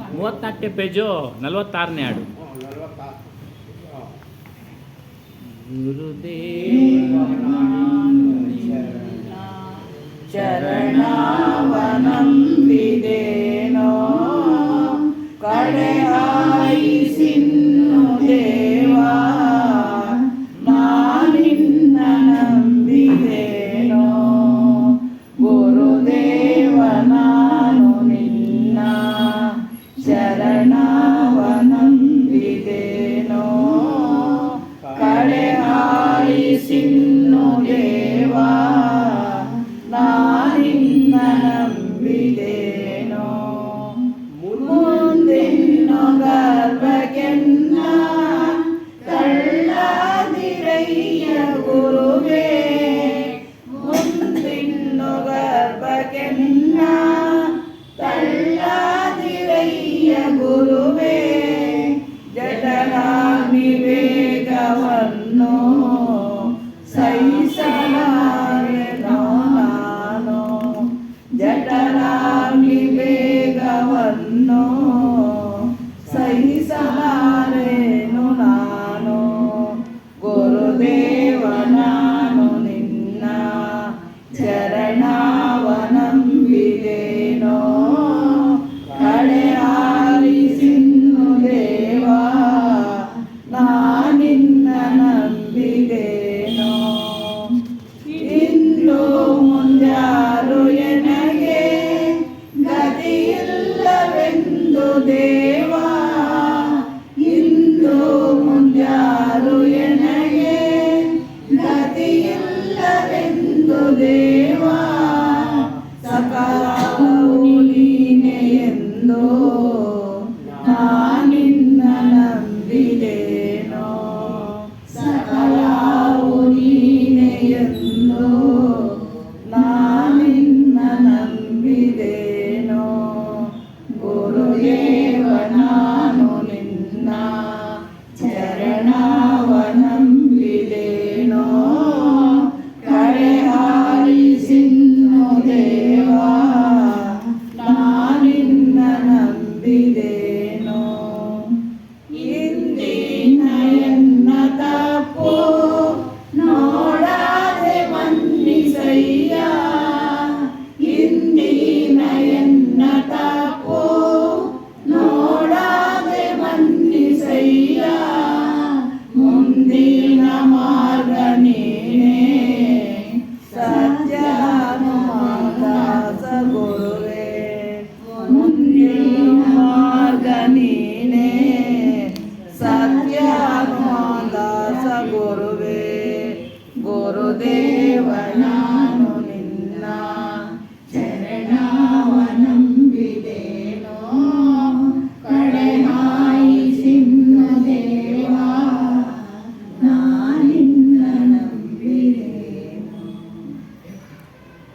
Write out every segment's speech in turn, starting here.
ಮೂವತ್ನಾಲ್ಕನೇ page 46ನೇ ಹಾಡು. ಚರಣವನಂಬಿದೇನೋ ಕಡೆ ಆಯಿಸಿನ್ನು ದೇವಾ ನಾನಿನ್ನ ನಂಬಿದೇನೋ ಗುರುದೇವ ನಾನು ನಿನ್ನ ಚರಣವನಂಬಿದೇನೋ ಕಡೆ ಆಯಿಸಿನ್ನು ದೇವಾ ನಾನಿನ್ನ ನಂಬಿದೇನೋ ಮುಂದಿನ್ನು ಗರ್ಭಕ್ಕೆನ್ನ ತಳ್ಳದಿರಯ್ಯ ಗುರುವೇ ಮುಂದಿನ್ನು ಗರ್ಭಕ್ಕೆನ್ನ ತಳ್ಳದಿರಯ್ಯ ಗುರುವೇ ಜಠರಾಗ್ನಿ ವೇಗವನ್ನು ಸಹಿಸಲಾರೆನೋ ನಾನು ಜಠರಾಗ್ನಿ ವೇಗವನ್ನು ಸಹಿಸಲಾರೆನು ನಾನು ಗುರುದೇವ ನಾನು ನಿನ್ನ ಚರಣವನಂಬಿದೇನೋ ಕಡೆ ಆಲಿಸಿನ್ನು ದೇವಾ ನಾನಿನ್ನ ನಂಬಿದೇನೋ ಇಂದು ಮುಂಜಾರು ಎನಗೆ ಗತಿಯಿಲ್ಲವೆಂದು ದೇವಾ ಇಂದು ಮುಂಜಾರು ಎನಗೆ ಗತಿಯಿಲ್ಲವೆಂದು ದೇವಾ ಸಕಲ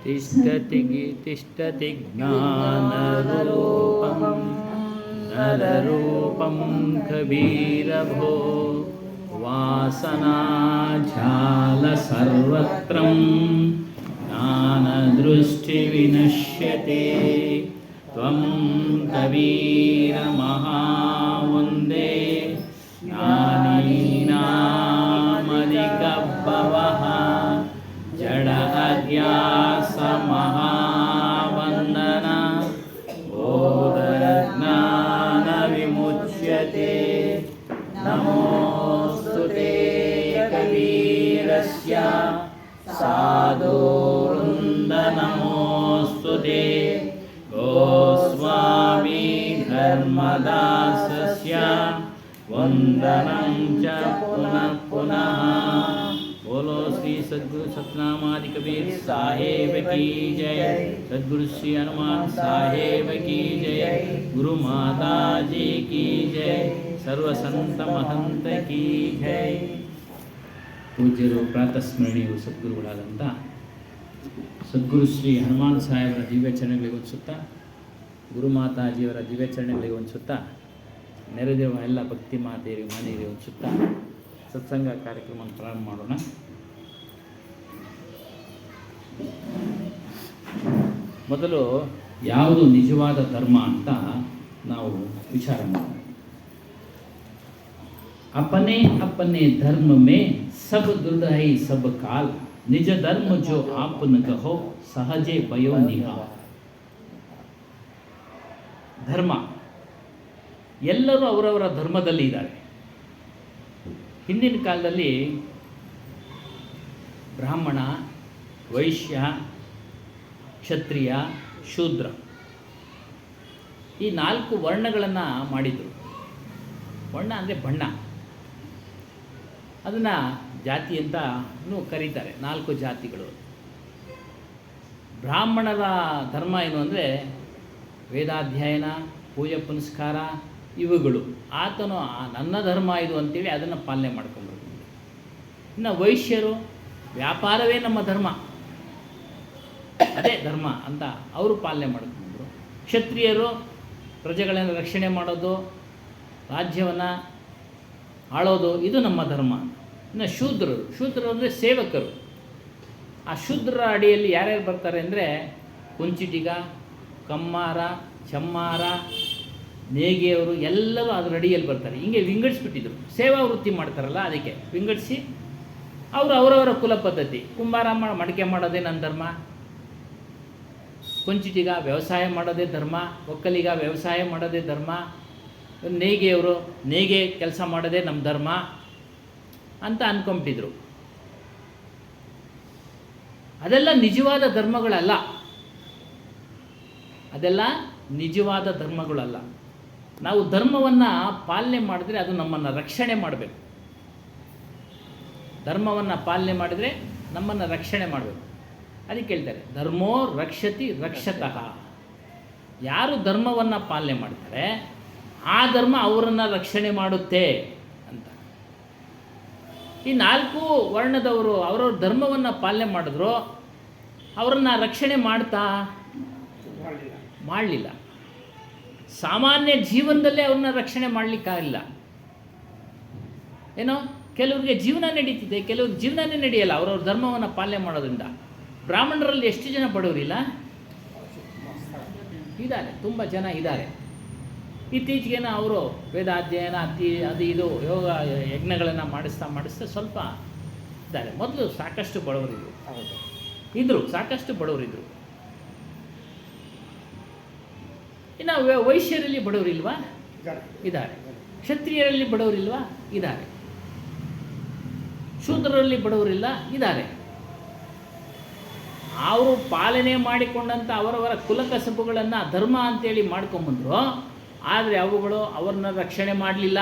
तिष्ठति ज्ञानरूपं नररूपं कबीरभो वासनाजालसर्वत्रं ज्ञानदृष्टिविनश्यते त्वं कबीरमहावन्दे ज्ञानीनामधिकभवः जड अज्ञासमहावन्दन बोधज्ञानविमुच्यते नमोऽस्तु ते कबीरस्य साधुवृन्दनमोऽस्तु ते गोस्वामी धर्मदासस्य वन्दनं च पुनः पुनः। बोलो श्री सद्गुरु सतनामादि कबीर साहेब की जय। सद्गुरु श्री हनुमान साहेब की जय। गुरु माता जी की जय। सर्व संत महंत की जय। ಪೂಜ್ಯರು ಪ್ರಾತಸ್ಮರಣೀಯರು ಸದ್ಗುರುಗಳಾದಂಥ ಸದ್ಗುರು ಶ್ರೀ ಹನುಮಾನ್ ಸಾಹೇಬರ ದಿವ್ಯಚರಣೆಗಳಿಗೆ ಹೊಂದಿಸುತ್ತಾ, ಗುರುಮಾತಾಜಿಯವರ ದಿವ್ಯಚರಣೆಗಳಿಗೆ ಹೊಂದಿಸುತ್ತಾ, ನೆರೆದಿರುವ ಎಲ್ಲ ಭಕ್ತಿ ಮಾತೆಯರಿಗೆ ಮಾನೆಯರಿಗೆ ಹೊಂದಿಸುತ್ತಾ ಸತ್ಸಂಗ ಕಾರ್ಯಕ್ರಮವನ್ನು ಪ್ರಾರಂಭ ಮಾಡೋಣ. ಮೊದಲು ಯಾವುದು ನಿಜವಾದ ಧರ್ಮ ಅಂತ ನಾವು ವಿಚಾರ ಮಾಡೋಣ. अपने अपने धर्म में सब दृढ़ है सब काल, निज धर्म जो आप न कहो सहजे भयो निहाल. ಧರ್ಮ ಎಲ್ಲರೂ ಅವರವರ ಧರ್ಮದಲ್ಲಿ ಇದ್ದಾರೆ. ಹಿಂದಿನ ಕಾಲದಲ್ಲಿ ಬ್ರಾಹ್ಮಣ, ವೈಶ್ಯ, ಕ್ಷತ್ರಿಯ, ಶೂದ್ರ ಈ 4 ವರ್ಣಗಳನ್ನು ಮಾಡಿದರು. ವರ್ಣ ಅಂದರೆ ಬಣ್ಣ, ಅದನ್ನು ಜಾತಿ ಅಂತಲೂ ಕರೀತಾರೆ. 4 ಜಾತಿಗಳು. ಬ್ರಾಹ್ಮಣರ ಧರ್ಮ ಏನು ಅಂದರೆ ವೇದಾಧ್ಯಯನ, ಪೂಜೆ ಪುನಸ್ಕಾರ ಇವುಗಳು. ಆತನು ನನ್ನ ಧರ್ಮ ಇದು ಅಂತೇಳಿ ಅದನ್ನು ಪಾಲನೆ ಮಾಡ್ಕೊಂಡ್ಬರ್ತೀನಿ. ಇನ್ನು ವೈಶ್ಯರು ವ್ಯಾಪಾರವೇ ನಮ್ಮ ಧರ್ಮ, ಅದೇ ಧರ್ಮ ಅಂತ ಅವರು ಪಾಲನೆ ಮಾಡ್ಕೊಂಡ್ರು. ಕ್ಷತ್ರಿಯರು ಪ್ರಜೆಗಳನ್ನು ರಕ್ಷಣೆ ಮಾಡೋದು, ರಾಜ್ಯವನ್ನು ಆಳೋದು, ಇದು ನಮ್ಮ ಧರ್ಮ. ಇನ್ನು ಶೂದ್ರರು ಅಂದರೆ ಸೇವಕರು. ಆ ಶೂದ್ರರ ಅಡಿಯಲ್ಲಿ ಯಾರ್ಯಾರು ಬರ್ತಾರೆ ಅಂದರೆ ಕುಂಚಿಟಿಗ, ಕಮ್ಮಾರ, ಚಮ್ಮಾರ, ನೇಗಿಯವರು ಎಲ್ಲರೂ ಅದರ ಅಡಿಯಲ್ಲಿ ಬರ್ತಾರೆ. ಹಿಂಗೆ ವಿಂಗಡಿಸ್ಬಿಟ್ಟಿದ್ರು. ಸೇವಾ ವೃತ್ತಿ ಮಾಡ್ತಾರಲ್ಲ, ಅದಕ್ಕೆ ವಿಂಗಡಿಸಿ ಅವರವರ ಕುಲ ಪದ್ಧತಿ. ಕುಂಬಾರ ಮಡಿಕೆ ಮಾಡೋದೇ ನನ್ನ ಧರ್ಮ, ಕುಂಚಿಟಿಗ ವ್ಯವಸಾಯ ಮಾಡೋದೇ ಧರ್ಮ, ಒಕ್ಕಲಿಗ ವ್ಯವಸಾಯ ಮಾಡೋದೇ ಧರ್ಮ, ನೇಗಿಯವರು ನೇಗೆ ಕೆಲಸ ಮಾಡೋದೇ ನಮ್ಮ ಧರ್ಮ ಅಂತ ಅಂದ್ಕೊಂಬಿಟ್ಟಿದ್ರು. ಅದೆಲ್ಲ ನಿಜವಾದ ಧರ್ಮಗಳಲ್ಲ. ಅದೆಲ್ಲ ನಿಜವಾದ ಧರ್ಮಗಳಲ್ಲ. ನಾವು ಧರ್ಮವನ್ನು ಪಾಲನೆ ಮಾಡಿದ್ರೆ ಅದು ನಮ್ಮನ್ನು ರಕ್ಷಣೆ ಮಾಡಬೇಕು. ಧರ್ಮವನ್ನು ಪಾಲನೆ ಮಾಡಿದರೆ ನಮ್ಮನ್ನು ರಕ್ಷಣೆ ಮಾಡಬೇಕು. ಅದಕ್ಕೆ ಹೇಳ್ತಾರೆ ಧರ್ಮೋ ರಕ್ಷತಿ ರಕ್ಷತಃ. ಯಾರು ಧರ್ಮವನ್ನು ಪಾಲನೆ ಮಾಡ್ತಾರೆ ಆ ಧರ್ಮ ಅವರನ್ನು ರಕ್ಷಣೆ ಮಾಡುತ್ತೆ ಅಂತ. ಈ 4 ವರ್ಣದವರು ಅವರವ್ರ ಧರ್ಮವನ್ನು ಪಾಲನೆ ಮಾಡಿದ್ರು, ಅವರನ್ನು ರಕ್ಷಣೆ ಮಾಡಲಿಲ್ಲ. ಸಾಮಾನ್ಯ ಜೀವನದಲ್ಲೇ ಅವ್ರನ್ನ ರಕ್ಷಣೆ ಮಾಡಲಿಕ್ಕಾಗಿಲ್ಲ. ಏನೋ ಕೆಲವ್ರಿಗೆ ಜೀವನ ನಡೀತಿದೆ, ಕೆಲವ್ರಿಗೆ ಜೀವನನೇ ನಡೆಯಲ್ಲ ಅವರವ್ರ ಧರ್ಮವನ್ನು ಪಾಲನೆ ಮಾಡೋದ್ರಿಂದ. ಬ್ರಾಹ್ಮಣರಲ್ಲಿ ಎಷ್ಟು ಜನ ಬಡವರಿಲ್ಲ? ಇದ್ದಾರೆ, ತುಂಬ ಜನ ಇದ್ದಾರೆ. ಇತ್ತೀಚೆಗೇನ ಅವರು ವೇದಾಧ್ಯಯನ ಅದು ಇದು ಯೋಗ ಯಜ್ಞಗಳನ್ನು ಮಾಡಿಸ್ತಾ ಸ್ವಲ್ಪ ಇದ್ದಾರೆ. ಮೊದಲು ಸಾಕಷ್ಟು ಬಡವರಿದ್ರು, ಸಾಕಷ್ಟು ಬಡವರಿದ್ದರು. ಇನ್ನು ವೈಶ್ಯರಲ್ಲಿ ಬಡವರಿಲ್ವಾ? ಇದ್ದಾರೆ. ಕ್ಷತ್ರಿಯರಲ್ಲಿ ಬಡವರಿಲ್ವಾ? ಇದ್ದಾರೆ. ಶೂದ್ರರಲ್ಲಿ ಬಡವರಿಲ್ಲ? ಇದ್ದಾರೆ. ಅವರು ಪಾಲನೆ ಮಾಡಿಕೊಂಡಂಥ ಅವರವರ ಕುಲಕಸಬುಗಳನ್ನು ಧರ್ಮ ಅಂತೇಳಿ ಮಾಡ್ಕೊಂಬಂದರು. ಆದರೆ ಅವುಗಳು ಅವ್ರನ್ನ ರಕ್ಷಣೆ ಮಾಡಲಿಲ್ಲ.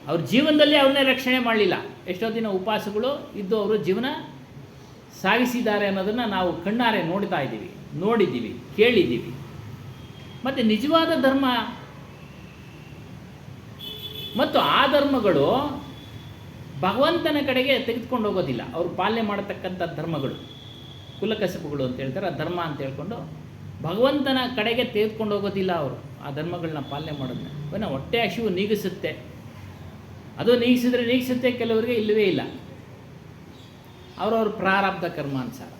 ಅವ್ರ ಜೀವನದಲ್ಲಿ ಅವ್ರನ್ನೇ ರಕ್ಷಣೆ ಮಾಡಲಿಲ್ಲ. ಎಷ್ಟೋ ದಿನ ಉಪವಾಸಗಳು ಇದ್ದು ಅವರು ಜೀವನ ಸಾಗಿಸಿದ್ದಾರೆ ಅನ್ನೋದನ್ನು ನಾವು ಕಣ್ಣಾರೆ ನೋಡಿದ್ದೀವಿ, ಕೇಳಿದ್ದೀವಿ. ಮತ್ತು ನಿಜವಾದ ಧರ್ಮ ಮತ್ತು ಆ ಧರ್ಮಗಳು ಭಗವಂತನ ಕಡೆಗೆ ತೆಗೆದುಕೊಂಡು ಹೋಗೋದಿಲ್ಲ. ಅವರು ಪಾಲನೆ ಮಾಡತಕ್ಕಂಥ ಧರ್ಮಗಳು ಕುಲಕಸಬುಗಳು ಅಂತ ಹೇಳ್ತಾರೆ, ಆ ಧರ್ಮ ಅಂತ ಹೇಳ್ಕೊಂಡು ಭಗವಂತನ ಕಡೆಗೆ ತೆಗೆದುಕೊಂಡು ಹೋಗೋದಿಲ್ಲ ಅವರು. ಆ ಧರ್ಮಗಳನ್ನ ಪಾಲನೆ ಮಾಡೋದನ್ನ ಅವನ ಹೊಟ್ಟೆ ಹಸಿವು ನೀಗಿಸುತ್ತೆ, ಅದು ನೀಗಿಸುತ್ತೆ, ಕೆಲವರಿಗೆ ಇಲ್ಲವೇ ಇಲ್ಲ. ಅವರವ್ರ ಪ್ರಾರಬ್ಧ ಕರ್ಮಾನುಸಾರ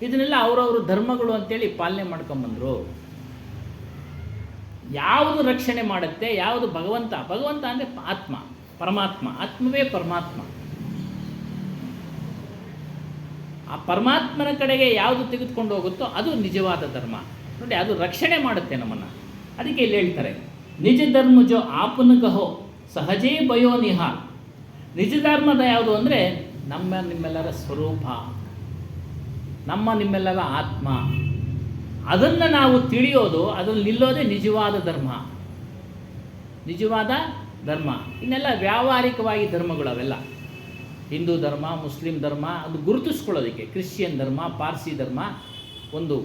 ಇದನ್ನೆಲ್ಲ ಅವರವರು ಧರ್ಮಗಳು ಅಂತೇಳಿ ಪಾಲನೆ ಮಾಡ್ಕೊಂಬಂದರು. ಯಾವುದು ರಕ್ಷಣೆ ಮಾಡುತ್ತೆ, ಯಾವುದು ಭಗವಂತ ಅಂದರೆ ಆತ್ಮ, ಪರಮಾತ್ಮ, ಆತ್ಮವೇ ಪರಮಾತ್ಮ. ಆ ಪರಮಾತ್ಮನ ಕಡೆಗೆ ಯಾವುದು ತೆಗೆದುಕೊಂಡು ಹೋಗುತ್ತೋ ಅದು ನಿಜವಾದ ಧರ್ಮ. ನೋಡಿ, ಅದು ರಕ್ಷಣೆ ಮಾಡುತ್ತೆ ನಮ್ಮನ್ನು. ಅದಕ್ಕೆ ಇಲ್ಲಿ ಹೇಳ್ತಾರೆ, ನಿಜ ಧರ್ಮ ಜೋ ಆಪನ ಕಹೋ ಸಹಜೇ ಭಯೋ ನಿಹಾಲ್. ನಿಜ ಧರ್ಮದ ಯಾವುದು ಅಂದರೆ ನಿಮ್ಮೆಲ್ಲರ ಸ್ವರೂಪ, ನಿಮ್ಮೆಲ್ಲರ ಆತ್ಮ. ಅದನ್ನು ನಾವು ತಿಳಿಯೋದು, ಅದನ್ನು ನಿಲ್ಲೋದೇ ನಿಜವಾದ ಧರ್ಮ. ಇನ್ನೆಲ್ಲ ವ್ಯಾವಹಾರಿಕವಾಗಿ ಧರ್ಮಗಳು ಅವೆಲ್ಲ. ಹಿಂದೂ ಧರ್ಮ, ಮುಸ್ಲಿಂ ಧರ್ಮ, ಅದು ಗುರುತಿಸ್ಕೊಳ್ಳೋದಕ್ಕೆ, ಕ್ರಿಶ್ಚಿಯನ್ ಧರ್ಮ, ಪಾರ್ಸಿ ಧರ್ಮ, ಒಂದು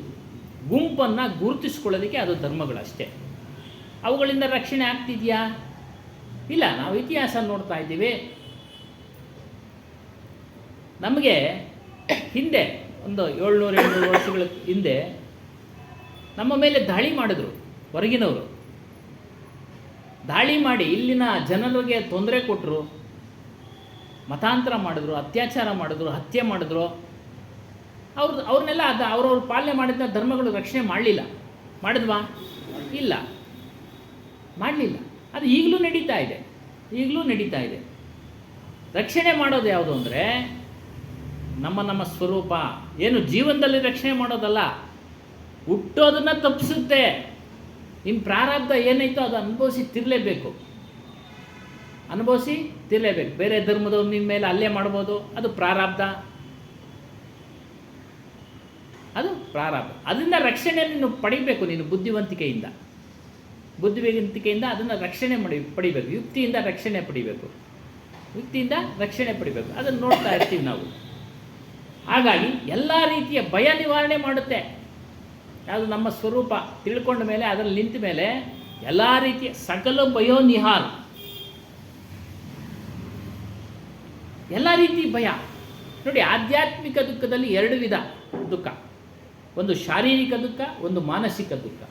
ಗುಂಪನ್ನು ಗುರುತಿಸ್ಕೊಳ್ಳೋದಕ್ಕೆ ಅದು ಧರ್ಮಗಳಷ್ಟೇ. ಅವುಗಳಿಂದ ರಕ್ಷಣೆ ಆಗ್ತಿದೆಯಾ? ಇಲ್ಲ. ನಾವು ಇತಿಹಾಸ ನೋಡ್ತಾ ಇದ್ದೀವಿ. ನಮಗೆ ಹಿಂದೆ ಒಂದು 700-800 ವರ್ಷಗಳ ಹಿಂದೆ ನಮ್ಮ ಮೇಲೆ ದಾಳಿ ಮಾಡಿದ್ರು ಹೊರಗಿನವರು. ದಾಳಿ ಮಾಡಿ ಇಲ್ಲಿನ ಜನರಿಗೆ ತೊಂದರೆ ಕೊಟ್ಟರು, ಮತಾಂತರ ಮಾಡಿದ್ರು, ಅತ್ಯಾಚಾರ ಮಾಡಿದ್ರು, ಹತ್ಯೆ ಮಾಡಿದ್ರು. ಅವ್ರನ್ನೆಲ್ಲ ಅವ್ರವ್ರು ಪಾಲನೆ ಮಾಡಿದ ಧರ್ಮಗಳು ರಕ್ಷಣೆ ಮಾಡಲಿಲ್ಲ. ಮಾಡಿದ್ವಾ? ಇಲ್ಲ, ಮಾಡಲಿಲ್ಲ. ಅದು ಈಗಲೂ ನಡೀತಾ ಇದೆ. ರಕ್ಷಣೆ ಮಾಡೋದು ಯಾವುದು ಅಂದರೆ ನಮ್ಮ ಸ್ವರೂಪ. ಏನು ಜೀವನದಲ್ಲಿ ರಕ್ಷಣೆ ಮಾಡೋದಲ್ಲ, ಹುಟ್ಟೋದನ್ನು ತಪ್ಪಿಸುತ್ತೆ. ನಿಮ್ಮ ಪ್ರಾರಬ್ಧ ಏನೈತೋ ಅದು ಅನುಭವಿಸಿ ತಿರಲೇಬೇಕು. ಬೇರೆ ಧರ್ಮದವ್ರು ನಿಮ್ಮ ಮೇಲೆ ಹಲ್ಲೆ ಮಾಡ್ಬೋದು, ಅದು ಪ್ರಾರಬ್ಧ. ಅದರಿಂದ ರಕ್ಷಣೆ ನೀನು ಪಡಿಬೇಕು. ನೀನು ಬುದ್ಧಿವಂತಿಕೆಯಿಂದ ಅದನ್ನು ರಕ್ಷಣೆ ಪಡಿಬೇಕು. ಯುಕ್ತಿಯಿಂದ ರಕ್ಷಣೆ ಪಡಿಬೇಕು. ಅದನ್ನು ನೋಡ್ತಾ ಇರ್ತೀವಿ ನಾವು. ಹಾಗಾಗಿ ಎಲ್ಲ ರೀತಿಯ ಭಯ ನಿವಾರಣೆ ಮಾಡುತ್ತೆ. ಯಾವುದು ನಮ್ಮ ಸ್ವರೂಪ ತಿಳ್ಕೊಂಡ ಮೇಲೆ, ಅದರಲ್ಲಿ ನಿಂತ ಮೇಲೆ ಎಲ್ಲ ರೀತಿಯ ಸಕಲ ಭಯೋ ನಿಹಾಲ್, ಎಲ್ಲ ರೀತಿ ಭಯ. ನೋಡಿ, ಆಧ್ಯಾತ್ಮಿಕ ದುಃಖದಲ್ಲಿ 2 ವಿಧ ದುಃಖ. ಒಂದು ಶಾರೀರಿಕ ದುಃಖ, ಒಂದು ಮಾನಸಿಕ ದುಃಖ.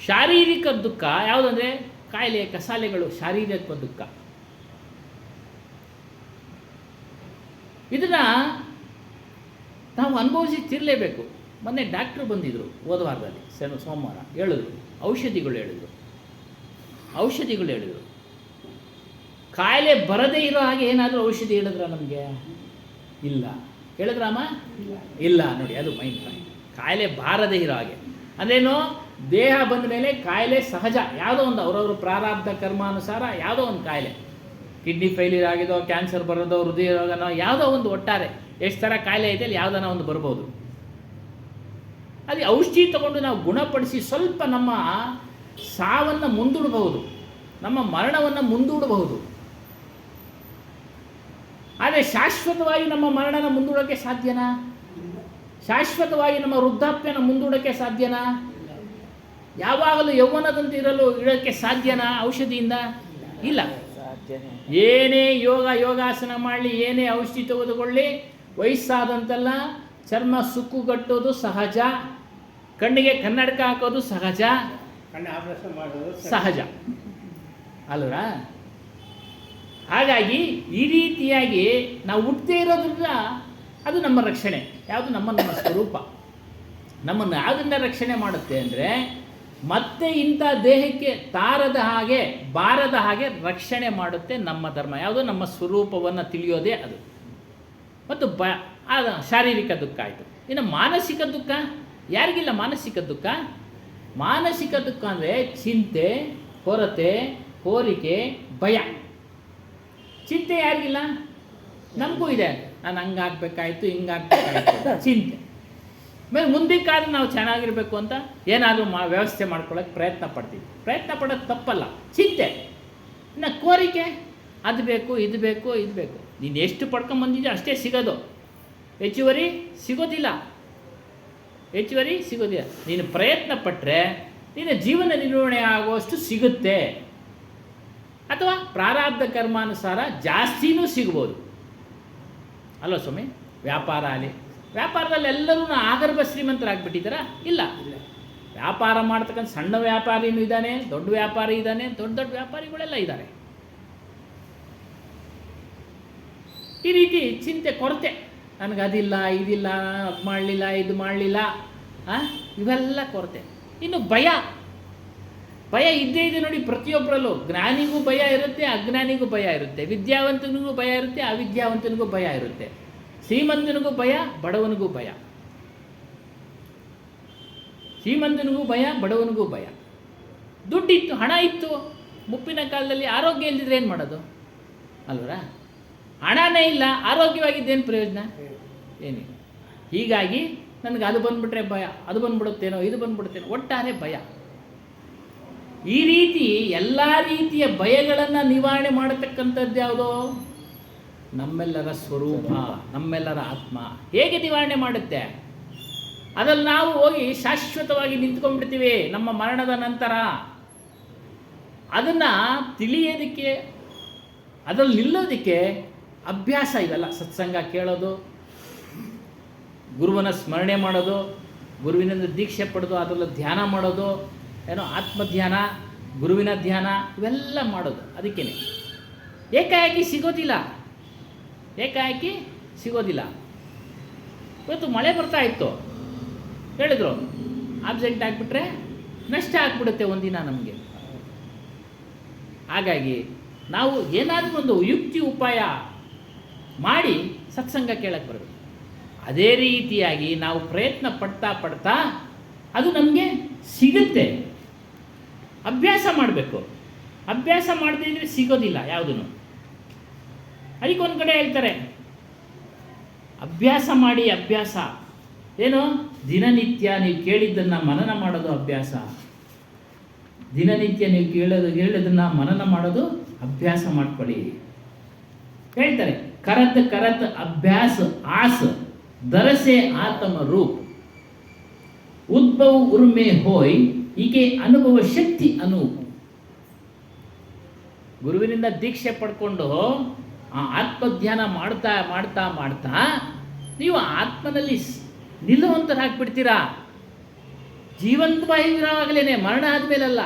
ಶಾರೀರಿಕ ದುಃಖ ಯಾವುದಂದರೆ ಕಾಯಿಲೆ ಕಸಾಲೆಗಳು, ಶಾರೀರಿಕ ದುಃಖ. ಇದನ್ನು ನಾವು ಅನುಭವಿಸಿ ತಿರಲೇಬೇಕು. ಮೊನ್ನೆ ಡಾಕ್ಟ್ರು ಬಂದಿದ್ದರು ಹೋದ ವಾರದಲ್ಲಿ, ಸೋಮವಾರ. ಔಷಧಿಗಳು ಹೇಳಿದರು. ಕಾಯಿಲೆ ಬರದೇ ಇರೋ ಹಾಗೆ ಏನಾದರೂ ಔಷಧಿ ಹೇಳಿದ್ರ ನಮಗೆ? ಇಲ್ಲ. ಹೇಳಿದ್ರಮ್ಮ? ಇಲ್ಲ. ನೋಡಿ, ಅದು ಮೈಂಡ್ ಪಾಯಿಂಟ್. ಕಾಯಿಲೆ ಬಾರದೇ ಇರೋ ಹಾಗೆ ಅಂದ್ರೇನು? ದೇಹ ಬಂದ ಮೇಲೆ ಕಾಯಿಲೆ ಸಹಜ. ಯಾವುದೋ ಒಂದು ಅವರವರು ಪ್ರಾರಬ್ಧ ಕರ್ಮಾನುಸಾರ ಯಾವುದೋ ಒಂದು ಕಾಯಿಲೆ, ಕಿಡ್ನಿ ಫೇಲ್ಯೂರ್ ಆಗಿದೋ, ಕ್ಯಾನ್ಸರ್ ಬರೋದೋ, ಹೃದಯ ರೋಗನೋ, ಯಾವುದೋ ಒಂದು, ಒಟ್ಟಾರೆ ಎಷ್ಟು ಥರ ಕಾಯಿಲೆ ಇದೆ, ಅಲ್ಲಿ ಯಾವುದನ್ನ ಒಂದು ಬರ್ಬೋದು. ಅದು ಔಷಧಿ ತಗೊಂಡು ನಾವು ಗುಣಪಡಿಸಿ ಸ್ವಲ್ಪ ನಮ್ಮ ಸಾವನ್ನು ಮುಂದೂಡಬಹುದು, ನಮ್ಮ ಮರಣವನ್ನು ಮುಂದೂಡಬಹುದು. ಆದರೆ ಶಾಶ್ವತವಾಗಿ ನಮ್ಮ ಮರಣನ ಮುಂದೂಡೋಕ್ಕೆ ಸಾಧ್ಯನಾ? ಶಾಶ್ವತವಾಗಿ ನಮ್ಮ ವೃದ್ಧಾಪ್ಯನ ಮುಂದೂಡೋಕ್ಕೆ ಸಾಧ್ಯನಾ? ಯಾವಾಗಲೂ ಯೌವನದಂತೆ ಇಡೋಕ್ಕೆ ಸಾಧ್ಯನಾ ಔಷಧಿಯಿಂದ? ಇಲ್ಲ. ಏನೇ ಯೋಗಾಸನ ಮಾಡಲಿ, ಏನೇ ಔಷಧಿ ತೆಗೆದುಕೊಳ್ಳಿ, ವಯಸ್ಸಾದಂತೆಲ್ಲ ಚರ್ಮ ಸುಕ್ಕುಗಟ್ಟೋದು ಸಹಜ, ಕಣ್ಣಿಗೆ ಕನ್ನಡಕ ಹಾಕೋದು ಸಹಜ, ಸಹಜ ಅಲ್ವಾ? ಹಾಗಾಗಿ ಈ ರೀತಿಯಾಗಿ ನಾವು ಹುಟ್ಟದೇ ಇರೋದ್ರಿಂದ ಅದು ನಮ್ಮ ರಕ್ಷಣೆ. ಯಾವುದು? ನಮ್ಮ ಸ್ವರೂಪ ನಮ್ಮನ್ನು ಯಾವುದನ್ನ ರಕ್ಷಣೆ ಮಾಡುತ್ತೆ ಅಂದರೆ, ಮತ್ತೆ ಇಂಥ ದೇಹಕ್ಕೆ ಬಾರದ ಹಾಗೆ ರಕ್ಷಣೆ ಮಾಡುತ್ತೆ ನಮ್ಮ ಧರ್ಮ. ಯಾವುದು? ನಮ್ಮ ಸ್ವರೂಪವನ್ನು ತಿಳಿಯೋದೇ ಅದು. ಮತ್ತು ಶಾರೀರಿಕ ದುಃಖ ಆಯಿತು. ಇನ್ನು ಮಾನಸಿಕ ದುಃಖ ಯಾರಿಗಿಲ್ಲ? ಮಾನಸಿಕ ದುಃಖ ಅಂದರೆ ಚಿಂತೆ, ಕೊರತೆ, ಕೋರಿಕೆ, ಭಯ. ಚಿಂತೆ ಯಾರಿಗಿಲ್ಲ? ನಮಗೂ ಇದೆ. ನಾನು ಹಂಗಾಗಬೇಕಾಯ್ತು, ಹಿಂಗಾಗಬೇಕಾಯ್ತು, ಚಿಂತೆ. ಆಮೇಲೆ ಮುಂದಕ್ಕಾದ್ರೂ ನಾವು ಚೆನ್ನಾಗಿರಬೇಕು ಅಂತ ಏನಾದರೂ ವ್ಯವಸ್ಥೆ ಮಾಡ್ಕೊಳ್ಳೋಕ್ಕೆ ಪ್ರಯತ್ನ ಪಡೋದು ತಪ್ಪಲ್ಲ, ಚಿಂತೆ. ಇನ್ನು ಕೋರಿಕೆ, ಅದು ಬೇಕು, ಇದು ಬೇಕು. ನೀನು ಎಷ್ಟು ಪಡ್ಕೊಂಬಂದಿದ್ಯೋ ಅಷ್ಟೇ ಸಿಗೋದು, ಹೆಚ್ಚುವರಿ ಸಿಗೋದಿಲ್ಲ. ನೀನು ಪ್ರಯತ್ನ ಪಟ್ಟರೆ ನಿನ್ನ ಜೀವನ ನಿರ್ವಹಣೆ ಆಗುವಷ್ಟು ಸಿಗುತ್ತೆ, ಅಥವಾ ಪ್ರಾರಬ್ಧ ಕರ್ಮಾನುಸಾರ ಜಾಸ್ತಿನೂ ಸಿಗ್ಬೋದು. ಅಲ್ವ ಸ್ವಾಮಿ? ವ್ಯಾಪಾರ ಆಗಲಿ. ವ್ಯಾಪಾರದಲ್ಲಿ ಎಲ್ಲರೂ ಆಗರ್ಭ ಶ್ರೀಮಂತರಾಗ್ಬಿಟ್ಟಿದ್ದಾರಾ? ಇಲ್ಲ. ವ್ಯಾಪಾರ ಮಾಡ್ತಕ್ಕಂಥ ಸಣ್ಣ ವ್ಯಾಪಾರಿನೂ ಇದ್ದಾನೆ, ದೊಡ್ಡ ವ್ಯಾಪಾರಿ ಇದ್ದಾನೆ, ದೊಡ್ಡ ದೊಡ್ಡ ವ್ಯಾಪಾರಿಗಳೆಲ್ಲ ಇದ್ದಾರೆ. ಈ ರೀತಿ ಚಿಂತೆ, ಕೊರತೆ, ನನಗೆ ಅದಿಲ್ಲ, ಇದಿಲ್ಲ, ಅದು ಮಾಡಲಿಲ್ಲ, ಇದು ಮಾಡಲಿಲ್ಲ, ಇವೆಲ್ಲ ಕೊರತೆ. ಇನ್ನು ಭಯ, ಭಯ ಇದ್ದೇ ಇದೆ ನೋಡಿ ಪ್ರತಿಯೊಬ್ಬರಲ್ಲೂ. ಜ್ಞಾನಿಗೂ ಭಯ ಇರುತ್ತೆ, ಅಜ್ಞಾನಿಗೂ ಭಯ ಇರುತ್ತೆ, ವಿದ್ಯಾವಂತನಿಗೂ ಭಯ ಇರುತ್ತೆ, ಅವಿದ್ಯಾವಂತನಿಗೂ ಭಯ ಇರುತ್ತೆ, ಶ್ರೀಮಂತನಿಗೂ ಭಯ, ಬಡವನಿಗೂ ಭಯ. ಶ್ರೀಮಂತನಿಗೂ ಭಯ, ಬಡವನಿಗೂ ಭಯ. ದುಡ್ಡಿತ್ತು, ಹಣ ಇತ್ತು, ಮುಪ್ಪಿನ ಕಾಲದಲ್ಲಿ ಆರೋಗ್ಯ ಇಲ್ಲದಿದ್ರೆ ಏನು ಮಾಡೋದು ಅಲ್ವರಾ? ಹಣನೇ ಇಲ್ಲ, ಆರೋಗ್ಯವಾಗಿದ್ದೇನು ಪ್ರಯೋಜನ? ಏನಿಲ್ಲ. ಹೀಗಾಗಿ ನನಗೆ ಅದು ಬಂದುಬಿಟ್ರೆ ಭಯ, ಅದು ಬಂದ್ಬಿಡುತ್ತೇನೋ, ಇದು ಬಂದ್ಬಿಡುತ್ತೇನೋ, ಒಟ್ಟಾರೆ ಭಯ. ಈ ರೀತಿ ಎಲ್ಲ ರೀತಿಯ ಭಯಗಳನ್ನು ನಿವಾರಣೆ ಮಾಡತಕ್ಕಂಥದ್ದು ಯಾವುದೋ? ನಮ್ಮೆಲ್ಲರ ಸ್ವರೂಪ, ನಮ್ಮೆಲ್ಲರ ಆತ್ಮ. ಹೇಗೆ ನಿವಾರಣೆ ಮಾಡುತ್ತೆ? ಅದ್ರಲ್ಲಿ ನಾವು ಹೋಗಿ ಶಾಶ್ವತವಾಗಿ ನಿಂತ್ಕೊಂಡ್ಬಿಡ್ತೀವಿ ನಮ್ಮ ಮರಣದ ನಂತರ. ಅದನ್ನು ತಿಳಿಯೋದಕ್ಕೆ, ಅದರಲ್ಲಿ ನಿಲ್ಲೋದಕ್ಕೆ ಅಭ್ಯಾಸ ಇವೆಲ್ಲ. ಸತ್ಸಂಗ ಕೇಳೋದು, ಗುರುವನ ಸ್ಮರಣೆ ಮಾಡೋದು, ಗುರುವಿನಿಂದ ದೀಕ್ಷೆ ಪಡೆದು ಅದರಲ್ಲಿ ಧ್ಯಾನ ಮಾಡೋದು, ಏನೋ ಆತ್ಮಧ್ಯಾನ, ಗುರುವಿನ ಧ್ಯಾನ, ಇವೆಲ್ಲ ಮಾಡೋದು. ಅದಕ್ಕೇನೆ ಏಕಾಏಕಿ ಸಿಗೋದಿಲ್ಲ, ಏಕಾಏಕಿ ಸಿಗೋದಿಲ್ಲ. ಇವತ್ತು ಮಳೆ ಬರ್ತಾ ಇತ್ತು, ಹೇಳಿದ್ರು ಆಬ್ಸೆಂಟ್ ಆಗಿಬಿಟ್ರೆ ನಷ್ಟ ಆಗ್ಬಿಡುತ್ತೆ ಒಂದಿನ ನಮಗೆ. ಹಾಗಾಗಿ ನಾವು ಏನಾದರೂ ಒಂದು ಯುಕ್ತಿ ಉಪಾಯ ಮಾಡಿ ಸತ್ಸಂಗ ಕೇಳಕ್ಕೆ ಬರಬೇಕು. ಅದೇ ರೀತಿಯಾಗಿ ನಾವು ಪ್ರಯತ್ನ ಪಡ್ತಾ ಪಡ್ತಾ ಅದು ನಮಗೆ ಸಿಗುತ್ತೆ. ಅಭ್ಯಾಸ ಮಾಡಬೇಕು. ಅಭ್ಯಾಸ ಮಾಡದೇ ಇದ್ರೆ ಸಿಗೋದಿಲ್ಲ ಯಾವುದೂ. ಅದಕ್ಕೊಂದು ಕಡೆ ಹೇಳ್ತಾರೆ, ಅಭ್ಯಾಸ ಮಾಡಿ. ಅಭ್ಯಾಸ ಏನು? ದಿನನಿತ್ಯ ನೀವು ಕೇಳಿದ್ದನ್ನು ಮನನ ಮಾಡೋದು ಅಭ್ಯಾಸ. ದಿನನಿತ್ಯ ನೀವು ಕೇಳೋದನ್ನು ಮನನ ಮಾಡೋದು ಅಭ್ಯಾಸ ಮಾಡ್ಕೊಳ್ಳಿ. ಹೇಳ್ತಾರೆ, ಕರತ್ ಕರತ್ ಅಭ್ಯಾಸ ಆಸ್ ದರಸೆ ಆತಮ ರೂಪ್ ಉದ್ಭವ ಉರ್ಮೆ ಹೋಯ್ ಹೀಗೆ ಅನುಭವ ಶಕ್ತಿ ಅನೂಪ್. ಗುರುವಿನಿಂದ ದೀಕ್ಷೆ ಪಡ್ಕೊಂಡು ಆ ಆತ್ಮಧ್ಯಾನ ಮಾಡ್ತಾ ಮಾಡ್ತಾ ಮಾಡ್ತಾ ನೀವು ಆತ್ಮನಲ್ಲಿ ನಿಲ್ಲುವಂತರಾಗ್ಬಿಡ್ತೀರಾ. ಜೀವಂತವಾಗಿರೋವಾಗಲೇ, ಮರಣ ಆದಮೇಲಲ್ಲ.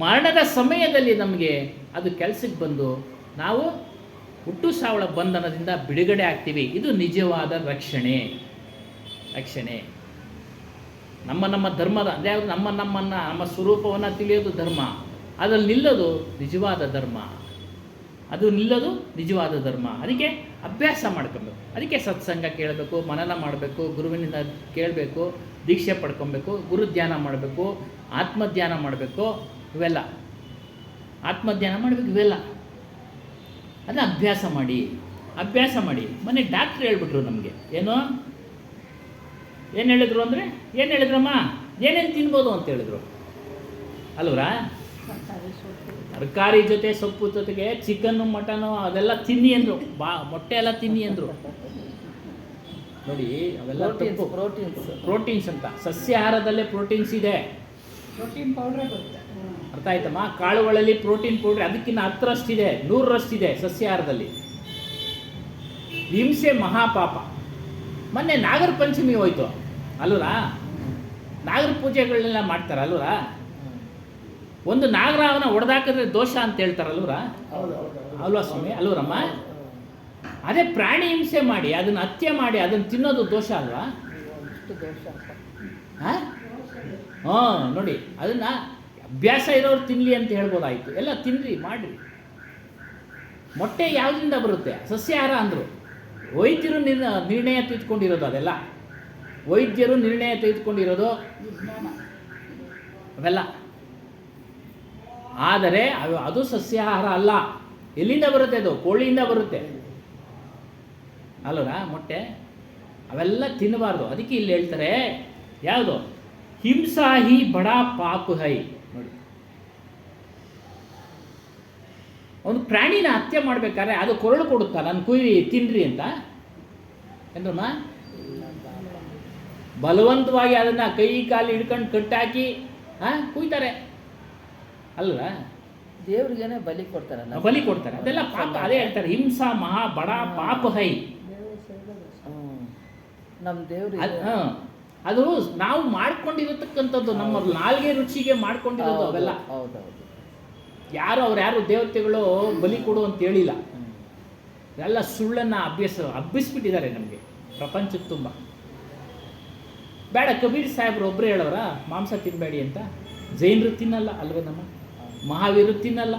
ಮರಣದ ಸಮಯದಲ್ಲಿ ನಮಗೆ ಅದು ಕೆಲಸಕ್ಕೆ ಬಂದು ನಾವು ಹುಟ್ಟು ಸಾವಳ ಬಂಧನದಿಂದ ಬಿಡುಗಡೆ ಆಗ್ತೀವಿ. ಇದು ನಿಜವಾದ ರಕ್ಷಣೆ. ನಮ್ಮ ಧರ್ಮದ ಅದೇ ನಮ್ಮ ಸ್ವರೂಪವನ್ನು ತಿಳಿಯೋದು ಧರ್ಮ. ಅದ್ರಲ್ಲಿ ನಿಲ್ಲೋದು ನಿಜವಾದ ಧರ್ಮ. ಅದು ನಿಲ್ಲೋದು ನಿಜವಾದ ಧರ್ಮ. ಅದಕ್ಕೆ ಅಭ್ಯಾಸ ಮಾಡ್ಕೊಬೇಕು. ಅದಕ್ಕೆ ಸತ್ಸಂಗ ಕೇಳಬೇಕು, ಮನನ ಮಾಡಬೇಕು, ಗುರುವಿನಿಂದ ಕೇಳಬೇಕು, ದೀಕ್ಷೆ ಪಡ್ಕೊಬೇಕು, ಗುರು ಧ್ಯಾನ ಮಾಡಬೇಕು, ಆತ್ಮಧ್ಯಾನ ಮಾಡಬೇಕು. ಇವೆಲ್ಲ ಆತ್ಮಧ್ಯಾನ ಮಾಡಬೇಕು. ಇವೆಲ್ಲ ಅದನ್ನ ಅಭ್ಯಾಸ ಮಾಡಿ. ಮೊನ್ನೆ ಡಾಕ್ಟ್ರ್ ಹೇಳ್ಬಿಟ್ರು ನಮಗೆ, ಏನು ಹೇಳಿದ್ರು ಅಂದರೆ, ಏನು ಹೇಳಿದ್ರಮ್ಮ, ಏನೇನು ತಿನ್ಬೋದು ಅಂತ ಹೇಳಿದ್ರು ಅಲ್ವರಾ? ತರಕಾರಿ ಜೊತೆ ಸೊಪ್ಪು ಜೊತೆಗೆ ಚಿಕನ್ನು ಮಟನು ಅದೆಲ್ಲ ತಿನ್ನಿ ಅಂದರು. ಮೊಟ್ಟೆ ಎಲ್ಲ ತಿನ್ನಿ ಅಂದರು. ನೋಡಿ, ಅವೆಲ್ಲ ಪ್ರೋಟೀನ್ಸ್ ಅಂತ. ಸಸ್ಯಾಹಾರದಲ್ಲೇ ಪ್ರೋಟೀನ್ಸ್ ಇದೆ. ಪ್ರೋಟೀನ್ ಪೌಡ್ರೇ ಬರುತ್ತೆ. ಅರ್ಥ ಆಯ್ತಮ್ಮ? ಕಾಳುಗಳಲ್ಲಿ ಪ್ರೋಟೀನ್ ಪೌಡ್ರ್ ಅದಕ್ಕಿಂತ 10ರಷ್ಟಿದೆ, 100ರಷ್ಟಿದೆ ಸಸ್ಯಾಹಾರದಲ್ಲಿ. ಹಿಂಸೆ ಮಹಾಪಾಪ. ಮೊನ್ನೆ ನಾಗರ ಪಂಚಮಿ ಹೋಯ್ತು ಅಲ್ವರಾ? ನಾಗರ ಪೂಜೆಗಳನ್ನೆಲ್ಲ ಮಾಡ್ತಾರೆ ಅಲ್ವರಾ? ಒಂದು ನಾಗರಾವನ ಹೊಡೆದಾಕಿದ್ರೆ ದೋಷ ಅಂತ ಹೇಳ್ತಾರಲ್ವರ? ಅಲ್ವಾ ಸ್ವಾಮಿ? ಅಲ್ವರಮ್ಮ? ಅದೇ ಪ್ರಾಣಿ ಹಿಂಸೆ ಮಾಡಿ ಅದನ್ನು ಹತ್ಯೆ ಮಾಡಿ ಅದನ್ನು ತಿನ್ನೋದು ದೋಷ ಅಲ್ವಾ? ಹಾಂ, ನೋಡಿ, ಅದನ್ನು ಅಭ್ಯಾಸ ಇರೋರು ತಿನ್ನಲಿ ಅಂತ ಹೇಳ್ಬೋದಾಯಿತು. ಎಲ್ಲ ತಿನ್ನಿರಿ, ಮಾಡಿರಿ. ಮೊಟ್ಟೆ ಯಾವುದರಿಂದ ಬರುತ್ತೆ? ಸಸ್ಯಾಹಾರ ಅಂದರು. ವೈದ್ಯರು ನಿರ್ಣಯ ತೆಗೆದುಕೊಂಡಿರೋದು ಅದೆಲ್ಲ. ವೈದ್ಯರು ನಿರ್ಣಯ ತೆಗೆದುಕೊಂಡಿರೋದು ಅವೆಲ್ಲ. ಆದರೆ ಅದು ಸಸ್ಯಾಹಾರ ಅಲ್ಲ. ಎಲ್ಲಿಂದ ಬರುತ್ತೆ? ಅದು ಕೋಳಿಯಿಂದ ಬರುತ್ತೆ ಅಲ್ವರಾ? ಮೊಟ್ಟೆ ಅವೆಲ್ಲ ತಿನ್ನಬಾರ್ದು. ಅದಕ್ಕೆ ಇಲ್ಲಿ ಹೇಳ್ತಾರೆ, ಯಾವುದು? ಹಿಂಸಾ ಹಿ ಬಡಾ ಪಾಪ ಹೈ. ನೋಡಿ, ಒಂದು ಪ್ರಾಣಿನ ಹತ್ಯೆ ಮಾಡ್ಬೇಕಾದ್ರೆ ಅದು ಕೊರಳು ಕೊಡುತ್ತಾ, ನಾನು ಕುಯ್ರಿ ತಿನ್ರಿ ಅಂತ ಏನ್ರಮ್ಮ? ಬಲವಂತವಾಗಿ ಅದನ್ನು ಕೈ ಕಾಲು ಹಿಡ್ಕೊಂಡು ಕಟ್ಟಾಕಿ ಕುಯ್ತಾರೆ ಅಲ್ವಾ? ದೇವ್ರಿಗೇನೆ ಬಲಿ ಕೊಡ್ತಾರಲ್ಲ. ಬಲಿ ಕೊಡ್ತಾರೆ, ಅದೆಲ್ಲ ಪಾಪ. ಅದೇ ಹೇಳ್ತಾರೆ, ಹಿಂಸಾ ಮಹಾ ಬಡ ಪಾಪ ಹೈ. ನಮ್ಮ ದೇವ್ರು ಅದು ನಾವು ಮಾಡ್ಕೊಂಡಿರತಕ್ಕಂಥದ್ದು, ನಮ್ಮ ನಾಲ್ಗೆ ರುಚಿಗೆ ಮಾಡ್ಕೊಂಡಿರೋದು ಅವೆಲ್ಲ. ಹೌದೌದು. ಯಾರು ದೇವತೆಗಳು ಬಲಿ ಕೊಡು ಅಂತ ಹೇಳಿಲ್ಲ. ಎಲ್ಲ ಸುಳ್ಳನ್ನು ಹಬ್ಬಿಸ್ಬಿಟ್ಟಿದ್ದಾರೆ ನಮಗೆ ಪ್ರಪಂಚದ ತುಂಬ. ಬೇಡ, ಕಬೀರ್ ಸಾಹೇಬ್ರು ಒಬ್ಬರು ಹೇಳೋರ ಮಾಂಸ ತಿನ್ನಬೇಡಿ ಅಂತ. ಜೈನರು ತಿನ್ನಲ್ಲ ಅಲ್ವೇ, ನಮ್ಮ ಮಹಾವೀರು ತಿನ್ನಲ್ಲ,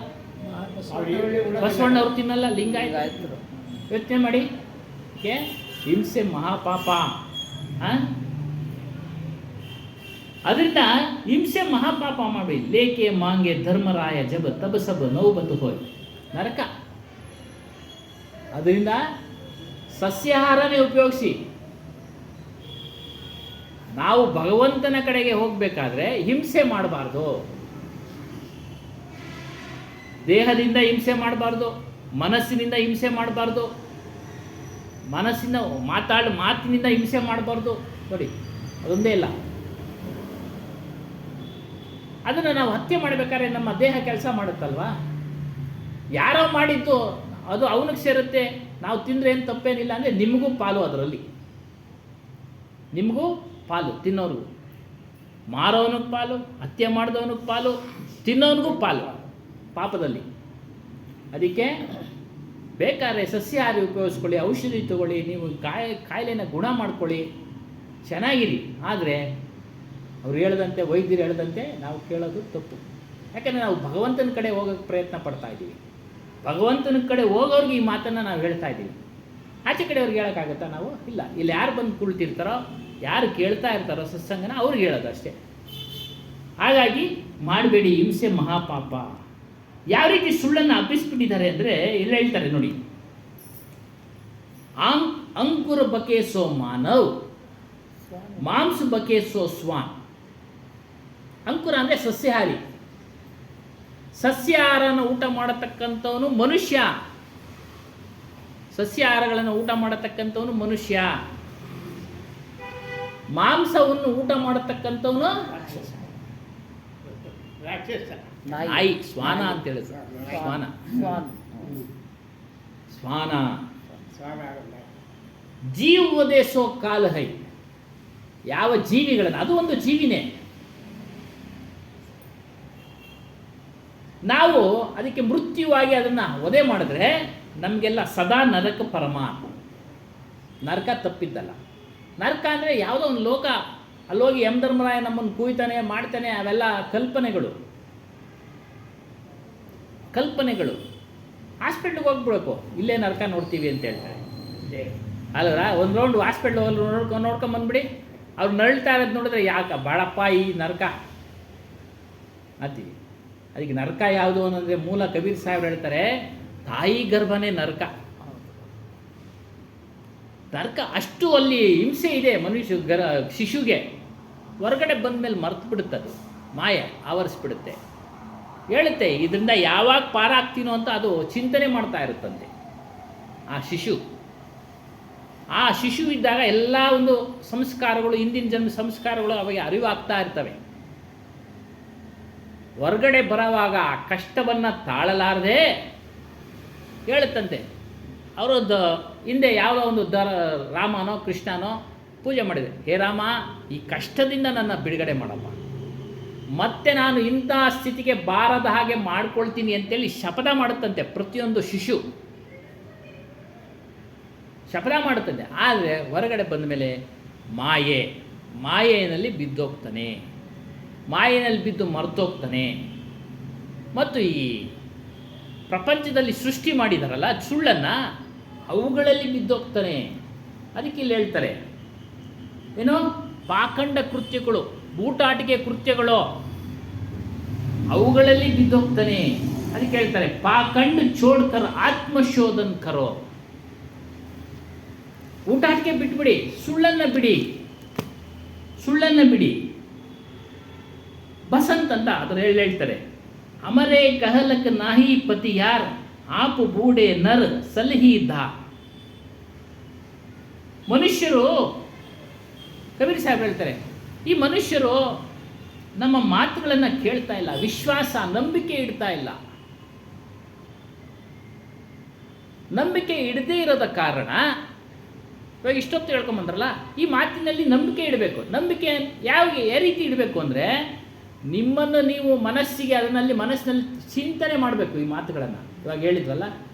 ಬಸವಣ್ಣವ್ರು ತಿನ್ನಲ್ಲ, ಲಿಂಗಾಯತರು. ಯೋಚನೆ ಮಾಡಿ, ಹಿಂಸೆ ಮಹಾಪಾಪ. ಅದರಿಂದ ಹಿಂಸೆ ಮಹಾಪಾಪ ಮಾಡಿ ಲೇಕೆ ಮಾಂಗೆ ಧರ್ಮರಾಯ ಜಬ ತಬ ಸಬ ನೋವು ಹೋಯ್ ನರಕ. ಅದರಿಂದ ಸಸ್ಯಾಹಾರನೇ ಉಪಯೋಗಿಸಿ. ನಾವು ಭಗವಂತನ ಕಡೆಗೆ ಹೋಗಬೇಕಾದ್ರೆ ಹಿಂಸೆ ಮಾಡಬಾರ್ದು. ದೇಹದಿಂದ ಹಿಂಸೆ ಮಾಡಬಾರ್ದು, ಮನಸ್ಸಿನಿಂದ ಹಿಂಸೆ ಮಾಡಬಾರ್ದು, ಮಾತಿನಿಂದ ಹಿಂಸೆ ಮಾಡಬಾರ್ದು. ನೋಡಿ, ಅದೊಂದೇ ಇಲ್ಲ. ಅದನ್ನು ನಾವು ಹತ್ಯೆ ಮಾಡಬೇಕಾದ್ರೆ ನಮ್ಮ ದೇಹ ಕೆಲಸ ಮಾಡುತ್ತಲ್ವಾ. ಯಾರೋ ಮಾಡಿದ್ದು ಅದು ಅವನಿಗೆ ಸೇರುತ್ತೆ, ನಾವು ತಿಂದರೆ ಏನು ತಪ್ಪೇನಿಲ್ಲ ಅಂದರೆ ನಿಮಗೂ ಪಾಲು ಅದರಲ್ಲಿ. ನಿಮಗೂ ಪಾಲು, ತಿನ್ನೋರಿಗೂ. ಮಾರೋನಿಗೆ ಪಾಲು, ಹತ್ಯೆ ಮಾಡಿದವನಿಗೆ ಪಾಲು, ತಿನ್ನೋನಿಗೂ ಪಾಲು ಪಾಪದಲ್ಲಿ. ಅದಕ್ಕೆ ಬೇಕಾದ್ರೆ ಸಸ್ಯಾಹಾರಿ ಉಪಯೋಗಿಸ್ಕೊಳ್ಳಿ, ಔಷಧಿ ತಗೊಳ್ಳಿ, ನೀವು ಕಾಯಿಲೆನ ಗುಣ ಮಾಡ್ಕೊಳ್ಳಿ, ಚೆನ್ನಾಗಿರಿ. ಆದರೆ ಅವ್ರು ಹೇಳ್ದಂತೆ, ವೈದ್ಯರು ಹೇಳ್ದಂತೆ ನಾವು ಕೇಳೋದು ತಪ್ಪು. ಯಾಕಂದರೆ ನಾವು ಭಗವಂತನ ಕಡೆ ಹೋಗೋಕ್ಕೆ ಪ್ರಯತ್ನ ಪಡ್ತಾ ಇದ್ದೀವಿ. ಭಗವಂತನ ಕಡೆ ಹೋಗೋರಿಗೆ ಈ ಮಾತನ್ನು ನಾವು ಹೇಳ್ತಾ ಇದ್ದೀವಿ. ಆಚೆ ಕಡೆಯವ್ರಿಗೆ ಹೇಳೋಕ್ಕಾಗತ್ತಾ ನಾವು? ಇಲ್ಲ. ಇಲ್ಲಿ ಯಾರು ಬಂದು ಕುಳಿತಿರ್ತಾರೋ, ಯಾರು ಕೇಳ್ತಾ ಇರ್ತಾರೋ ಸತ್ಸಂಗನ, ಅವ್ರಿಗೆ ಹೇಳೋದು ಅಷ್ಟೇ. ಹಾಗಾಗಿ ಮಾಡಬೇಡಿ, ಹಿಂಸೆ ಮಹಾಪಾಪ. ಯಾವ ರೀತಿ ಸುಳ್ಳನ್ನು ಹಬ್ಬಿಸ್ಬಿಟ್ಟಿದ್ದಾರೆ ಅಂದರೆ ಇಲ್ಲಿ ಹೇಳ್ತಾರೆ ನೋಡಿ, ಅಂಕುರ ಬಕೆ ಸೋ ಮಾನವ್, ಮಾಂಸ ಬಕೆ ಸೋ ಸ್ವಾನ್. ಅಂಕುರ ಅಂದರೆ ಸಸ್ಯಾಹಾರಿ. ಸಸ್ಯಾಹಾರನ ಊಟ ಮಾಡತಕ್ಕಂಥವನು ಮನುಷ್ಯ. ಸಸ್ಯಾಹಾರಗಳನ್ನು ಊಟ ಮಾಡತಕ್ಕಂಥವನು ಮನುಷ್ಯ. ಮಾಂಸವನ್ನು ಊಟ ಮಾಡತಕ್ಕಂಥವನು ರಾಕ್ಷಸ. ನಾಯಿ, ಶ್ವಾನ ಅಂತ ಹೇಳಿದ್ರು. ಶ್ವಾನ ಜೀವ ಒದೇಸೋ ಕಾಲ ಹೈ. ಯಾವ ಜೀವಿಗಳನ್ನು, ಅದು ಒಂದು ಜೀವಿನೇ. ನಾವು ಅದಕ್ಕೆ ಮೃತ್ಯುವಾಗಿ ಅದನ್ನು ವಧೆ ಮಾಡಿದ್ರೆ ನಮಗೆಲ್ಲ ಸದಾ ನರಕ ಪರಮಾತ್ಮ. ನರಕ ತಪ್ಪಿದ್ದಲ್ಲ. ನರಕ ಅಂದರೆ ಯಾವುದೋ ಒಂದು ಲೋಕ, ಅಲ್ಲೋಗಿ ಯಮಧರ್ಮರಾಯ ನಮ್ಮನ್ನು ಕೂಯ್ತಾನೆ ಮಾಡ್ತಾನೆ, ಅವೆಲ್ಲ ಕಲ್ಪನೆಗಳು. ಹಾಸ್ಪಿಟ್ಲಿಗೆ ಹೋಗ್ಬಿಡ್ಬೇಕು, ಇಲ್ಲೇ ನರಕ ನೋಡ್ತೀವಿ ಅಂತ ಹೇಳ್ತಾರೆ ಅಲ್ವರ. ಒಂದು ರೌಂಡ್ ಹಾಸ್ಪಿಟ್ಲ್ ನೋಡ್ಕೊಂಬಂದ್ಬಿಡಿ. ಅವ್ರು ನರಳ್ತಾ ಇರೋದು ನೋಡಿದ್ರೆ ಯಾಕೆ ಬಾಳಪ್ಪ ಈ ನರಕ ಅಂತೀವಿ. ಅದಕ್ಕೆ ನರಕ ಯಾವುದು ಅನ್ನೋದ್ರೆ ಮೂಲ ಕಬೀರ್ ಸಾಹೇಬ್ರು ಹೇಳ್ತಾರೆ, ತಾಯಿ ಗರ್ಭನೇ ನರಕ. ಅಷ್ಟು ಅಲ್ಲಿ ಹಿಂಸೆ ಇದೆ ಶಿಶುಗೆ. ಹೊರಗಡೆ ಬಂದ ಮೇಲೆ ಮರ್ತು ಬಿಡುತ್ತದು, ಮಾಯೆ ಆವರಿಸ್ಬಿಡುತ್ತೆ. ಹೇಳುತ್ತೆ, ಇದರಿಂದ ಯಾವಾಗ ಪಾರಾಗ್ತೀನೋ ಅಂತ ಅದು ಚಿಂತನೆ ಮಾಡ್ತಾ ಇರುತ್ತಂತೆ ಆ ಶಿಶು ಇದ್ದಾಗ ಎಲ್ಲ ಒಂದು ಸಂಸ್ಕಾರಗಳು, ಹಿಂದಿನ ಜನ್ಮ ಸಂಸ್ಕಾರಗಳು ಅವಾಗ ಅರಿವಾಗ್ತಾ ಇರ್ತವೆ. ಹೊರಗಡೆ ಬರೋವಾಗ ಆ ಕಷ್ಟವನ್ನು ತಾಳಲಾರದೆ ಹೇಳುತ್ತಂತೆ. ಅವರದ್ದು ಹಿಂದೆ ಯಾವುದೋ ಒಂದು ರಾಮನೋ ಕೃಷ್ಣನೋ ಪೂಜೆ ಮಾಡಿದೆ. ಹೇ ರಾಮ, ಈ ಕಷ್ಟದಿಂದ ನನ್ನ ಬಿಡುಗಡೆ ಮಾಡಮ್ಮ, ಮತ್ತೆ ನಾನು ಇಂಥ ಸ್ಥಿತಿಗೆ ಬಾರದ ಹಾಗೆ ಮಾಡ್ಕೊಳ್ತೀನಿ ಅಂತೇಳಿ ಶಪಥ ಮಾಡುತ್ತಂತೆ. ಪ್ರತಿಯೊಂದು ಶಿಶು ಶಪಥ ಮಾಡುತ್ತದೆ. ಆದರೆ ಹೊರಗಡೆ ಬಂದ ಮೇಲೆ ಮಾಯೆಯಲ್ಲಿ ಬಿದ್ದೋಗ್ತಾನೆ, ಮಾಯೆಯಲ್ಲಿ ಬಿದ್ದು ಮರ್ತೋಗ್ತಾನೆ. ಮತ್ತು ಈ ಪ್ರಪಂಚದಲ್ಲಿ ಸೃಷ್ಟಿ ಮಾಡಿದಾರಲ್ಲ ಸುಳ್ಳನ್ನು, ಅವುಗಳಲ್ಲಿ ಬಿದ್ದೋಗ್ತಾನೆ. ಅದಕ್ಕೆ ಇಲ್ಲಿ ಹೇಳ್ತಾರೆ, ಏನೋ ಪಾಖಂಡ ಕೃತ್ಯಗಳು, ಬೂಟಾಟಿಕೆ ಕೃತ್ಯಗಳು, ಅವುಗಳಲ್ಲಿ ಬಿದ್ದೋಗ್ತಾನೆ. ಅದಕ್ಕೆ ಹೇಳ್ತಾರೆ, ಪಾಖಂಡ್ ಚೋಡ್ಕರ್ ಆತ್ಮಶೋಧನ್ ಕರೋ. ಊಟಾಟಿಕೆ ಬಿಟ್ಬಿಡಿ, ಸುಳ್ಳನ್ನು ಬಿಡಿ. ಬಸಂತ್ ಅಂತ ಅದರ ಹೇಳ್ತಾರೆ, ಅಮರೇ ಕಹಲಕ್ ನಾಹಿ ಪತಿ ಯಾರ್, ಆಪ್ ಬೂಡೆ ನರ್ ಸಲಹಿ ಧಾ. ಮನುಷ್ಯರು, ಕಬೀರ್ ಸಾಹೇಬ್ ಹೇಳ್ತಾರೆ, ಈ ಮನುಷ್ಯರು ನಮ್ಮ ಮಾತುಗಳನ್ನು ಕೇಳ್ತಾ ಇಲ್ಲ, ವಿಶ್ವಾಸ ನಂಬಿಕೆ ಇಡ್ತಾ ಇಲ್ಲ. ನಂಬಿಕೆ ಇಡದೇ ಇರೋದ ಕಾರಣ ಇವಾಗ ಇಷ್ಟೊತ್ತು ಹೇಳ್ಕೊಂಬಂದ್ರಲ್ಲ, ಈ ಮಾತಿನಲ್ಲಿ ನಂಬಿಕೆ ಇಡಬೇಕು. ನಂಬಿಕೆ ಯಾವ ರೀತಿ ಇಡಬೇಕು ಅಂದರೆ, ನಿಮ್ಮನ್ನು ನೀವು ಮನಸ್ಸಿನಲ್ಲಿ ಚಿಂತನೆ ಮಾಡಬೇಕು ಈ ಮಾತುಗಳನ್ನು. ಇವಾಗ ಹೇಳಿದ್ವಲ್ಲ,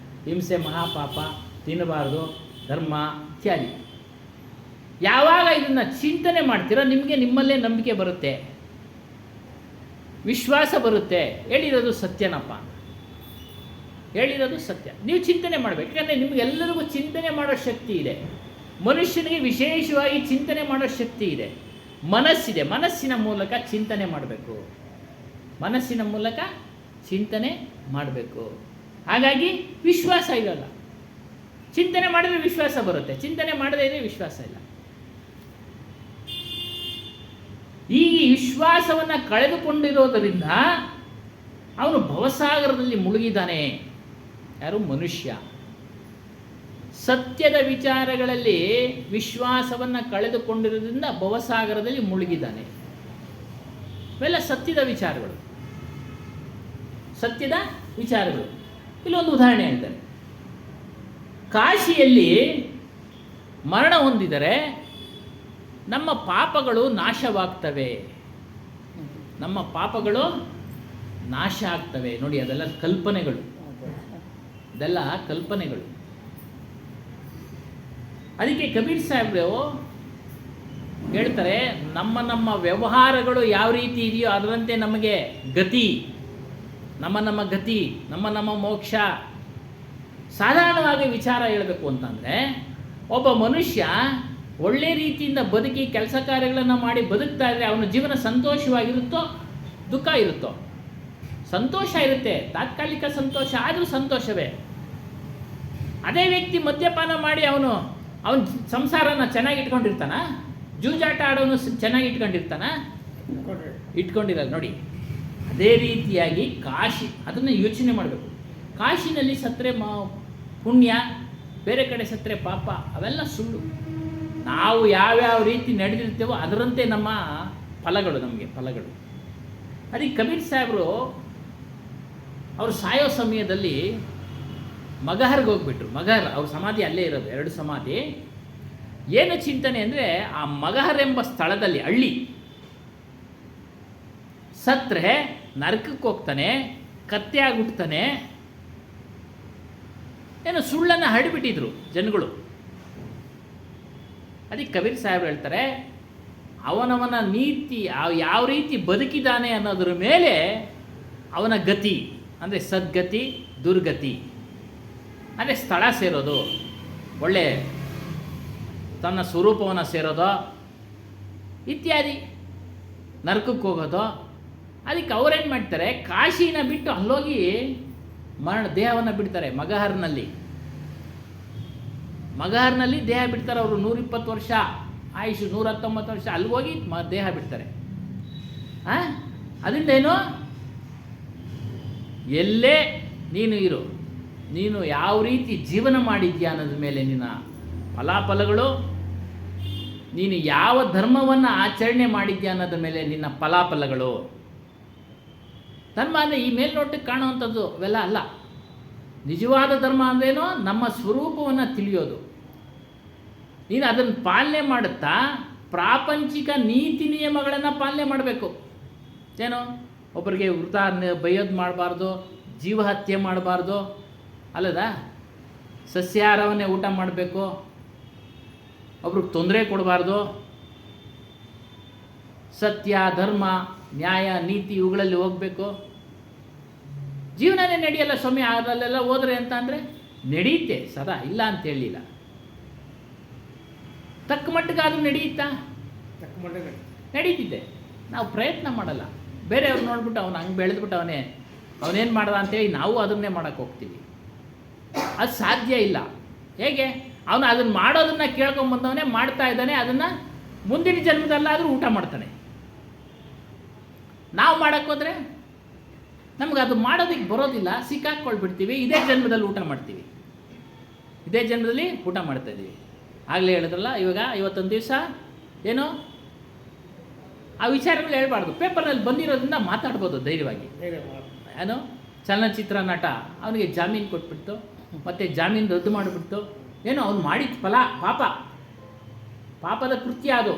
ಹಿಂಸೆ ಮಹಾಪಾಪ, ತಿನ್ನಬಾರ್ದು, ಧರ್ಮ ಇತ್ಯಾದಿ. ಯಾವಾಗ ಇದನ್ನು ಚಿಂತನೆ ಮಾಡ್ತೀರೋ ನಿಮಗೆ ನಿಮ್ಮಲ್ಲೇ ನಂಬಿಕೆ ಬರುತ್ತೆ, ವಿಶ್ವಾಸ ಬರುತ್ತೆ. ಹೇಳಿರೋದು ಸತ್ಯನಪ್ಪ, ಹೇಳಿರೋದು ಸತ್ಯ. ನೀವು ಚಿಂತನೆ ಮಾಡಬೇಕು. ಯಾಕಂದರೆ ನಿಮಗೆಲ್ಲರಿಗೂ ಚಿಂತನೆ ಮಾಡೋ ಶಕ್ತಿ ಇದೆ. ಮನುಷ್ಯನಿಗೆ ವಿಶೇಷವಾಗಿ ಚಿಂತನೆ ಮಾಡೋ ಶಕ್ತಿ ಇದೆ. ಮನಸ್ಸಿದೆ, ಮನಸ್ಸಿನ ಮೂಲಕ ಚಿಂತನೆ ಮಾಡಬೇಕು, ಮನಸ್ಸಿನ ಮೂಲಕ ಚಿಂತನೆ ಮಾಡಬೇಕು. ಹಾಗಾಗಿ ವಿಶ್ವಾಸ ಇರಲ್ಲ. ಚಿಂತನೆ ಮಾಡಿದರೆ ವಿಶ್ವಾಸ ಬರುತ್ತೆ, ಚಿಂತನೆ ಮಾಡದೇ ಇದ್ರೆ ವಿಶ್ವಾಸ ಇಲ್ಲ. ಈ ವಿಶ್ವಾಸವನ್ನು ಕಳೆದುಕೊಂಡಿರೋದರಿಂದ ಅವನು ಭವಸಾಗರದಲ್ಲಿ ಮುಳುಗಿದ್ದಾನೆ. ಯಾರು? ಮನುಷ್ಯ. ಸತ್ಯದ ವಿಚಾರಗಳಲ್ಲಿ ವಿಶ್ವಾಸವನ್ನು ಕಳೆದುಕೊಂಡಿರೋದ್ರಿಂದ ಭವಸಾಗರದಲ್ಲಿ ಮುಳುಗಿದ್ದಾನೆ. ಇವೆಲ್ಲ ಸತ್ಯದ ವಿಚಾರಗಳು, ಸತ್ಯದ ವಿಚಾರಗಳು. ಇಲ್ಲೊಂದು ಉದಾಹರಣೆ ಹೇಳ್ತಾರೆ. ಕಾಶಿಯಲ್ಲಿ ಮರಣ ಹೊಂದಿದರೆ ನಮ್ಮ ಪಾಪಗಳು ನಾಶವಾಗ್ತವೆ, ನಮ್ಮ ಪಾಪಗಳು ನಾಶ ಆಗ್ತವೆ. ನೋಡಿ, ಅದೆಲ್ಲ ಕಲ್ಪನೆಗಳು, ಇದೆಲ್ಲ ಕಲ್ಪನೆಗಳು. ಅದಕ್ಕೆ ಕಬೀರ್ ಸಾಹೇಬ್ರು ಹೇಳ್ತಾರೆ, ನಮ್ಮ ವ್ಯವಹಾರಗಳು ಯಾವ ರೀತಿ ಇದೆಯೋ ಅದರಂತೆ ನಮಗೆ ಗತಿ, ನಮ್ಮ ಗತಿ, ನಮ್ಮ ಮೋಕ್ಷ. ಸಾಧಾರಣವಾಗಿ ವಿಚಾರ ಹೇಳಬೇಕು ಅಂತಂದರೆ, ಒಬ್ಬ ಮನುಷ್ಯ ಒಳ್ಳೆ ರೀತಿಯಿಂದ ಬದುಕಿ ಕೆಲಸ ಕಾರ್ಯಗಳನ್ನು ಮಾಡಿ ಬದುಕ್ತಾ ಇದ್ದರೆ ಅವನ ಜೀವನ ಸಂತೋಷವಾಗಿರುತ್ತೋ ದುಃಖ ಇರುತ್ತೋ? ಸಂತೋಷ ಇರುತ್ತೆ, ತಾತ್ಕಾಲಿಕ ಸಂತೋಷ, ಆದರೂ ಸಂತೋಷವೇ. ಅದೇ ವ್ಯಕ್ತಿ ಮದ್ಯಪಾನ ಮಾಡಿ ಅವನ ಸಂಸಾರನ ಚೆನ್ನಾಗಿ ಇಟ್ಕೊಂಡಿರ್ತಾನ? ಜೂಜಾಟ ಆಡೋನು ಚೆನ್ನಾಗಿ ಇಟ್ಕೊಂಡಿರ್ತಾನ? ಇಟ್ಕೊಂಡಿರಲ್ಲ. ನೋಡಿ, ಅದೇ ರೀತಿಯಾಗಿ ಕಾಶಿ, ಅದನ್ನು ಯೋಚನೆ ಮಾಡಬೇಕು. ಕಾಶಿನಲ್ಲಿ ಸತ್ತರೆ ಪುಣ್ಯ, ಬೇರೆ ಕಡೆ ಸತ್ತರೆ ಪಾಪ, ಅವೆಲ್ಲ ಸುಳ್ಳು. ನಾವು ಯಾವ್ಯಾವ ರೀತಿ ನಡೆದಿರ್ತೇವೋ ಅದರಂತೆ ನಮ್ಮ ಫಲಗಳು, ನಮಗೆ ಫಲಗಳು. ಅದಕ್ಕೆ ಕಬೀರ್ ಸಾಹೇಬರು ಅವರು ಸಾಯೋ ಸಮಯದಲ್ಲಿ ಮಗಹರ್ಗೆ ಹೋಗ್ಬಿಟ್ರು. ಮಗಹರ್ ಅವ್ರ ಸಮಾಧಿ ಅಲ್ಲೇ ಇರೋದು, 2 ಸಮಾಧಿ. ಏನು ಚಿಂತನೆ ಅಂದರೆ, ಆ ಮಗಹರ್ ಎಂಬ ಸ್ಥಳದಲ್ಲಿ, ಹಳ್ಳಿ, ಸತ್ರೆ ನರಕಕ್ಕೆ ಹೋಗ್ತಾನೆ, ಕತ್ತೆಯಾಗಿ ಹುಟ್ಟುತ್ತಾನೆ. ಏನು ಸುಳ್ಳನ್ನು ಹರಡಿಬಿಟ್ಟಿದ್ರು ಜನಗಳು. ಅದಕ್ಕೆ ಕಬೀರ್ ಸಾಹೇಬ್ರು ಹೇಳ್ತಾರೆ, ಅವನವನ ನೀತಿ ಯಾವ ರೀತಿ ಬದುಕಿದ್ದಾನೆ ಅನ್ನೋದ್ರ ಮೇಲೆ ಅವನ ಗತಿ, ಅಂದರೆ ಸದ್ಗತಿ, ದುರ್ಗತಿ, ಅಂದರೆ ಸ್ಥಳ ಸೇರೋದು, ಒಳ್ಳೆ ತನ್ನ ಸ್ವರೂಪವನ್ನು ಸೇರೋದು ಇತ್ಯಾದಿ, ನರಕಕ್ಕೆ ಹೋಗೋದು. ಅದಕ್ಕೆ ಅವರೇನು ಮಾಡ್ತಾರೆ, ಕಾಶಿನ ಬಿಟ್ಟು ಅಲ್ಲೋಗಿ ದೇಹವನ್ನು ಬಿಡ್ತಾರೆ. ಮಗಹರ್ನಲ್ಲಿ ದೇಹ ಬಿಡ್ತಾರೆ. ಅವರು 120 ವರ್ಷ ಆಯುಷು, 119 ವರ್ಷ ಅಲ್ಲಿಗೋಗಿ ದೇಹ ಬಿಡ್ತಾರೆ. ಅದರಿಂದ ಏನು, ಎಲ್ಲೇ ನೀನು ಇರು, ನೀನು ಯಾವ ರೀತಿ ಜೀವನ ಮಾಡಿದ್ಯಾ ಅನ್ನೋದ್ರ ಮೇಲೆ ನಿನ್ನ ಫಲಾಫಲಗಳು, ನೀನು ಯಾವ ಧರ್ಮವನ್ನು ಆಚರಣೆ ಮಾಡಿದ್ಯಾ ಅನ್ನೋದ್ರ ಮೇಲೆ ನಿನ್ನ ಫಲಾಫಲಗಳು. ಧರ್ಮ ಅಂದರೆ ಈ ಮೇಲ್ನೋಟಕ್ಕೆ ಕಾಣುವಂಥದ್ದು ಅವೆಲ್ಲ ಅಲ್ಲ. ನಿಜವಾದ ಧರ್ಮ ಅಂದ್ರೇನೋ ನಮ್ಮ ಸ್ವರೂಪವನ್ನು ತಿಳಿಯೋದು. ನೀನು ಅದನ್ನು ಪಾಲನೆ ಮಾಡುತ್ತಾ ಪ್ರಾಪಂಚಿಕ ನೀತಿ ನಿಯಮಗಳನ್ನು ಪಾಲನೆ ಮಾಡಬೇಕು. ಏನು, ಒಬ್ಬರಿಗೆ ವೃತ ಬೈಯೋದು ಮಾಡಬಾರ್ದು, ಜೀವಹತ್ಯೆ ಮಾಡಬಾರ್ದು, ಅಲ್ಲದ ಸಸ್ಯಾಹಾರವನ್ನೇ ಊಟ ಮಾಡಬೇಕು, ಒಬ್ರಿಗೆ ತೊಂದರೆ ಕೊಡಬಾರ್ದು. ಸತ್ಯ, ಧರ್ಮ, ನ್ಯಾಯ, ನೀತಿ ಇವುಗಳಲ್ಲಿ ಹೋಗಬೇಕು. ಜೀವನನೇ ನಡೆಯಲ್ಲ ಸ್ವಾಮಿ, ಅದರಲ್ಲೆಲ್ಲ ಹೋದ್ರೆ ಅಂತ ಅಂದರೆ ನಡೆಯುತ್ತೆ ಸದಾ, ಇಲ್ಲ ಅಂತ ಹೇಳಿಲ್ಲ. ತಕ್ಕ ಮಟ್ಟಿಗಾದ್ರೂ ನಡೆಯುತ್ತಾ? ನಡೀತಿದ್ದೆ. ನಾವು ಪ್ರಯತ್ನ ಮಾಡಲ್ಲ. ಬೇರೆಯವ್ರು ನೋಡ್ಬಿಟ್ಟು ಅವನು ಹಂಗೆ ಬೆಳೆದ್ಬಿಟ್ಟು ಅವನೇನು ಮಾಡ್ದ ಅಂತೇಳಿ ನಾವು ಅದನ್ನೇ ಮಾಡೋಕ್ಕೆ ಹೋಗ್ತೀವಿ. ಅದು ಸಾಧ್ಯ ಇಲ್ಲ. ಹೇಗೆ? ಅವನು ಅದನ್ನು ಮಾಡೋದನ್ನು ಕೇಳ್ಕೊಂಬಂದವನೇ ಮಾಡ್ತಾ ಇದ್ದಾನೆ, ಅದನ್ನು ಮುಂದಿನ ಜನ್ಮದಲ್ಲಾದರೂ ಊಟ ಮಾಡ್ತಾನೆ. ನಾವು ಮಾಡೋಕ್ಕೋದ್ರೆ ನಮ್ಗೆ ಅದು ಮಾಡೋದಕ್ಕೆ ಬರೋದಿಲ್ಲ, ಸಿಕ್ಕಾಕ್ಕೊಳ್ಬಿಡ್ತೀವಿ. ಇದೇ ಜನ್ಮದಲ್ಲಿ ಊಟ ಮಾಡ್ತೀವಿ, ಇದೇ ಜನ್ಮದಲ್ಲಿ ಊಟ ಮಾಡ್ತಾಯಿದ್ದೀವಿ. ಆಗಲೇ ಹೇಳಿದ್ರಲ್ಲ, ಇವತ್ತೊಂದು ದಿವಸ ಏನು ಆ ವಿಚಾರಗಳು ಹೇಳ್ಬಾರ್ದು. ಪೇಪರ್ನಲ್ಲಿ ಬಂದಿರೋದ್ರಿಂದ ಮಾತಾಡ್ಬೋದು ಧೈರ್ಯವಾಗಿ. ಏನು, ಚಲನಚಿತ್ರ ನಟ ಅವನಿಗೆ ಜಾಮೀನು ಕೊಟ್ಬಿಟ್ಟು ಮತ್ತು ಜಾಮೀನು ರದ್ದು ಮಾಡಿಬಿಡ್ತು. ಏನೋ ಅವ್ನು ಮಾಡಿದ ಫಲ ಪಾಪದ ಕೃತ್ಯ ಅದು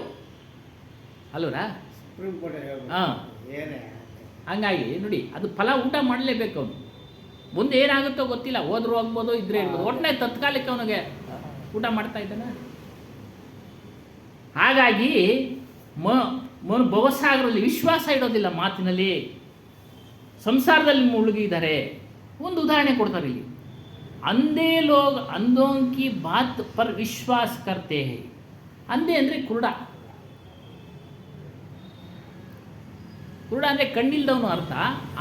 ಅಲ್ವರಾ? ಸುಪ್ರೀಂ ಕೋರ್ಟ್ ಹಾಂ, ಏನೇ ಹಂಗಾಗಿ ನೋಡಿ, ಅದು ಫಲ ಊಟ ಮಾಡಲೇಬೇಕು ಅವನು. ಮುಂದೆ ಏನಾಗುತ್ತೋ ಗೊತ್ತಿಲ್ಲ, ಹೋದ್ರೂ ಹೋಗ್ಬೋದು, ಇದ್ರೆ ಇರ್ಬೋದು, ಒಟ್ಟನೆ ತತ್ಕಾಲಿಕ ಅವನಿಗೆ ಊಟ ಮಾಡ್ತಾ ಇದ್ದಾನೆ. ಹಾಗಾಗಿ ಭವಸಾಗರಲ್ಲಿ ವಿಶ್ವಾಸ ಇಡೋದಿಲ್ಲ, ಮಾತಿನಲ್ಲಿ, ಸಂಸಾರದಲ್ಲಿ ಮುಳುಗಿದ್ದಾರೆ. ಒಂದು ಉದಾಹರಣೆ ಕೊಡ್ತಾರೆ ಇಲ್ಲಿ, ಅಂದೇ ಲೋಗ್ ಅಂದೋಂಕಿ ಬಾತ್ ಪರ್ ವಿಶ್ವಾಸ ಕರ್ತೆ. ಅಂದೇ ಅಂದರೆ ಕುರುಡ. ಕುರುಡ ಅಂದರೆ ಕಣ್ಣಿಲ್ದವನು ಅರ್ಥ,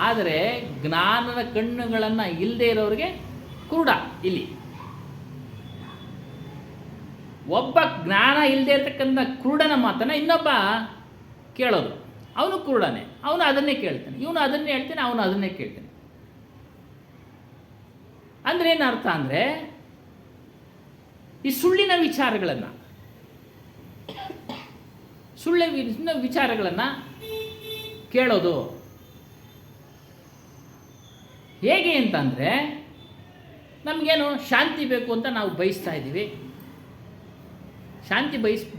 ಆದರೆ ಜ್ಞಾನದ ಕಣ್ಣುಗಳನ್ನು ಇಲ್ಲದೆ ಇರೋರಿಗೆ ಕುರುಡ. ಇಲ್ಲಿ ಒಬ್ಬ ಜ್ಞಾನ ಇಲ್ಲದೆ ಇರ್ತಕ್ಕಂಥ ಕುರುಡನ ಮಾತನ್ನು ಇನ್ನೊಬ್ಬ ಕೇಳೋದು, ಅವನು ಕುರುಡನೇ, ಅವನು ಅದನ್ನೇ ಕೇಳ್ತಾನೆ, ಇವನು ಅದನ್ನೇ ಹೇಳ್ತಾನೆ, ಅವನು ಅದನ್ನೇ ಕೇಳ್ತಾನೆ. ಅಂದರೆ ಏನು ಅರ್ಥ ಅಂದರೆ, ಈ ಸುಳ್ಳಿನ ವಿಚಾರಗಳನ್ನು ಕೇಳೋದು ಹೇಗೆ ಅಂತಂದರೆ, ನಮಗೇನು ಶಾಂತಿ ಬೇಕು ಅಂತ ನಾವು ಬಯಸ್ತಾ ಇದ್ದೀವಿ,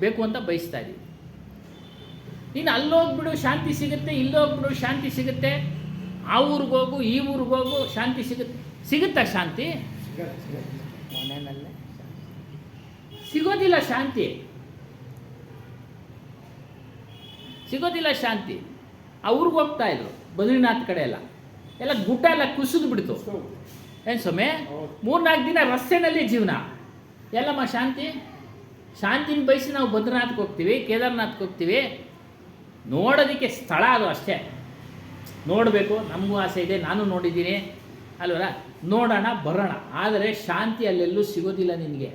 ಬೇಕು ಅಂತ ಬಯಸ್ತಾ ಇದ್ದೀವಿ. ನೀನು ಅಲ್ಲೋಗ್ಬಿಡು ಶಾಂತಿ ಸಿಗುತ್ತೆ, ಇಲ್ಲೋಗ್ಬಿಡು ಶಾಂತಿ ಸಿಗುತ್ತೆ, ಆ ಊರಿಗೋಗು ಈ ಊರಿಗೋಗು ಶಾಂತಿ ಸಿಗುತ್ತಾ ಶಾಂತಿ? ಮನೆಯಲ್ಲೇ ಸಿಗೋದಿಲ್ಲ ಶಾಂತಿ. ಆ ಊರಿಗೆ ಹೋಗ್ತಾ ಇದ್ರು ಬದ್ರಿನಾಥ್ ಕಡೆ ಎಲ್ಲ ಗುಡ್ಡ ಎಲ್ಲ ಕುಸಿದು ಬಿಡ್ತು. ಏನು ಸ್ವಾಮಿ, 3-4 ದಿನ ರಸ್ತೆನಲ್ಲಿ ಜೀವನ, ಎಲ್ಲಮ್ಮ ಶಾಂತಿನ ಬಯಸಿ ನಾವು ಬದ್ರಿನಾಥ್ಗೆ ಹೋಗ್ತೀವಿ, ಕೇದಾರ್ನಾಥ್ಗೆ ಹೋಗ್ತೀವಿ, ನೋಡೋದಕ್ಕೆ ಸ್ಥಳ ಅದು ಅಷ್ಟೇ, ನೋಡಬೇಕು, ನಮಗೂ ಆಸೆ ಇದೆ, ನಾನು ನೋಡಿದ್ದೀನಿ ಅಲ್ವಲ್ಲ, ನೋಡೋಣ ಬರೋಣ. ಆದರೆ ಶಾಂತಿ ಅಲ್ಲೆಲ್ಲೂ ಸಿಗೋದಿಲ್ಲ ನಿನಗೆ.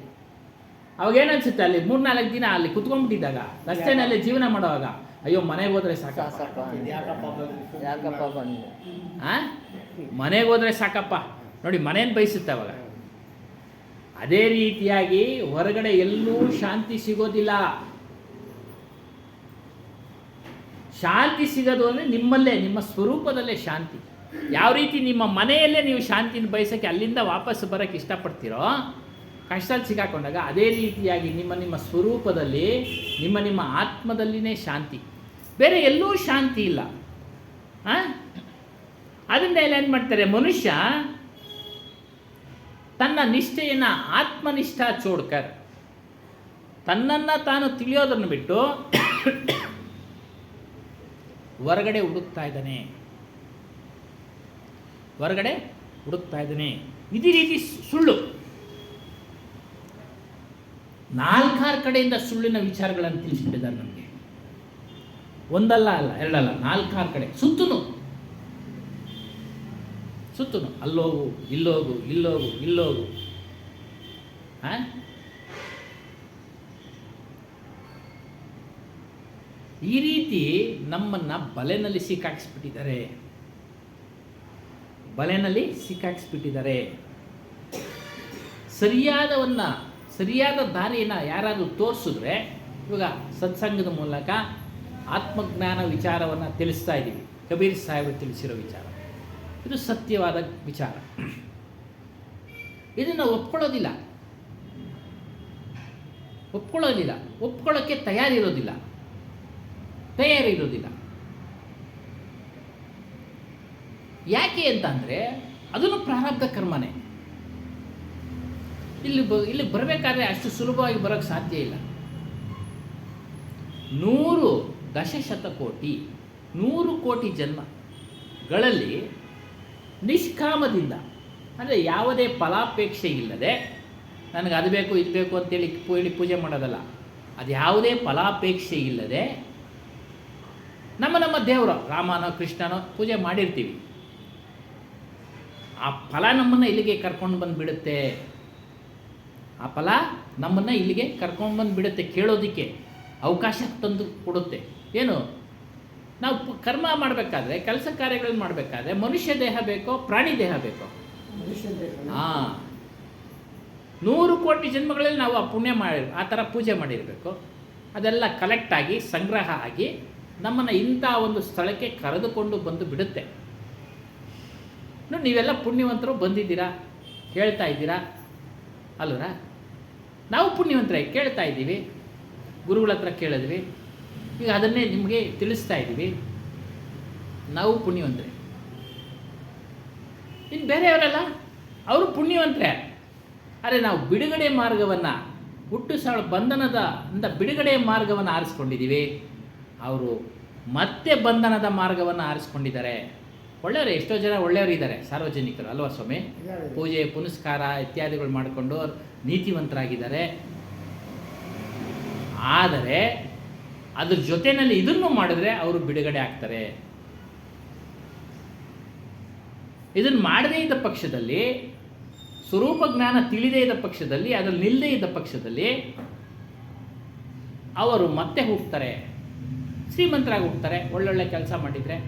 ಅವಾಗೇನನ್ಸುತ್ತೆ, ಅಲ್ಲಿ 3-4 ದಿನ ಅಲ್ಲಿ ಕುತ್ಕೊಂಡ್ಬಿಟ್ಟಿದ್ದಾಗ, ರಸ್ತೆನಲ್ಲೇ ಜೀವನ ಮಾಡುವಾಗ, ಅಯ್ಯೋ ಮನೆಗೆ ಹೋದರೆ ಸಾಕಪ್ಪ, ಯಾಕಪ್ಪ ಬಂದು ಮನೆಗೆ ಹೋದರೆ ಸಾಕಪ್ಪ, ನೋಡಿ ಮನೇನ ಬಯಸುತ್ತೆ ಅವಾಗ. ಅದೇ ರೀತಿಯಾಗಿ ಹೊರಗಡೆ ಎಲ್ಲೂ ಶಾಂತಿ ಸಿಗೋದಿಲ್ಲ. ಶಾಂತಿ ಸಿಗೋದು ಅಂದರೆ ನಿಮ್ಮಲ್ಲೇ, ನಿಮ್ಮ ಸ್ವರೂಪದಲ್ಲೇ ಶಾಂತಿ. ಯಾವ ರೀತಿ ನಿಮ್ಮ ಮನೆಯಲ್ಲೇ ನೀವು ಶಾಂತಿನ ಬಯಸೋಕ್ಕೆ ಅಲ್ಲಿಂದ ವಾಪಸ್ ಬರೋಕ್ಕೆ ಇಷ್ಟಪಡ್ತೀರೋ, ಕಷ್ಟದಲ್ಲಿ ಸಿಗಾಕೊಂಡಾಗ, ಅದೇ ರೀತಿಯಾಗಿ ನಿಮ್ಮ ಸ್ವರೂಪದಲ್ಲಿ, ನಿಮ್ಮ ಆತ್ಮದಲ್ಲಿನೇ ಶಾಂತಿ, ಬೇರೆ ಎಲ್ಲೂ ಶಾಂತಿ ಇಲ್ಲ. ಅದರಿಂದ ಏನು ಮಾಡ್ತಾರೆ, ಮನುಷ್ಯ ತನ್ನ ನಿಷ್ಠೆಯನ್ನು ಆತ್ಮನಿಷ್ಠ ಚೋಡ್ಕರ್, ತನ್ನನ್ನು ತಾನು ತಿಳಿಯೋದನ್ನು ಬಿಟ್ಟು ಹೊರಗಡೆ ಹುಡುಕ್ತಾ ಇದ್ದಾನೆ. ಇದೇ ರೀತಿ ಸುಳ್ಳು 4-6 ಕಡೆಯಿಂದ ಸುಳ್ಳಿನ ವಿಚಾರಗಳನ್ನು ತಿಳಿಸ್ಬಿಟ್ಟಿದ್ದಾರೆ ನಮಗೆ. ಒಂದಲ್ಲ ಅಲ್ಲ, ಎರಡಲ್ಲ, 4-6 ಕಡೆ ಸುತ್ತುನು ಅಲ್ಲೋಗು ಇಲ್ಲೋಗು. ಈ ರೀತಿ ನಮ್ಮನ್ನು ಬಲೆನಲ್ಲಿ ಸಿಕ್ಕಾಕ್ಸ್ಬಿಟ್ಟಿದ್ದಾರೆ. ಸರಿಯಾದ ದಾರಿಯನ್ನು ಯಾರಾದರೂ ತೋರಿಸಿದ್ರೆ, ಇವಾಗ ಸತ್ಸಂಗದ ಮೂಲಕ ಆತ್ಮಜ್ಞಾನ ವಿಚಾರವನ್ನು ತಿಳಿಸ್ತಾ ಇದ್ದೀವಿ, ಕಬೀರ್ ಸಾಹೇಬರು ತಿಳಿಸಿರೋ ವಿಚಾರ, ಇದು ಸತ್ಯವಾದ ವಿಚಾರ. ಇದನ್ನು ಒಪ್ಕೊಳ್ಳೋಕ್ಕೆ ತಯಾರಿರೋದಿಲ್ಲ. ಯಾಕೆ ಅಂತಂದರೆ, ಅದನ್ನು ಪ್ರಾರಬ್ಧ ಕರ್ಮನೇ. ಇಲ್ಲಿ ಬರಬೇಕಾದ್ರೆ ಅಷ್ಟು ಸುಲಭವಾಗಿ ಬರೋಕ್ಕೆ ಸಾಧ್ಯ ಇಲ್ಲ. 100 ದಶಶತಕೋಟಿ 100 ಕೋಟಿ ಜನ್ಮಗಳಲ್ಲಿ ನಿಷ್ಕಾಮದಿಂದ, ಅಂದರೆ ಯಾವುದೇ ಫಲಾಪೇಕ್ಷೆ ಇಲ್ಲದೆ, ನನಗೆ ಅದು ಬೇಕು ಇದು ಬೇಕು ಅಂತೇಳಿ ಪೂಜೆ ಮಾಡೋದಲ್ಲ, ಅದು ಯಾವುದೇ ಫಲಾಪೇಕ್ಷೆ ಇಲ್ಲದೆ ನಮ್ಮ ದೇವರು ರಾಮನೋ ಕೃಷ್ಣನೋ ಪೂಜೆ ಮಾಡಿರ್ತೀವಿ. ಆ ಫಲ ನಮ್ಮನ್ನು ಇಲ್ಲಿಗೆ ಕರ್ಕೊಂಡು ಬಂದುಬಿಡುತ್ತೆ. ಕೇಳೋದಕ್ಕೆ ಅವಕಾಶ ತಂದು ಕೊಡುತ್ತೆ. ಏನು, ನಾವು ಕರ್ಮ ಮಾಡಬೇಕಾದ್ರೆ, ಕೆಲಸ ಕಾರ್ಯಗಳನ್ನು ಮಾಡಬೇಕಾದ್ರೆ ಮನುಷ್ಯ ದೇಹ ಬೇಕೋ ಪ್ರಾಣಿ ದೇಹ ಬೇಕೋ? 100 ಕೋಟಿ ಜನ್ಮಗಳಲ್ಲಿ ನಾವು ಆ ಪುಣ್ಯ ಆ ಥರ ಪೂಜೆ ಮಾಡಿರಬೇಕು. ಅದೆಲ್ಲ ಕಲೆಕ್ಟ್ ಆಗಿ, ಸಂಗ್ರಹ ಆಗಿ ನಮ್ಮನ್ನು ಇಂಥ ಒಂದು ಸ್ಥಳಕ್ಕೆ ಕರೆದುಕೊಂಡು ಬಂದು ಬಿಡುತ್ತೆ. ನೀವೆಲ್ಲ ಪುಣ್ಯವಂತರು ಬಂದಿದ್ದೀರಾ, ಕೇಳ್ತಾ ಇದ್ದೀರಾ ಅಲ್ವರಾ? ನಾವು ಪುಣ್ಯವಂತರೇ, ಕೇಳ್ತಾ ಇದ್ದೀವಿ, ಗುರುಗಳ ಹತ್ರ ಕೇಳಿದ್ವಿ, ಈಗ ಅದನ್ನೇ ನಿಮಗೆ ತಿಳಿಸ್ತಾ ಇದ್ದೀವಿ. ನಾವು ಪುಣ್ಯವಂತರೇ. ಇನ್ನು ಬೇರೆಯವರೆಲ್ಲ ಅವರು ಪುಣ್ಯವಂತರೇ. ಆದರೆ ನಾವು ಬಿಡುಗಡೆ ಮಾರ್ಗವನ್ನು, ಹುಟ್ಟು ಸಾಳು ಬಂಧನದ ಬಿಡುಗಡೆಯ ಮಾರ್ಗವನ್ನು ಆರಿಸ್ಕೊಂಡಿದ್ದೀವಿ. ಅವರು ಮತ್ತೆ ಬಂಧನದ ಮಾರ್ಗವನ್ನು ಆರಿಸ್ಕೊಂಡಿದ್ದಾರೆ. ಒಳ್ಳೆಯವರು, ಎಷ್ಟೋ ಜನ ಒಳ್ಳೆಯವರಿದ್ದಾರೆ, ಸಾರ್ವಜನಿಕರು ಅಲ್ವಾ ಸ್ವಾಮಿ? ಪೂಜೆ ಪುನಸ್ಕಾರ ಇತ್ಯಾದಿಗಳು ಮಾಡಿಕೊಂಡು ನೀತಿವಂತರಾಗಿದ್ದಾರೆ. ಆದರೆ ಅದ್ರ ಜೊತೆಯಲ್ಲಿ ಇದನ್ನು ಮಾಡಿದ್ರೆ ಅವರು ಬಿಡುಗಡೆ ಆಗ್ತಾರೆ. ಇದನ್ನು ಮಾಡದೇ ಇದ್ದ ಪಕ್ಷದಲ್ಲಿ, ಸ್ವರೂಪ ಜ್ಞಾನ ತಿಳಿದೇ ಇದ್ದ ಪಕ್ಷದಲ್ಲಿ, ಅದ್ರಲ್ಲಿ ನಿಲ್ಲದೇ ಇದ್ದ ಪಕ್ಷದಲ್ಲಿ ಅವರು ಮತ್ತೆ ಹುಟ್ಟುತ್ತಾರೆ, ಶ್ರೀಮಂತರಾಗಿ ಹುಟ್ಟುತ್ತಾರೆ. ಒಳ್ಳೊಳ್ಳೆ ಕೆಲಸ ಮಾಡಿದರೆ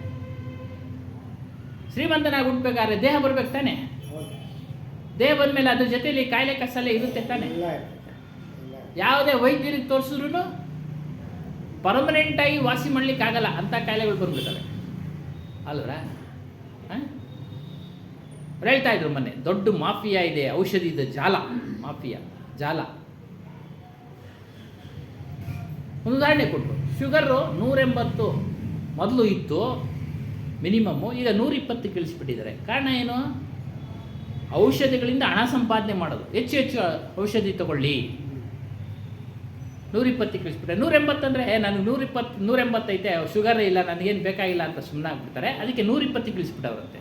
ಶ್ರೀಮಂತನಾಗಿ ಹುಟ್ಟಬೇಕಾದ್ರೆ ದೇಹ ಬರ್ಬೇಕು ತಾನೆ. ದೇಹ ಬಂದಮೇಲೆ ಅದ್ರ ಜೊತೆಯಲ್ಲಿ ಕಾಯಿಲೆ ಕಸಲೆ ಇರುತ್ತೆ ತಾನೆ. ಯಾವುದೇ ವೈದ್ಯರಿಗೆ ತೋರಿಸಿದ್ರು ಪರ್ಮನೆಂಟಾಗಿ ವಾಸಿ ಮಾಡಲಿಕ್ಕಾಗಲ್ಲ, ಅಂಥ ಕಾಯಿಲೆಗಳು ಬಂದ್ಬಿಡ್ತವೆ ಅಲ್ವರಾ? ಅವ್ರು ಹೇಳ್ತಾ ಇದ್ರು ಮೊನ್ನೆ, ದೊಡ್ಡ ಮಾಫಿಯಾ ಇದೆ, ಔಷಧಿದ ಜಾಲ, ಮಾಫಿಯಾ ಜಾಲ. ಒಂದು ಉದಾಹರಣೆ ಕೊಟ್ಟರು. ಶುಗರು 180 ಮೊದಲು ಇತ್ತು ಮಿನಿಮಮ್ಮು, ಈಗ 120 ಇಳಿಸ್ಬಿಟ್ಟಿದ್ದಾರೆ. ಕಾರಣ ಏನು? ಔಷಧಿಗಳಿಂದ ಹಣ ಸಂಪಾದನೆ ಮಾಡೋದು. ಹೆಚ್ಚು ಹೆಚ್ಚು ಔಷಧಿ ತಗೊಳ್ಳಿ, 120 ಇಳಿಸ್ಬಿಟ್ರೆ. 180 ಅಂದರೆ ನನಗೆ 180 ಐತೆ, ಶುಗರ್ ಇಲ್ಲ, ನನಗೇನು ಬೇಕಾಗಿಲ್ಲ ಅಂತ ಸುಮ್ಮನೆ ಆಗ್ಬಿಡ್ತಾರೆ. ಅದಕ್ಕೆ 120 ಇಳಿಸ್ಬಿಟ್ಟವ್ರಂತೆ.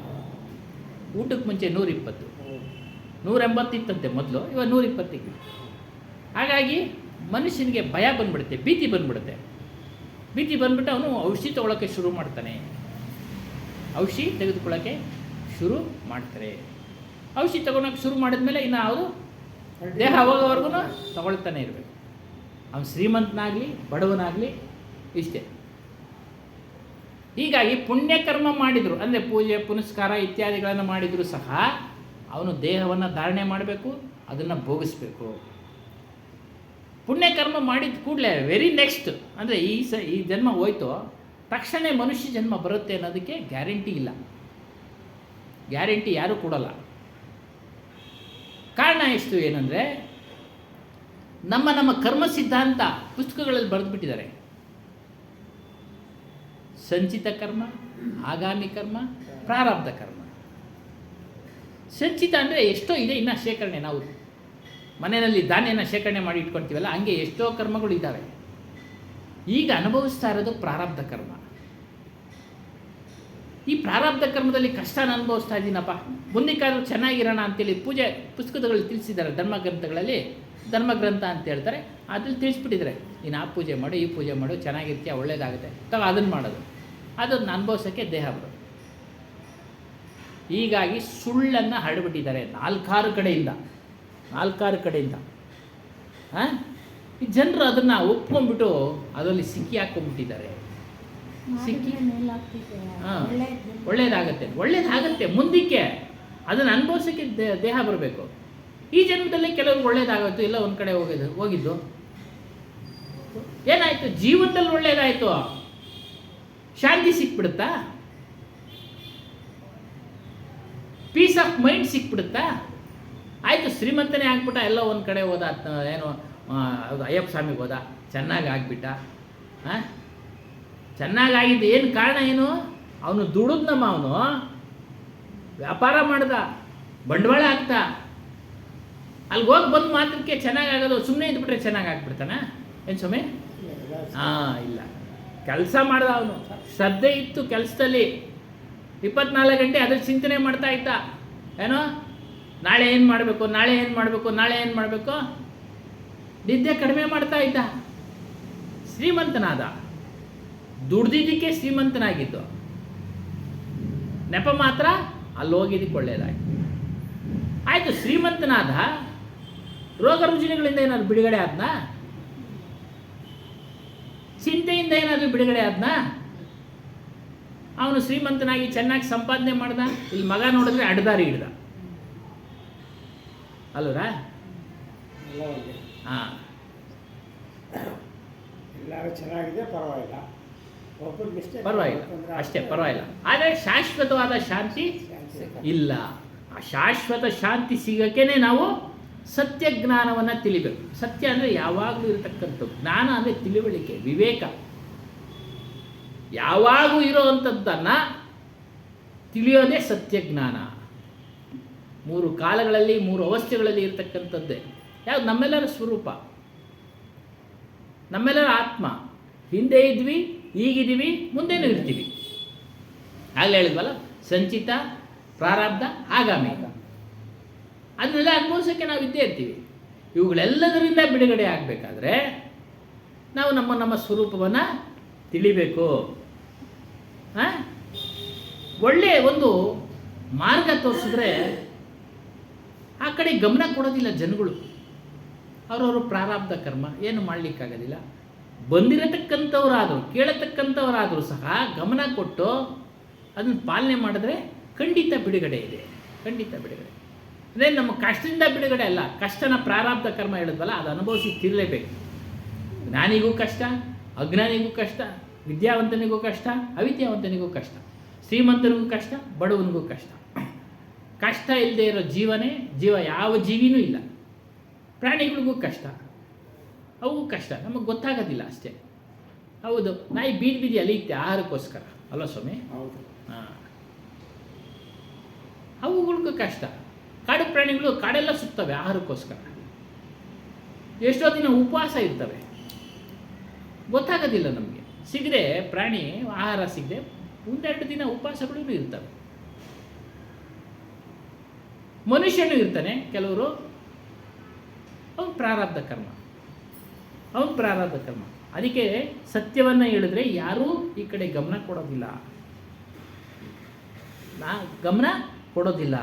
ಊಟಕ್ಕೆ ಮುಂಚೆ 120, 180 ಇತ್ತಂತೆ ಮೊದಲು, ಇವಾಗ 120. ಹಾಗಾಗಿ ಮನುಷ್ಯನಿಗೆ ಭಯ ಬಂದ್ಬಿಡುತ್ತೆ, ಭೀತಿ ಬಂದ್ಬಿಡುತ್ತೆ. ಭೀತಿ ಬಂದ್ಬಿಟ್ಟು ಅವನು ಔಷಧಿ ತಗೊಳ್ಳೋಕ್ಕೆ ಶುರು ಮಾಡ್ತಾನೆ, ಔಷಧಿ ತೆಗೆದುಕೊಳ್ಳೋಕ್ಕೆ ಶುರು ಮಾಡ್ತಾರೆ. ಔಷಧಿ ತಗೊಳಕ್ಕೆ ಶುರು ಮಾಡಿದ್ಮೇಲೆ ಇನ್ನು ಅವರು ದೇಹ ಹೋಗೋವರೆಗೂ ತಗೊಳ್ತಾನೆ ಇರಬೇಕು. ಅವನು ಶ್ರೀಮಂತನಾಗಲಿ ಬಡವನಾಗಲಿ ಇಷ್ಟೇ. ಹೀಗಾಗಿ ಪುಣ್ಯಕರ್ಮ ಮಾಡಿದರು ಅಂದರೆ ಪೂಜೆ ಪುನಸ್ಕಾರ ಇತ್ಯಾದಿಗಳನ್ನು ಮಾಡಿದರೂ ಸಹ ಅವನು ದೇಹವನ್ನು ಧಾರಣೆ ಮಾಡಬೇಕು, ಅದನ್ನು ಭೋಗಿಸ್ಬೇಕು. ಪುಣ್ಯಕರ್ಮ ಮಾಡಿದ ಕೂಡಲೇ ವೆರಿ ನೆಕ್ಸ್ಟ್ ಅಂದರೆ ಈ ಜನ್ಮ ಹೋಯ್ತು ತಕ್ಷಣ ಮನುಷ್ಯ ಜನ್ಮ ಬರುತ್ತೆ ಅನ್ನೋದಕ್ಕೆ ಗ್ಯಾರಂಟಿ ಇಲ್ಲ, ಗ್ಯಾರಂಟಿ ಯಾರೂ ಕೊಡಲ್ಲ. ಕಾರಣ ಎಷ್ಟು ಏನಂದರೆ ನಮ್ಮ ಕರ್ಮ ಸಿದ್ಧಾಂತ ಪುಸ್ತಕಗಳಲ್ಲಿ ಬರೆದುಬಿಟ್ಟಿದ್ದಾರೆ. ಸಂಚಿತ ಕರ್ಮ, ಆಗಾಮಿ ಕರ್ಮ, ಪ್ರಾರಬ್ಧ ಕರ್ಮ. ಸಂಚಿತ ಅಂದರೆ ಎಷ್ಟೋ ಇದೆ ಇನ್ನು ಶೇಖರಣೆ. ನಾವು ಮನೆಯಲ್ಲಿ ಧಾನ್ಯನ ಶೇಖರಣೆ ಮಾಡಿ ಇಟ್ಕೊಳ್ತೀವಲ್ಲ, ಹಂಗೆ ಎಷ್ಟೋ ಕರ್ಮಗಳು ಇದ್ದಾವೆ. ಈಗ ಅನುಭವಿಸ್ತಾ ಇರೋದು ಪ್ರಾರಬ್ಧ ಕರ್ಮ. ಈ ಪ್ರಾರಬ್ಧ ಕರ್ಮದಲ್ಲಿ ಕಷ್ಟನ ಅನುಭವಿಸ್ತಾ ಇದ್ದೀನಪ್ಪ, ಮುಂದಕ್ಕಾದ್ರೂ ಚೆನ್ನಾಗಿರೋಣ ಅಂತೇಳಿ ಪೂಜೆ ಪುಸ್ತಕಗಳಲ್ಲಿ ತಿಳಿಸಿದ್ದಾರೆ. ಧರ್ಮಗ್ರಂಥಗಳಲ್ಲಿ, ಧರ್ಮಗ್ರಂಥ ಅಂತ ಹೇಳ್ತಾರೆ, ಅದ್ರಲ್ಲಿ ತಿಳಿಸ್ಬಿಟ್ಟಿದ್ದಾರೆ. ನೀನು ಆ ಪೂಜೆ ಮಾಡು, ಈ ಪೂಜೆ ಮಾಡು, ಚೆನ್ನಾಗಿರ್ತೀಯ, ಒಳ್ಳೇದಾಗುತ್ತೆ, ಅದನ್ನು ಮಾಡೋದು. ಅದನ್ನು ಅನುಭವಿಸೋಕ್ಕೆ ದೇಹ ಬರೋದು. ಹೀಗಾಗಿ ಸುಳ್ಳನ್ನು ಹರಡಿಬಿಟ್ಟಿದ್ದಾರೆ ನಾಲ್ಕಾರು ಕಡೆಯಿಂದ. ಈ ಜನರು ಅದನ್ನು ಒಪ್ಕೊಂಡ್ಬಿಟ್ಟು ಅದರಲ್ಲಿ ಸಿಕ್ಕಿ ಹಾಕ್ಕೊಂಡ್ಬಿಟ್ಟಿದ್ದಾರೆ. ಸಿಕ್ಕಿ ಒಳ್ಳೇದಾಗತ್ತೆ ಮುಂದಕ್ಕೆ, ಅದನ್ನು ಅನುಭವಿಸೋಕ್ಕೆ ದೇಹ ಬರಬೇಕು. ಈ ಜನ್ಮದಲ್ಲಿ ಕೆಲವ್ರಿಗೆ ಒಳ್ಳೇದಾಗತ್ತು, ಇಲ್ಲ ಒಂದು ಕಡೆ ಹೋಗಿದ್ದು ಏನಾಯಿತು, ಜೀವನದಲ್ಲಿ ಒಳ್ಳೇದಾಯಿತು, ಶಾಂತಿ ಸಿಕ್ಬಿಡುತ್ತಾ, ಪೀಸ್ ಆಫ್ ಮೈಂಡ್ ಸಿಕ್ಬಿಡುತ್ತಾ? ಆಯಿತು, ಶ್ರೀಮಂತನೇ ಆಗ್ಬಿಟ್ಟ, ಎಲ್ಲ ಒಂದು ಕಡೆ ಹೋದ, ಏನೋ ಅಯ್ಯಪ್ಪ ಸ್ವಾಮಿಗೆ ಹೋದ, ಚೆನ್ನಾಗಿ ಆಗ್ಬಿಟ್ಟ. ಚೆನ್ನಾಗಾಗಿದ್ದು ಏನು ಕಾರಣ ಏನು? ಅವನು ದುಡಿದ್ನಮ್ಮ, ಅವನು ವ್ಯಾಪಾರ ಮಾಡ್ದ, ಬಂಡವಾಳ ಹಾಕ್ತಾ, ಅಲ್ಲಿಗೆ ಹೋಗಿ ಬಂದು ಮಾತ್ರಕ್ಕೆ ಚೆನ್ನಾಗಾಗೋದು. ಸುಮ್ಮನೆ ಇದ್ಬಿಟ್ರೆ ಚೆನ್ನಾಗಿ ಆಗ್ಬಿಡ್ತಾನ ಏನು ಸ್ವಾಮಿ? ಇಲ್ಲ, ಕೆಲಸ ಮಾಡ್ದ ಅವನು, ಶ್ರದ್ಧೆ ಇತ್ತು ಕೆಲಸದಲ್ಲಿ, 24 ಗಂಟೆ ಅದ್ರ ಚಿಂತನೆ ಮಾಡ್ತಾ ಇದ್ದ. ಏನೋ ನಾಳೆ ಏನು ಮಾಡಬೇಕು, ನಿದ್ದೆ ಕಡಿಮೆ ಮಾಡ್ತಾ ಇದ್ದ. ಶ್ರೀಮಂತನಾದ, ದುಡ್ದಿದ್ದಕ್ಕೆ ಶ್ರೀಮಂತನಾಗಿದ್ದು, ನೆಪ ಮಾತ್ರ ಅಲ್ಲಿ ಹೋಗಿದ್ದಕ್ಕೆ ಒಳ್ಳೆಯದಾಗಿ ಆಯಿತು. ಶ್ರೀಮಂತನಾದ, ರೋಗ ರುಜಿನಗಳಿಂದ ಏನಾದ್ರು ಬಿಡುಗಡೆ ಆದ್ನಾ? ಚಿಂತೆಯಿಂದ ಏನಾದರೂ ಬಿಡುಗಡೆ ಆದ್ನಾ? ಅವನು ಶ್ರೀಮಂತನಾಗಿ ಚೆನ್ನಾಗಿ ಸಂಪಾದನೆ ಮಾಡ್ದ. ಇಲ್ಲಿ ಮಗ ನೋಡಿದ್ರೆ ಅಡ್ದಾರಿ ಹಿಡ್ದ ಅಲ್ವರಾ? ಹಾಂ, ಎಲ್ಲರೂ ಚೆನ್ನಾಗಿದೆ, ಪರವಾಗಿಲ್ಲ, ಅಷ್ಟೇ, ಪರವಾಗಿಲ್ಲ. ಆದರೆ ಶಾಶ್ವತವಾದ ಶಾಂತಿ ಇಲ್ಲ. ಆ ಶಾಶ್ವತ ಶಾಂತಿ ಸಿಗೋಕ್ಕೇ ನಾವು ಸತ್ಯ ಜ್ಞಾನವನ್ನು ತಿಳಿಬೇಕು. ಸತ್ಯ ಅಂದರೆ ಯಾವಾಗಲೂ ಇರತಕ್ಕಂಥದ್ದು, ಜ್ಞಾನ ಅಂದರೆ ತಿಳಿವಳಿಕೆ, ವಿವೇಕ. ಯಾವಾಗೂ ಇರೋವಂಥದ್ದನ್ನು ತಿಳಿಯೋದೇ ಸತ್ಯ ಜ್ಞಾನ. 3 ಕಾಲಗಳಲ್ಲಿ 3 ಅವಸ್ಥೆಗಳಲ್ಲಿ ಇರತಕ್ಕಂಥದ್ದೇ. ಯಾವುದು? ನಮ್ಮೆಲ್ಲರ ಸ್ವರೂಪ, ನಮ್ಮೆಲ್ಲರ ಆತ್ಮ. ಹಿಂದೆ ಇದ್ವಿ, ಈಗಿದ್ದೀವಿ, ಮುಂದೆನೂ ಇರ್ತೀವಿ. ಆಗಲೇ ಹೇಳಿದ್ವಲ್ಲ, ಸಂಚಿತ, ಪ್ರಾರಬ್ಧ, ಆಗಾಮಿ. ಅದನ್ನೆಲ್ಲ ಅನುಭವಿಸೋಕ್ಕೆ ನಾವು ಇದ್ದೇ ಇರ್ತೀವಿ. ಇವುಗಳೆಲ್ಲದರಿಂದ ಬಿಡುಗಡೆ ಆಗಬೇಕಾದ್ರೆ ನಾವು ನಮ್ಮ ಸ್ವರೂಪವನ್ನು ತಿಳಿಬೇಕು. ಒಳ್ಳೆಯ ಒಂದು ಮಾರ್ಗ ತೋರಿಸಿದ್ರೆ ಆ ಕಡೆ ಗಮನ ಕೊಡೋದಿಲ್ಲ ಜನಗಳು. ಅವರವರು ಪ್ರಾರಬ್ಧ ಕರ್ಮ ಏನು ಮಾಡಲಿಕ್ಕಾಗೋದಿಲ್ಲ. ಬಂದಿರತಕ್ಕಂಥವರಾದರೂ, ಕೇಳತಕ್ಕಂಥವರಾದರೂ ಸಹ ಗಮನ ಕೊಟ್ಟು ಅದನ್ನು ಪಾಲನೆ ಮಾಡಿದ್ರೆ ಖಂಡಿತ ಬಿಡುಗಡೆ ಇದೆ, ಖಂಡಿತ ಬಿಡುಗಡೆ. ಅಂದರೆ ನಮ್ಮ ಕಷ್ಟದಿಂದ ಬಿಡುಗಡೆ ಅಲ್ಲ, ಕಷ್ಟನ ಪ್ರಾರಬ್ಧ ಕರ್ಮ ಹೇಳಿದ್ವಲ್ಲ, ಅದು ಅನುಭವಿಸಿ ತೀರಲೇಬೇಕು. ಜ್ಞಾನಿಗೂ ಕಷ್ಟ, ಅಜ್ಞಾನಿಗೂ ಕಷ್ಟ, ವಿದ್ಯಾವಂತನಿಗೂ ಕಷ್ಟ, ಅವಿದ್ಯಾವಂತನಿಗೂ ಕಷ್ಟ, ಶ್ರೀಮಂತನಿಗೂ ಕಷ್ಟ, ಬಡವನಿಗೂ ಕಷ್ಟ. ಕಷ್ಟ ಇಲ್ಲದೆ ಇರೋ ಜೀವ ಯಾವ ಜೀವಿನೂ ಇಲ್ಲ. ಪ್ರಾಣಿಗಳಿಗೂ ಕಷ್ಟ, ಅವು ಕಷ್ಟ, ನಮಗೆ ಗೊತ್ತಾಗೋದಿಲ್ಲ ಅಷ್ಟೇ. ಹೌದು, ನಾಯಿ ಬೀದಿ ಅಲಿಯುತ್ತೆ ಆಹಾರಕ್ಕೋಸ್ಕರ ಅಲ್ವ ಸ್ವಾಮಿ? ಹೌದು. ಹಾಂ, ಅವುಗಳಿಗೂ ಕಷ್ಟ. ಕಾಡು ಪ್ರಾಣಿಗಳು ಕಾಡೆಲ್ಲ ಸುತ್ತವೆ ಆಹಾರಕ್ಕೋಸ್ಕರ. ಎಷ್ಟೋ ದಿನ ಉಪವಾಸ ಇರ್ತವೆ, ಗೊತ್ತಾಗೋದಿಲ್ಲ ನಮಗೆ. ಸಿಗದೆ ಪ್ರಾಣಿ ಆಹಾರ ಸಿಗದೆ 1-2 ದಿನ ಉಪವಾಸಗಳೂ ಇರ್ತವೆ. ಮನುಷ್ಯನೂ ಇರ್ತಾನೆ, ಕೆಲವರು ಅವನು ಪ್ರಾರಬ್ಧ ಕರ್ಮ. ಅದಕ್ಕೆ ಸತ್ಯವನ್ನು ಹೇಳಿದ್ರೆ ಯಾರೂ ಈ ಕಡೆ ಗಮನ ಕೊಡೋದಿಲ್ಲ.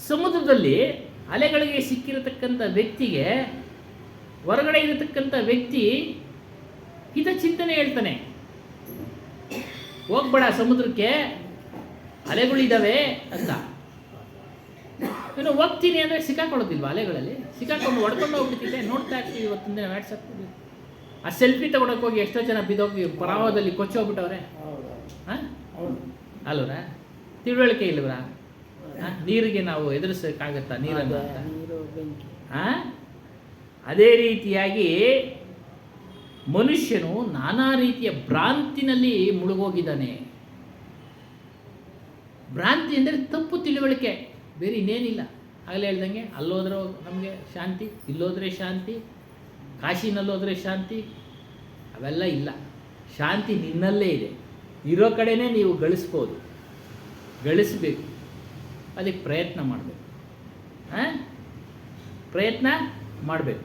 ಸಮುದ್ರದಲ್ಲಿ ಅಲೆಗಳಿಗೆ ಸಿಕ್ಕಿರತಕ್ಕಂಥ ವ್ಯಕ್ತಿಗೆ ಹೊರಗಡೆ ಇರತಕ್ಕಂಥ ವ್ಯಕ್ತಿ ಹಿತಚಿಂತನೆ ಹೇಳ್ತಾನೆ, ಹೋಗ್ಬೇಡ ಸಮುದ್ರಕ್ಕೆ, ಅಲೆಗಳಿದ್ದಾವೆ ಅಂತ. ಇನ್ನು ಹೋಗ್ತೀನಿ ಅಂದರೆ ಸಿಕ್ಕಾಕೊಳ್ಳೋದಿಲ್ವ? ಅಲೆಗಳಲ್ಲಿ ಸಿಕ್ಕಾಕೊಂಡು ಹೊಡ್ಕೊಂಡು ಹೋಗ್ಬಿಟ್ಟಿದೆ. ನೋಡ್ತಾ ಇರ್ತೀವಿ ಇವತ್ತಿನ ದಿನ ವಾಟ್ಸಪ್ಪಲ್ಲಿ. ಆ ಸೆಲ್ಫಿ ತಗೊಳಕ್ಕೆ ಹೋಗಿ ಎಷ್ಟೋ ಜನ ಬಿದ್ದೋಗಿ ಪ್ರವಾಹದಲ್ಲಿ ಕೊಚ್ಚೋಗ್ಬಿಟ್ಟವ್ರೆ. ಹಾಂ, ಅಲ್ವರ? ತಿಳುವಳಿಕೆ ಇಲ್ವರ? ನೀರಿಗೆ ನಾವು ಎದುರಿಸೋಕ್ಕಾಗತ್ತಾ ನೀರನ್ನು? ಅದೇ ರೀತಿಯಾಗಿ ಮನುಷ್ಯನು ನಾನಾ ರೀತಿಯ ಭ್ರಾಂತಿನಲ್ಲಿ ಮುಳುಗೋಗಿದ್ದಾನೆ. ಭ್ರಾಂತಿ ಅಂದರೆ ತಪ್ಪು ತಿಳುವಳಿಕೆ, ಬೇರೆ ಇನ್ನೇನಿಲ್ಲ. ಆಗಲೇ ಹೇಳ್ದಂಗೆ, ಅಲ್ಲೋದ್ರೆ ನಮಗೆ ಶಾಂತಿ, ಇಲ್ಲೋದ್ರೆ ಶಾಂತಿ, ಕಾಶಿನಲ್ಲೋದ್ರೆ ಶಾಂತಿ, ಅವೆಲ್ಲ ಇಲ್ಲ. ಶಾಂತಿ ನಿನ್ನಲ್ಲೇ ಇದೆ. ಇರೋ ಕಡೆನೇ ನೀವು ಗಳಿಸಬೇಕು. ಅದಕ್ಕೆ ಪ್ರಯತ್ನ ಮಾಡಬೇಕು.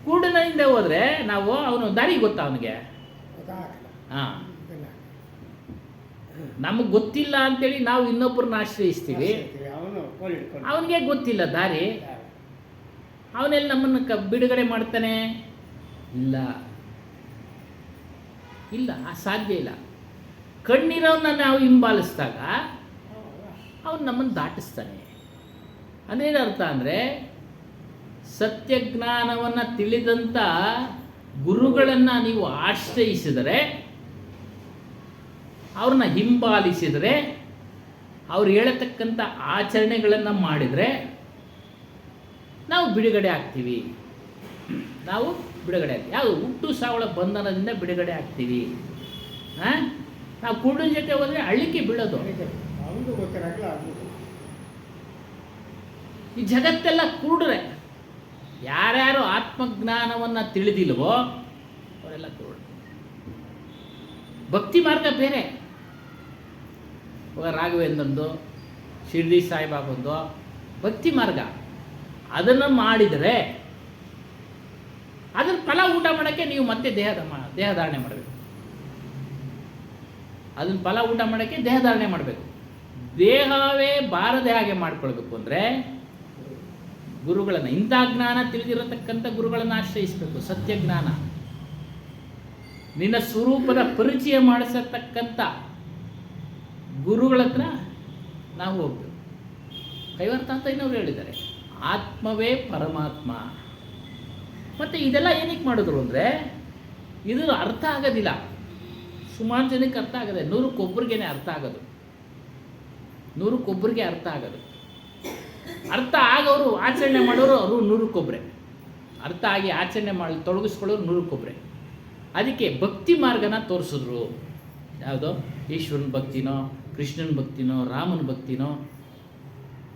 ಕೂಡಲಿಂದ ಹೋದರೆ ನಾವು ಅವನು ದಾರಿ ಗೊತ್ತಾ ಅವನಿಗೆ? ಹಾಂ, ನಮಗೆ ಗೊತ್ತಿಲ್ಲ ಅಂತೇಳಿ ನಾವು ಇನ್ನೊಬ್ಬರನ್ನ ಆಶ್ರಯಿಸ್ತೀವಿ. ಅವನಿಗೆ ಗೊತ್ತಿಲ್ಲ ದಾರಿ, ಅವನೆಲ್ಲಿ ನಮ್ಮನ್ನು ಬಿಡುಗಡೆ ಮಾಡ್ತಾನೆ? ಇಲ್ಲ, ಸಾಧ್ಯ ಇಲ್ಲ. ಕಣ್ಣಿರೋನ್ನ ನಾವು ಹಿಂಬಾಲಿಸಿದಾಗ ಅವನು ನಮ್ಮನ್ನು ದಾಟಿಸ್ತಾನೆ. ಅಂದ್ರೇನು ಅರ್ಥ ಅಂದರೆ, ಸತ್ಯಜ್ಞಾನವನ್ನು ತಿಳಿದಂಥ ಗುರುಗಳನ್ನು ನೀವು ಆಶ್ರಯಿಸಿದರೆ, ಅವ್ರನ್ನ ಹಿಂಬಾಲಿಸಿದರೆ, ಅವ್ರು ಹೇಳತಕ್ಕಂಥ ಆಚರಣೆಗಳನ್ನು ಮಾಡಿದರೆ ನಾವು ಬಿಡುಗಡೆ ಆಗ್ತೀವಿ. ಯಾವುದು? ಹುಟ್ಟು ಸಾವಳ ಬಂಧನದಿಂದ ಬಿಡುಗಡೆ ಆಗ್ತೀವಿ. ನಾವು ಕುರುಡನ ಜೊತೆ ಹೋದರೆ ಅಳಿಕೆ ಬೀಳೋದು. ಈ ಜಗತ್ತೆಲ್ಲ ಕುರುಡ್ರೆ. ಯಾರ್ಯಾರು ಆತ್ಮಜ್ಞಾನವನ್ನು ತಿಳಿದಿಲ್ವೋ ಅವರೆಲ್ಲ ಕುರುಡು. ಭಕ್ತಿ ಮಾರ್ಗ ಬೇರೆ. ರಾಘವೇಂದ್ರಂದು, ಶಿರ್ಡಿ ಸಾಯಿಬಾಬಂದು ಭಕ್ತಿ ಮಾರ್ಗ. ಅದನ್ನು ಮಾಡಿದರೆ ಅದರ ಫಲ ಊಟ ಮಾಡೋಕ್ಕೆ ನೀವು ಮತ್ತೆ ದೇಹಧಾರಣೆ ಮಾಡಬೇಕು. ಅದನ್ನ ಫಲ ಊಟ ಮಾಡೋಕ್ಕೆ ದೇಹಧಾರಣೆ ಮಾಡಬೇಕು. ದೇಹವೇ ಬಾರದೆ ಹಾಗೆ ಮಾಡ್ಕೊಳ್ಬೇಕು ಅಂದರೆ ಗುರುಗಳನ್ನು, ಇಂಥ ಜ್ಞಾನ ತಿಳಿದಿರತಕ್ಕಂಥ ಗುರುಗಳನ್ನು ಆಶ್ರಯಿಸಬೇಕು. ಸತ್ಯ ಜ್ಞಾನ, ನಿನ್ನ ಸ್ವರೂಪದ ಪರಿಚಯ ಮಾಡಿಸತಕ್ಕಂಥ ಗುರುಗಳ ಹತ್ರ ನಾವು ಹೋಗ್ಬೇಕು. ಕೈವರ್ತ ಅಂತ ಇನ್ನೊಬ್ರು ಹೇಳಿದ್ದಾರೆ, ಆತ್ಮವೇ ಪರಮಾತ್ಮ. ಮತ್ತು ಇದೆಲ್ಲ ಏನಕ್ಕೆ ಮಾಡಿದ್ರು ಅಂದರೆ, ಇದು ಅರ್ಥ ಆಗೋದಿಲ್ಲ. ಸುಮಾರು ಜನಕ್ಕೆ ಅರ್ಥ ಆಗದೆ, 100ಕ್ಕೆ ಒಬ್ರಿಗೇನೆ ಅರ್ಥ ಆಗೋದು. 100ಕ್ಕೊಬ್ಬರಿಗೆ ಅರ್ಥ ಆಗೋದು. ಅರ್ಥ ಆಗೋರು ಆಚರಣೆ ಮಾಡೋರು ಅವರು 100ಕ್ಕೊಬ್ಬರೇ. ಅರ್ಥ ಆಗಿ ಆಚರಣೆ ಮಾಡಿ ತೊಡಗಿಸ್ಕೊಳ್ಳೋರು 100ಕ್ಕೊಬ್ಬರೇ. ಅದಕ್ಕೆ ಭಕ್ತಿ ಮಾರ್ಗನ ತೋರಿಸಿದ್ರು. ಯಾವುದೋ ಈಶ್ವರನ ಭಕ್ತಿನೋ, ಕೃಷ್ಣನ ಭಕ್ತಿನೋ, ರಾಮನ ಭಕ್ತಿನೋ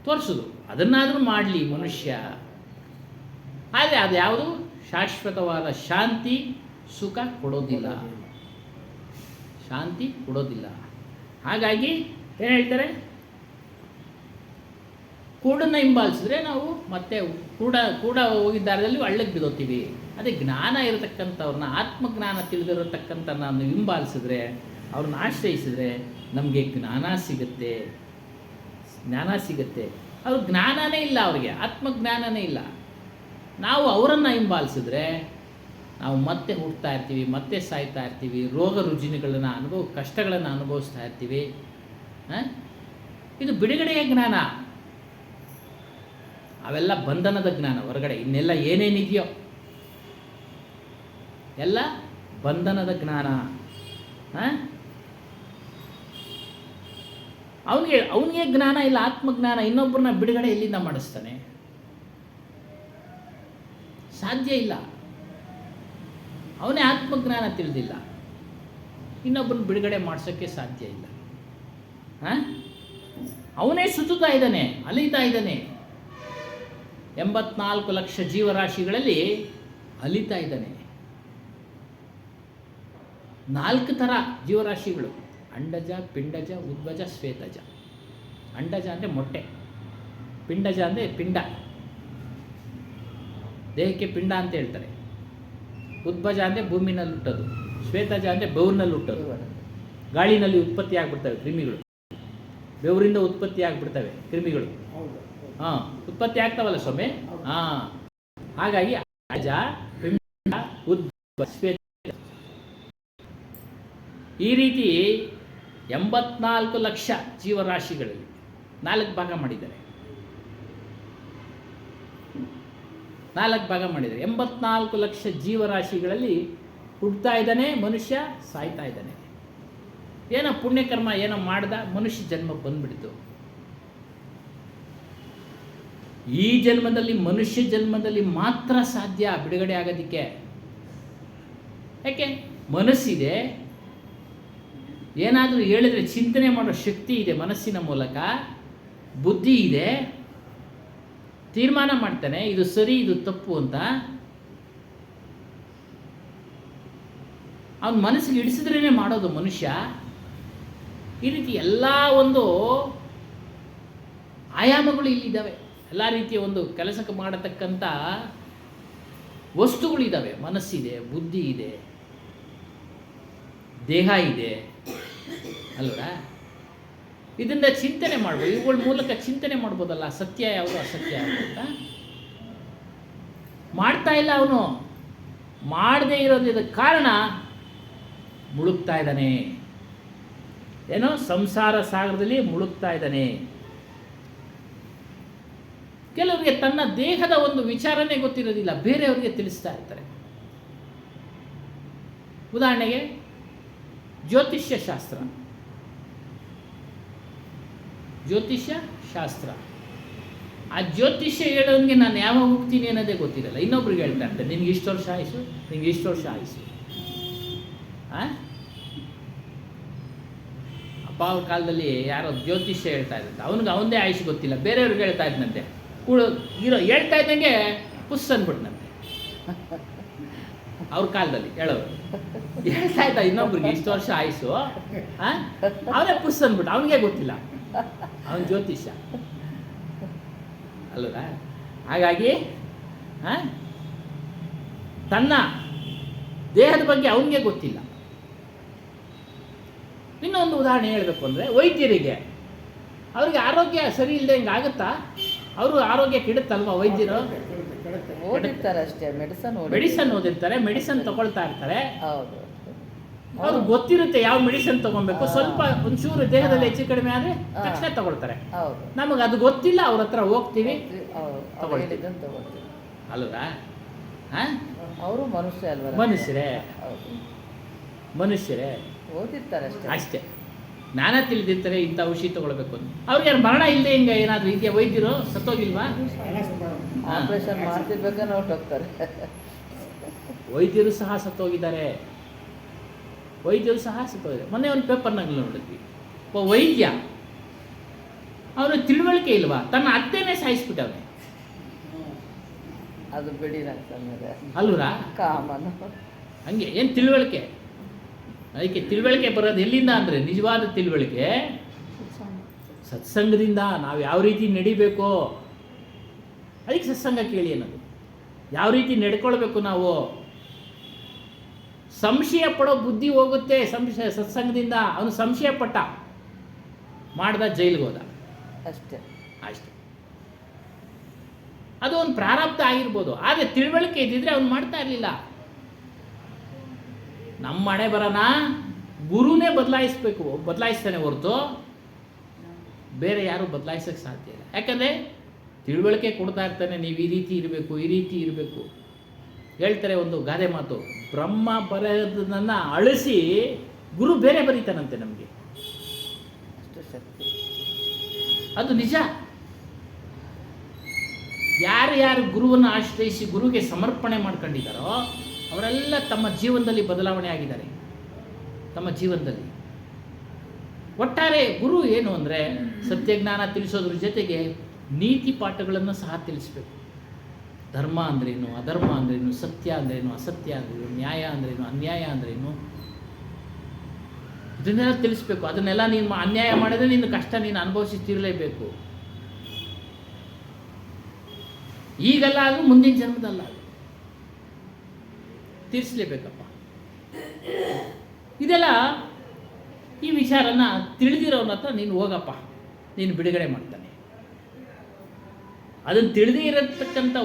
ತೋರಿಸಿದ್ರು. ಅದನ್ನಾದರೂ ಮಾಡಲಿ ಮನುಷ್ಯ. ಆದರೆ ಅದು ಯಾವುದು ಶಾಶ್ವತವಾದ ಶಾಂತಿ ಸುಖ ಕೊಡೋದಿಲ್ಲ, ಶಾಂತಿ ಕೊಡೋದಿಲ್ಲ. ಹಾಗಾಗಿ ಏನು ಹೇಳ್ತಾರೆ, ಕೂಡನ್ನು ಹಿಂಬಾಲಿಸಿದ್ರೆ ನಾವು ಮತ್ತೆ ಕೂಡ ಹೋಗಿದ್ದಾರದಲ್ಲಿ ಹಳ್ಳಕ್ಕೆ ಬಿದ್ದೋಗ್ತೀವಿ. ಅದೇ ಜ್ಞಾನ ಇರತಕ್ಕಂಥವ್ರನ್ನ, ಆತ್ಮಜ್ಞಾನ ತಿಳಿದಿರತಕ್ಕಂಥ ನಾವು ಹಿಂಬಾಲಿಸಿದ್ರೆ, ಅವ್ರನ್ನ ಆಶ್ರಯಿಸಿದ್ರೆ ನಮಗೆ ಜ್ಞಾನ ಸಿಗುತ್ತೆ. ಅವ್ರ ಜ್ಞಾನನೇ ಇಲ್ಲ, ಅವರಿಗೆ ಆತ್ಮಜ್ಞಾನನೇ ಇಲ್ಲ. ನಾವು ಅವರನ್ನು ಹಿಂಬಾಲಿಸಿದ್ರೆ ನಾವು ಮತ್ತೆ ಹುಡ್ತಾ ಇರ್ತೀವಿ, ಮತ್ತೆ ಸಾಯ್ತಾ ಇರ್ತೀವಿ, ರೋಗ ರುಜಿನಗಳನ್ನು ಕಷ್ಟಗಳನ್ನು ಅನುಭವಿಸ್ತಾ ಇರ್ತೀವಿ. ಇದು ಬಿಡುಗಡೆಯ ಜ್ಞಾನ, ಅವೆಲ್ಲ ಬಂಧನದ ಜ್ಞಾನ. ಹೊರಗಡೆ ಇನ್ನೆಲ್ಲ ಏನೇನಿದೆಯೋ ಎಲ್ಲ ಬಂಧನದ ಜ್ಞಾನ. ಅವನಿಗೆ ಜ್ಞಾನ ಇಲ್ಲ, ಆತ್ಮಜ್ಞಾನ. ಇನ್ನೊಬ್ಬರನ್ನ ಬಿಡುಗಡೆ ಎಲ್ಲಿಂದ ಮಾಡಿಸ್ತಾನೆ? ಸಾಧ್ಯ ಇಲ್ಲ. ಅವನೇ ಆತ್ಮಜ್ಞಾನ ತಿಳಿದಿಲ್ಲ, ಇನ್ನೊಬ್ಬರನ್ನ ಬಿಡುಗಡೆ ಮಾಡಿಸೋಕ್ಕೆ ಸಾಧ್ಯ ಇಲ್ಲ. ಅವನೇ ಸುತ್ತುತ್ತಾ ಇದ್ದಾನೆ, ಅಲಿತಾ ಇದ್ದಾನೆ. 84 ಲಕ್ಷ ಜೀವರಾಶಿಗಳಲ್ಲಿ ಅಲಿತಾ ಇದ್ದಾನೆ. 4 ಥರ ಜೀವರಾಶಿಗಳು: ಅಂಡಜ, ಪಿಂಡಜ, ಉದ್ಭಜ, ಶ್ವೇತಜ. ಅಂಡಜ ಅಂದರೆ ಮೊಟ್ಟೆ, ಪಿಂಡಜ ಅಂದರೆ ಪಿಂಡ, ದೇಹಕ್ಕೆ ಪಿಂಡ ಅಂತ ಹೇಳ್ತಾರೆ. ಉದ್ಭಜ ಅಂದರೆ ಭೂಮಿನಲ್ಲಿ ಹುಟ್ಟೋದು, ಶ್ವೇತಜ ಅಂದರೆ ಬೆವರಿನಲ್ಲಿ ಹುಟ್ಟೋದು. ಗಾಳಿನಲ್ಲಿ ಉತ್ಪತ್ತಿ ಆಗಿಬಿಡ್ತವೆ ಕ್ರಿಮಿಗಳು, ಬೆವರಿಂದ ಉತ್ಪತ್ತಿ ಆಗಿಬಿಡ್ತವೆ ಕ್ರಿಮಿಗಳು. ಹಾಂ, ಉತ್ಪತ್ತಿ ಆಗ್ತಾವಲ್ಲ ಸ್ವಾಮಿ. ಹಾಂ, ಹಾಗಾಗಿ ಅಜ, ಪಿಂಡ, ಉದ್ಭವ, ಶ್ವೇತ, ಈ ರೀತಿ 84 ಲಕ್ಷ ಜೀವರಾಶಿಗಳಲ್ಲಿ 4 ಭಾಗ ಮಾಡಿದ್ದಾರೆ. 84 ಲಕ್ಷ ಜೀವರಾಶಿಗಳಲ್ಲಿ ಹುಡ್ತಾ ಇದ್ದಾನೆ ಮನುಷ್ಯ, ಸಾಯ್ತಾ ಇದ್ದಾನೆ. ಏನೋ ಪುಣ್ಯಕರ್ಮ ಏನೋ ಮಾಡ್ದ, ಮನುಷ್ಯ ಜನ್ಮ ಬಂದ್ಬಿಡ್ತು. ಈ ಜನ್ಮದಲ್ಲಿ, ಮನುಷ್ಯ ಜನ್ಮದಲ್ಲಿ ಮಾತ್ರ ಸಾಧ್ಯ ಬಿಡುಗಡೆ ಆಗೋದಕ್ಕೆ. ಯಾಕೆ? ಮನಸ್ಸಿದೆ, ಏನಾದರೂ ಹೇಳಿದ್ರೆ ಚಿಂತನೆ ಮಾಡೋ ಶಕ್ತಿ ಇದೆ ಮನಸ್ಸಿನ ಮೂಲಕ, ಬುದ್ಧಿ ಇದೆ, ತೀರ್ಮಾನ ಮಾಡ್ತಾನೆ ಇದು ಸರಿ ಇದು ತಪ್ಪು ಅಂತ. ಅವನ ಮನಸ್ಸಿಗೆ ಇಡಿಸಿದ್ರೇ ಮಾಡೋದು ಮನುಷ್ಯ. ಈ ರೀತಿ ಎಲ್ಲ ಒಂದು ಆಯಾಮಗಳು ಇಲ್ಲಿದ್ದಾವೆ. ಎಲ್ಲ ರೀತಿಯ ಒಂದು ಕೆಲಸಕ್ಕೆ ಮಾಡತಕ್ಕಂಥ ವಸ್ತುಗಳಿದ್ದಾವೆ. ಮನಸ್ಸಿದೆ, ಬುದ್ಧಿ ಇದೆ, ದೇಹ ಇದೆ ಅಲ್ವಾ? ಇದರಿಂದ ಚಿಂತನೆ ಮಾಡ್ಬೋದು. ಇವುಗಳ ಮೂಲಕ ಚಿಂತನೆ ಮಾಡ್ಬೋದಲ್ಲ, ಸತ್ಯ ಯಾವುದು ಅಸತ್ಯ ಯಾವುದು ಅಂತ. ಮಾಡ್ತಾ ಇಲ್ಲ ಅವನು. ಮಾಡದೇ ಇರೋದು ಇದಕ್ಕೆ ಕಾರಣ ಮುಳುಗ್ತಾ ಇದ್ದಾನೆ. ಏನೋ ಸಂಸಾರ ಸಾಗರದಲ್ಲಿ ಮುಳುಗ್ತಾ ಇದ್ದಾನೆ. ಕೆಲವರಿಗೆ ತನ್ನ ದೇಹದ ಒಂದು ವಿಚಾರನೇ ಗೊತ್ತಿರೋದಿಲ್ಲ, ಬೇರೆಯವರಿಗೆ ತಿಳಿಸ್ತಾ ಇರ್ತಾರೆ. ಉದಾಹರಣೆಗೆ ಜ್ಯೋತಿಷ್ಯ ಶಾಸ್ತ್ರ. ಆ ಜ್ಯೋತಿಷ್ಯ ಹೇಳೋನಿಗೆ ನಾನು ಯಾವಾಗ ಹೋಗ್ತೀನಿ ಅನ್ನೋದೇ ಗೊತ್ತಿರಲ್ಲ. ಇನ್ನೊಬ್ರಿಗೆ ಹೇಳ್ತಾ ಇರ್ತಾರೆ, ನಿನ್ಗೆ ಇಷ್ಟು ವರ್ಷ ಆಯಿಸು, ನಿನ್ಗೆ ಇಷ್ಟು ವರ್ಷ ಆಯಿಸು. ಅಪ್ಪ ಅವ್ರ ಕಾಲದಲ್ಲಿ ಯಾರೋ ಜ್ಯೋತಿಷ್ಯ ಹೇಳ್ತಾ ಇದ್ದಂತೆ, ಅವನಿಗೆ ಅವನದೇ ಆಯುಷ್ ಗೊತ್ತಿಲ್ಲ, ಬೇರೆಯವ್ರಿಗೆ ಹೇಳ್ತಾ ಇದ್ದಂತೆ. ಹೇಳ್ತಾ ಇದ್ದಂಗೆ ಪುಸ್ ಅಂದ್ಬಿಟ್ನಂತೆ. ಅವ್ರ ಕಾಲದಲ್ಲಿ ಹೇಳೋರು ಹೇಳ್ತಾ ಇದ್ದ ಇನ್ನೊಬ್ರಿಗೆ ಇಷ್ಟು ವರ್ಷ ಆಯುಸು, ಅವನೇ ಪುಸ್ ಅಂದ್ಬಿಟ್ಟು, ಅವನಿಗೆ ಗೊತ್ತಿಲ್ಲ, ಅವನ ಜ್ಯೋತಿಷ್ಯ ಅಲ್ವಾ? ಹಾಗಾಗಿ ತನ್ನ ದೇಹದ ಬಗ್ಗೆ ಅವನಿಗೆ ಗೊತ್ತಿಲ್ಲ. ಇನ್ನೊಂದು ಉದಾಹರಣೆ ಹೇಳಬೇಕು ಅಂದರೆ, ವೈದ್ಯರಿಗೆ ಅವ್ರಿಗೆ ಆರೋಗ್ಯ ಸರಿ ಇಲ್ಲದೆ ಹಿಂಗೆ ಆಗುತ್ತಾ? ಅವರು ಆರೋಗ್ಯ ಕೆಡುತ್ತಲ್ವ ವೈದ್ಯರು? ಓದಿರ್ತಾರೆ ಅಷ್ಟೇ, ಮೆಡಿಸನ್ ಓದಿರ್ತಾರೆ, ಮೆಡಿಸನ್ ತಗೊಳ್ತಾ ಇರ್ತಾರೆ. ಹೌದು, ಅವ್ರಿಗೆ ಗೊತ್ತಿರುತ್ತೆ ಯಾವ ಮೆಡಿಸನ್ ತಗೊಬೇಕು. ಸ್ವಲ್ಪ ಒಂಚೂರು ದೇಹದಲ್ಲಿ ಹೆಚ್ಚು ಕಡಿಮೆ ಆದರೆ ತಕ್ಷಣ ತಗೊಳ್ತಾರೆ. ನಮಗೆ ಅದು ಗೊತ್ತಿಲ್ಲ, ಅವ್ರ ಹತ್ರ ಹೋಗ್ತೀವಿ, ತಗೊಳ್ತೀವಿ ಅಲ್ವಾ? ಅವರು ಮನುಷ್ಯ ಅಲ್ವಾ? ಮನುಷ್ಯರೇ ಓದಿರ್ತಾರೆ ಅಷ್ಟೇ. ಜ್ಞಾನ ತಿಳಿದಿರ್ತಾರೆ ಇಂಥ ಔಷಧಿ ತೊಗೊಳ್ಬೇಕು ಅಂತ. ಅವ್ರಿಗೆ ಮರಣ ಇಲ್ಲದೆ ಹಿಂಗೆ ಏನಾದರೂ ಇದೆಯಾ? ವೈದ್ಯರು ಸತ್ತೋಗಿಲ್ವಾ? ಆಪರೇಷನ್ ಮಾಡ್ತಿರ್ಬೇಕಾದ್ರೆ ಹೊರಟೋಗ್ತಾರೆ. ವೈದ್ಯರು ಸಹ ಸತ್ತೋಗಿದ್ದಾರೆ. ಮೊನ್ನೆ ಒಂದು ಪೇಪರ್ನಾಗ ನೋಡಿದ್ವಿ, ಒಬ್ಬ ವೈದ್ಯ ಅವನು ತಿಳುವಳಿಕೆ ಇಲ್ವಾ, ತನ್ನ ಅತ್ತೆನೇ ಸಾಯಿಸ್ಬಿಟ್ಟವನೆ. ಅದು ಬಿಡಿ ನಂಗೆ ಅಲ್ವರಾ? ಕಾಮನ್. ಹಂಗೆ ಏನು ತಿಳುವಳಿಕೆ? ಅದಕ್ಕೆ ತಿಳುವಳಿಕೆ ಬರೋದು ಎಲ್ಲಿಂದ ಅಂದರೆ, ನಿಜವಾದ ತಿಳುವಳಿಕೆ ಸತ್ಸಂಗದಿಂದ. ನಾವು ಯಾವ ರೀತಿ ನಡಿಬೇಕು, ಅದಕ್ಕೆ ಸತ್ಸಂಗ ಕೇಳಿ ಅನ್ನೋದು. ಯಾವ ರೀತಿ ನಡ್ಕೊಳ್ಬೇಕು ನಾವು. ಸಂಶಯ ಪಡೋ ಬುದ್ಧಿ ಹೋಗುತ್ತೆ ಸತ್ಸಂಗದಿಂದ. ಅವನು ಸಂಶಯ ಪಟ್ಟ, ಮಾಡ್ದ, ಜೈಲಿಗೆ ಹೋದ, ಅಷ್ಟೇ. ಅದು ಒಂದು ಪ್ರಾರಬ್ಧ ಆಗಿರ್ಬೋದು. ಆದರೆ ತಿಳುವಳಿಕೆ ಇದ್ದಿದ್ರೆ ಅವ್ನು ಮಾಡ್ತಾ ಇರಲಿಲ್ಲ. ನಮ್ಮ ಹಣೆ ಬರೋಣ ಗುರುನೇ ಬದಲಾಯಿಸ್ತಾನೆ ಹೊರತು ಬೇರೆ ಯಾರು ಬದಲಾಯಿಸೋಕ್ಕೆ ಸಾಧ್ಯ ಇಲ್ಲ. ಯಾಕಂದರೆ ತಿಳುವಳಿಕೆ ಕೊಡ್ತಾ ಇರ್ತಾನೆ, ನೀವು ಈ ರೀತಿ ಇರಬೇಕು. ಹೇಳ್ತಾರೆ ಒಂದು ಗಾದೆ ಮಾತು, ಬ್ರಹ್ಮ ಬರೆಯೋದನ್ನು ಅಳಿಸಿ ಗುರು ಬೇರೆ ಬರೀತಾನಂತೆ ನಮಗೆ. ಅಷ್ಟು ಶಕ್ತಿ. ಅದು ನಿಜ. ಯಾರು ಗುರುವನ್ನು ಆಶ್ರಯಿಸಿ ಗುರುಗೆ ಸಮರ್ಪಣೆ ಮಾಡ್ಕೊಂಡಿದ್ದಾರೋ ಅವರೆಲ್ಲ ತಮ್ಮ ಜೀವನದಲ್ಲಿ ಬದಲಾವಣೆ ಆಗಿದ್ದಾರೆ. ತಮ್ಮ ಜೀವನದಲ್ಲಿ ಒಟ್ಟಾರೆ ಗುರು ಏನು ಅಂದರೆ ಸತ್ಯಜ್ಞಾನ ತಿಳಿಸೋದ್ರ ಜೊತೆಗೆ ನೀತಿ ಪಾಠಗಳನ್ನು ಸಹ ತಿಳಿಸ್ಬೇಕು. ಧರ್ಮ ಅಂದ್ರೇನು, ಅಧರ್ಮ ಅಂದ್ರೇನು, ಸತ್ಯ ಅಂದ್ರೇನು, ಅಸತ್ಯ ಅಂದ್ರೇನು, ನ್ಯಾಯ ಅಂದ್ರೇನು, ಅನ್ಯಾಯ ಅಂದ್ರೇನು, ಇದನ್ನೆಲ್ಲ ತಿಳಿಸ್ಬೇಕು. ಅದನ್ನೆಲ್ಲ ನೀನು ಅನ್ಯಾಯ ಮಾಡಿದ್ರೆ ನಿನ್ನ ಕಷ್ಟ ನೀನು ಅನುಭವಿಸಿರ್ಲೇಬೇಕು. ಈಗಲ್ಲ ಆದರೂ ಮುಂದಿನ ಜನ್ಮದಲ್ಲ ತೀರಿಸಲೇಬೇಕಪ್ಪ. ಇದೆಲ್ಲ ಈ ವಿಚಾರನ ತಿಳಿದಿರೋನ ಹತ್ರ ನೀನು ಹೋಗಪ್ಪ, ನೀನು ಬಿಡುಗಡೆ ಮಾಡ್ತಾನೆ. ಅದನ್ನು ತಿಳಿದೇ ಇರತಕ್ಕಂಥ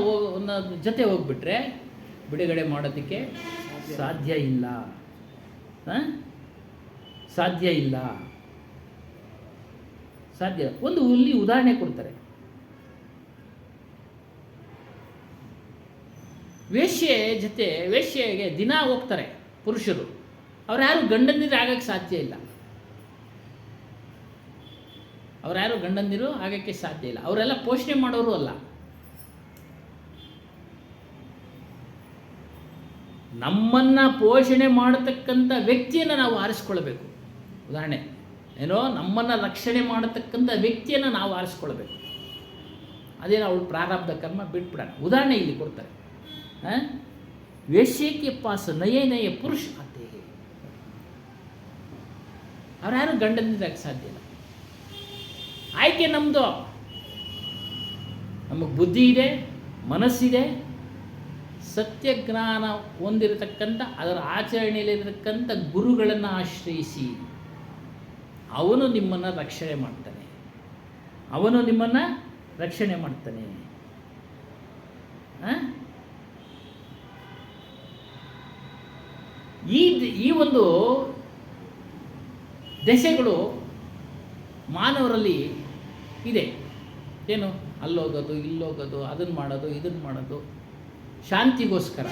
ಜೊತೆ ಹೋಗ್ಬಿಟ್ರೆ ಬಿಡುಗಡೆ ಮಾಡೋದಕ್ಕೆ ಸಾಧ್ಯ ಇಲ್ಲ. ಒಂದು ಇಲ್ಲಿ ಉದಾಹರಣೆ ಕೊಡ್ತಾರೆ. ವೇಶ್ಯೆಗೆ ದಿನ ಹೋಗ್ತಾರೆ ಪುರುಷರು. ಅವ್ರು ಯಾರು ಗಂಡಂದಿರು ಆಗಕ್ಕೆ ಸಾಧ್ಯ ಇಲ್ಲ. ಅವರೆಲ್ಲ ಪೋಷಣೆ ಮಾಡೋರು ಅಲ್ಲ. ನಮ್ಮನ್ನ ಪೋಷಣೆ ಮಾಡತಕ್ಕಂಥ ವ್ಯಕ್ತಿಯನ್ನು ನಾವು ಆರಿಸ್ಕೊಳ್ಬೇಕು. ಉದಾಹರಣೆ ಏನೋ, ನಮ್ಮನ್ನು ರಕ್ಷಣೆ ಮಾಡತಕ್ಕಂಥ ವ್ಯಕ್ತಿಯನ್ನು ನಾವು ಆರಿಸ್ಕೊಳ್ಬೇಕು. ಅದೇನೋ ಅವಳು ಪ್ರಾರಬ್ಧ ಕರ್ಮ ಬಿಟ್ಬಿಡೋಣ. ಉದಾಹರಣೆ ಇಲ್ಲಿ ಕೊಡ್ತಾರೆ. ವೇಶ್ಯಕ್ಕೆ ಪಾಸ್ ನಯೇ ಪುರುಷ ಆತೆ. ಅವ್ರ್ಯಾರು ಗಂಡನಿಂದಾಗಕ್ಕೆ ಸಾಧ್ಯ ಇಲ್ಲ. ಆಯ್ಕೆ ನಮ್ಮದು. ನಮಗೆ ಬುದ್ಧಿ ಇದೆ, ಮನಸ್ಸಿದೆ, ಸತ್ಯಜ್ಞಾನ ಹೊಂದಿರತಕ್ಕಂಥ ಅದರ ಆಚರಣೆಯಲ್ಲಿರತಕ್ಕಂಥ ಗುರುಗಳನ್ನು ಆಶ್ರಯಿಸಿ ಅವನು ನಿಮ್ಮನ್ನು ರಕ್ಷಣೆ ಮಾಡ್ತಾನೆ. ಈ ಒಂದು ದೆಸೆಗಳು ಮಾನವರಲ್ಲಿ ಇದೆ. ಏನು, ಅಲ್ಲೋಗೋದು, ಇಲ್ಲೋಗೋದು, ಅದನ್ನು ಮಾಡೋದು, ಇದನ್ನು ಮಾಡೋದು, ಶಾಂತಿಗೋಸ್ಕರ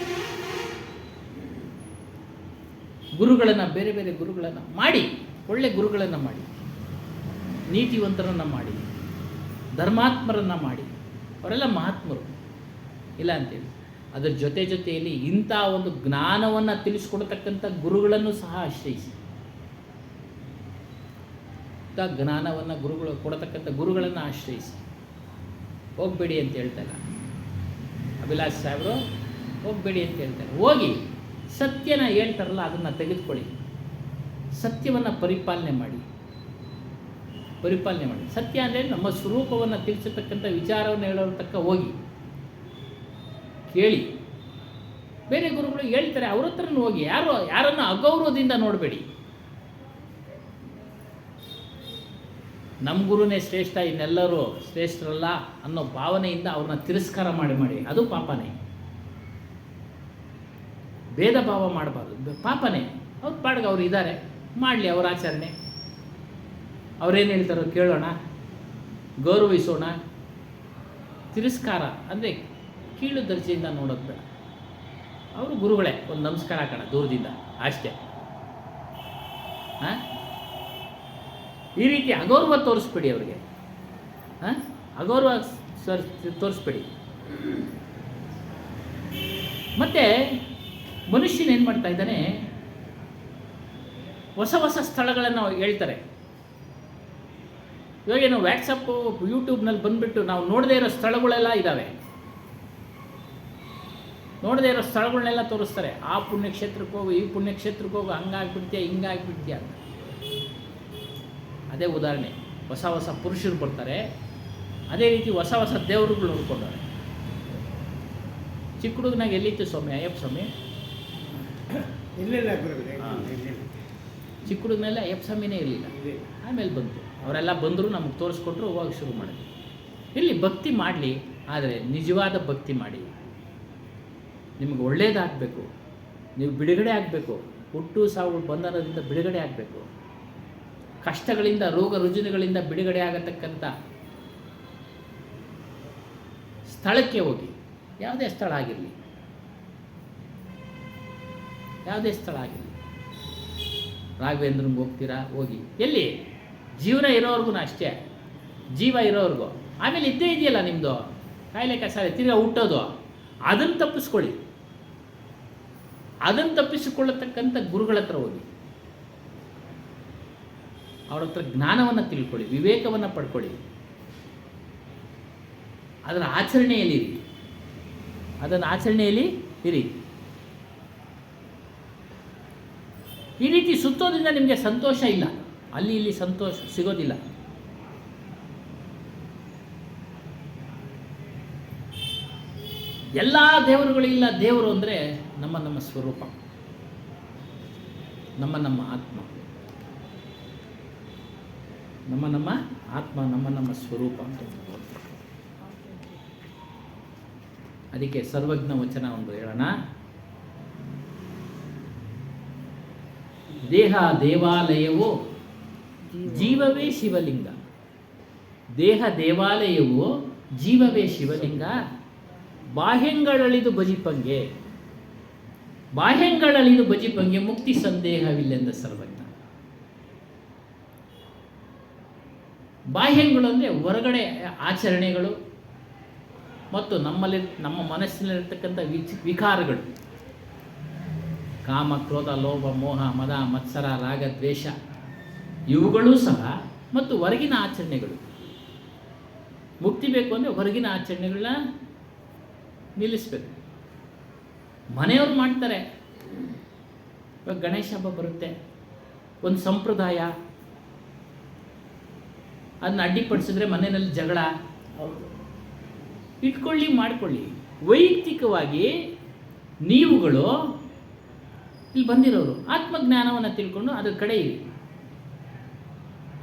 ಗುರುಗಳನ್ನು, ಬೇರೆ ಬೇರೆ ಗುರುಗಳನ್ನು ಮಾಡಿ, ಒಳ್ಳೆ ಗುರುಗಳನ್ನು ಮಾಡಿ, ನೀತಿವಂತರನ್ನು ಮಾಡಿ, ಧರ್ಮಾತ್ಮರನ್ನು ಮಾಡಿ. ಅವರೆಲ್ಲ ಮಹಾತ್ಮರು ಇಲ್ಲ ಅಂತೇಳಿ. ಅದರ ಜೊತೆಯಲ್ಲಿ ಇಂಥ ಒಂದು ಜ್ಞಾನವನ್ನು ತಿಳಿಸ್ಕೊಡ್ತಕ್ಕಂಥ ಗುರುಗಳನ್ನು ಸಹ ಆಶ್ರಯಿಸಿ. ಕೊಡತಕ್ಕಂಥ ಗುರುಗಳನ್ನು ಆಶ್ರಯಿಸಿ. ಹೋಗಬೇಡಿ ಅಂತ ಹೇಳ್ತಾರೆ ಅಭಿಲಾಷ್ ಸಾಹೇಬರು, ಹೋಗಬೇಡಿ ಅಂತ ಹೇಳ್ತಾರೆ. ಹೋಗಿ ಸತ್ಯನ ಹೇಳ್ತಾರಲ್ಲ ಅದನ್ನು ತೆಗೆದುಕೊಳ್ಳಿ. ಸತ್ಯವನ್ನು ಪರಿಪಾಲನೆ ಮಾಡಿ. ಸತ್ಯ ಅಂದರೆ ನಮ್ಮ ಸ್ವರೂಪವನ್ನು ತಿಳಿಸತಕ್ಕಂಥ ವಿಚಾರವನ್ನು ಹೇಳೋತಕ್ಕ ಹೋಗಿ ಕೇಳಿ. ಬೇರೆ ಗುರುಗಳು ಹೇಳ್ತಾರೆ, ಅವ್ರ ಹತ್ರನೂ ಹೋಗಿ. ಯಾರನ್ನು ಅಗೌರವದಿಂದ ನೋಡಬೇಡಿ. ನಮ್ಮ ಗುರುನೇ ಶ್ರೇಷ್ಠ, ಇನ್ನೆಲ್ಲರೂ ಶ್ರೇಷ್ಠರಲ್ಲ ಅನ್ನೋ ಭಾವನೆಯಿಂದ ಅವ್ರನ್ನ ತಿರಸ್ಕಾರ ಮಾಡಿ ಅದು ಪಾಪನೇ. ಭೇದ ಭಾವ ಮಾಡಬಾರ್ದು, ಪಾಪನೇ. ಅವ್ರ ಪಾಡ್ಗೆ ಅವ್ರು ಇದ್ದಾರೆ, ಮಾಡಲಿ ಅವರ ಆಚರಣೆ. ಅವ್ರೇನು ಹೇಳ್ತಾರೋ ಕೇಳೋಣ, ಗೌರವಿಸೋಣ. ತಿರಸ್ಕಾರ ಅಂದರೆ ಕೀಳು ದರ್ಜೆಯಿಂದ ನೋಡೋದು ಬೇಡ. ಅವರು ಗುರುಗಳೇ, ಒಂದು ನಮಸ್ಕಾರ ಹಾಕೋಣ ದೂರದಿಂದ ಅಷ್ಟೇ. ಈ ರೀತಿ ಅಗೌರವ ತೋರಿಸ್ಬೇಡಿ ಅವ್ರಿಗೆ. ಹಾಂ, ಅಗೌರವ ತೋರಿಸ್ಬೇಡಿ. ಮತ್ತು ಮನುಷ್ಯನ ಏನು ಮಾಡ್ತಾ ಇದ್ದಾನೆ, ಹೊಸ ಹೊಸ ಸ್ಥಳಗಳನ್ನು ಹೇಳ್ತಾರೆ. ಇವಾಗೇನು ವ್ಯಾಟ್ಸಪ್ಪು ಯೂಟ್ಯೂಬ್ನಲ್ಲಿ ಬಂದುಬಿಟ್ಟು ನಾವು ನೋಡದೇ ಇರೋ ಸ್ಥಳಗಳೆಲ್ಲ ಇದ್ದಾವೆ. ನೋಡದೇ ಇರೋ ಸ್ಥಳಗಳನ್ನೆಲ್ಲ ತೋರಿಸ್ತಾರೆ. ಆ ಪುಣ್ಯಕ್ಷೇತ್ರಕ್ಕೆ ಹೋಗು, ಈ ಪುಣ್ಯಕ್ಷೇತ್ರಕ್ಕೆ ಹೋಗು, ಹಂಗಾಗ್ಬಿಡ್ತೀಯ ಹಿಂಗಾಗ್ಬಿಡ್ತೀಯ ಅಂತ. ಅದೇ ಉದಾಹರಣೆ. ಹೊಸ ಹೊಸ ಪುರುಷರು ಬರ್ತಾರೆ, ಅದೇ ರೀತಿ ಹೊಸ ಹೊಸ ದೇವರುಗಳು ನೋಡ್ಕೊಂಡವ್ರೆ. ಚಿಕ್ಕ ಹುಡುಗನಾಗ ಎಲ್ಲಿತ್ತು ಸ್ವಾಮಿ ಅಯ್ಯಪ್ಪ ಸ್ವಾಮಿ? ಇರಲಿಲ್ಲ ಗುರುಗಳೇ, ಹಾಂ. ಇರಲಿಲ್ಲ. ಚಿಕ್ಕ ಹುಡುಗನೆಲ್ಲ ಅಯ್ಯಪ್ಪ ಸ್ವಾಮಿನೇ ಇರಲಿಲ್ಲ. ಆಮೇಲೆ ಬಂತು, ಅವರೆಲ್ಲ ಬಂದರು, ನಮಗೆ ತೋರಿಸ್ಕೊಟ್ರು, ಹೋಗಿ ಶುರು ಮಾಡಿದ್ವಿ. ಇಲ್ಲಿ ಭಕ್ತಿ ಮಾಡಲಿ, ಆದರೆ ನಿಜವಾದ ಭಕ್ತಿ ಮಾಡಿ. ನಿಮಗೆ ಒಳ್ಳೇದಾಗಬೇಕು, ನೀವು ಬಿಡುಗಡೆ ಆಗಬೇಕು, ಹುಟ್ಟು ಸಾವು ಬಂಧನದಿಂದ ಬಿಡುಗಡೆ ಆಗಬೇಕು, ಕಷ್ಟಗಳಿಂದ ರೋಗ ರುಜಿನಗಳಿಂದ ಬಿಡುಗಡೆ ಆಗತಕ್ಕಂಥ ಸ್ಥಳಕ್ಕೆ ಹೋಗಿ. ಯಾವುದೇ ಸ್ಥಳ ಆಗಿರಲಿ, ಯಾವುದೇ ಸ್ಥಳ ಆಗಿರಲಿ. ರಾಘವೇಂದ್ರಂಗೆ ಹೋಗ್ತೀರಾ, ಹೋಗಿ. ಎಲ್ಲಿ? ಜೀವನ ಇರೋವರೆಗೂ ಅಷ್ಟೇ, ಜೀವ ಇರೋವರೆಗೂ. ಆಮೇಲೆ ಇದ್ದೇ ಇದೆಯಲ್ಲ ನಿಮ್ಮದು ಕಾಯಿಲೆ ಕಸಾಲೆ, ತಿರ್ಗಾ ಹುಟ್ಟೋದು. ಅದನ್ನು ತಪ್ಪಿಸ್ಕೊಳ್ಳಿ. ಅದನ್ನು ತಪ್ಪಿಸಿಕೊಳ್ಳತಕ್ಕಂಥ ಗುರುಗಳ ಹತ್ರ ಹೋಗಿ, ಅವ್ರ ಹತ್ರ ಜ್ಞಾನವನ್ನು ತಿಳ್ಕೊಳ್ಳಿ, ವಿವೇಕವನ್ನು ಪಡ್ಕೊಳ್ಳಿ. ಅದರ ಆಚರಣೆಯಲ್ಲಿರಿ, ಅದನ್ನು ಆಚರಣೆಯಲ್ಲಿ ಇರಿ. ಈ ರೀತಿ ಸುತ್ತೋದ್ರಿಂದ ನಿಮಗೆ ಸಂತೋಷ ಇಲ್ಲ, ಅಲ್ಲಿ ಇಲ್ಲಿ ಸಂತೋಷ ಸಿಗೋದಿಲ್ಲ. ಎಲ್ಲ ದೇವರುಗಳಿಲ್ಲ. ದೇವರು ಅಂದರೆ ನಮ್ಮ ಸ್ವರೂಪ, ನಮ್ಮ ಆತ್ಮ, ನಮ್ಮ ಸ್ವರೂಪ. ಅದಕ್ಕೆ ಸರ್ವಜ್ಞ ವಚನ ಒಂದು ಹೇಳೋಣ. ದೇಹ ದೇವಾಲಯವು ಜೀವವೇ ಶಿವಲಿಂಗ. ದೇಹ ದೇವಾಲಯವು ಜೀವವೇ ಶಿವಲಿಂಗ. ಬಾಹ್ಯಂಗಳಳಿದು ಬಜಿಪಂಗೆ, ಬಾಹ್ಯಂಗಳಳಿದು ಬಜಿಪಂಗೆ ಮುಕ್ತಿ ಸಂದೇಹವಿಲ್ಲೆಂದ ಸರ್ವಜ್ಞ. ಬಾಹ್ಯಂಗಳು ಅಂದರೆ ಹೊರಗಡೆ ಆಚರಣೆಗಳು ಮತ್ತು ನಮ್ಮ ಮನಸ್ಸಿನಲ್ಲಿರ್ತಕ್ಕಂಥ ವಿಕಾರಗಳು. ಕಾಮ, ಕ್ರೋಧ, ಲೋಭ, ಮೋಹ, ಮದ, ಮತ್ಸರ, ರಾಗ, ದ್ವೇಷ ಇವುಗಳೂ ಸಹ, ಮತ್ತು ಹೊರಗಿನ ಆಚರಣೆಗಳು. ಮುಕ್ತಿ ಬೇಕು ಅಂದರೆ ಹೊರಗಿನ ಆಚರಣೆಗಳನ್ನ ನಿಲ್ಲಿಸಬೇಕು. ಮನೆಯವ್ರು ಮಾಡ್ತಾರೆ. ಇವಾಗ ಗಣೇಶ ಹಬ್ಬ ಬರುತ್ತೆ, ಒಂದು ಸಂಪ್ರದಾಯ, ಅದನ್ನ ಅಡ್ಡಿಪಡಿಸಿದ್ರೆ ಮನೆಯಲ್ಲಿ ಜಗಳ. ಹೌದು. ಇಟ್ಕೊಳ್ಳಿ, ಮಾಡಿಕೊಳ್ಳಿ. ವೈಯಕ್ತಿಕವಾಗಿ ನೀವುಗಳು ಇಲ್ಲಿ ಬಂದಿರೋರು ಆತ್ಮಜ್ಞಾನವನ್ನು ತಿಳ್ಕೊಂಡು ಅದ್ರ ಕಡೆ ಇರಿ.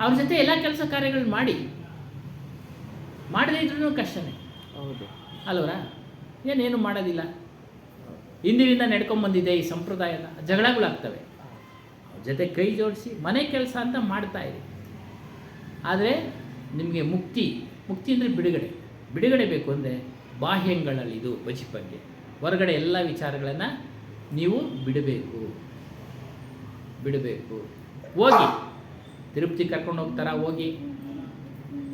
ಅವ್ರ ಜೊತೆ ಎಲ್ಲ ಕೆಲಸ ಕಾರ್ಯಗಳು ಮಾಡದೇ ಇದ್ರೂ ಕಷ್ಟನೇ. ಹೌದು ಅಲ್ವರ? ಏನೇನು ಮಾಡೋದಿಲ್ಲ. ಹಿಂದಿನಿಂದ ನಡ್ಕೊಂಬಂದಿದೆ ಈ ಸಂಪ್ರದಾಯದ ಜಗಳಗಳಾಗ್ತವೆ. ಅವ್ರ ಜೊತೆ ಕೈ ಜೋಡಿಸಿ ಮನೆ ಕೆಲಸ ಅಂತ ಮಾಡ್ತಾ ಇರಿ. ಆದರೆ ನಿಮಗೆ ಮುಕ್ತಿ ಅಂದರೆ ಬಿಡುಗಡೆ ಬೇಕು ಅಂದರೆ ಬಾಹ್ಯಗಳಲ್ಲಿ ಇದು ಬಜಿಪಂಗೆ, ಹೊರಗಡೆ ಎಲ್ಲ ವಿಚಾರಗಳನ್ನು ನೀವು ಬಿಡಬೇಕು. ಹೋಗಿ ತಿರುಪತಿ ಕರ್ಕೊಂಡು ಹೋಗ್ತಾರ, ಹೋಗಿ.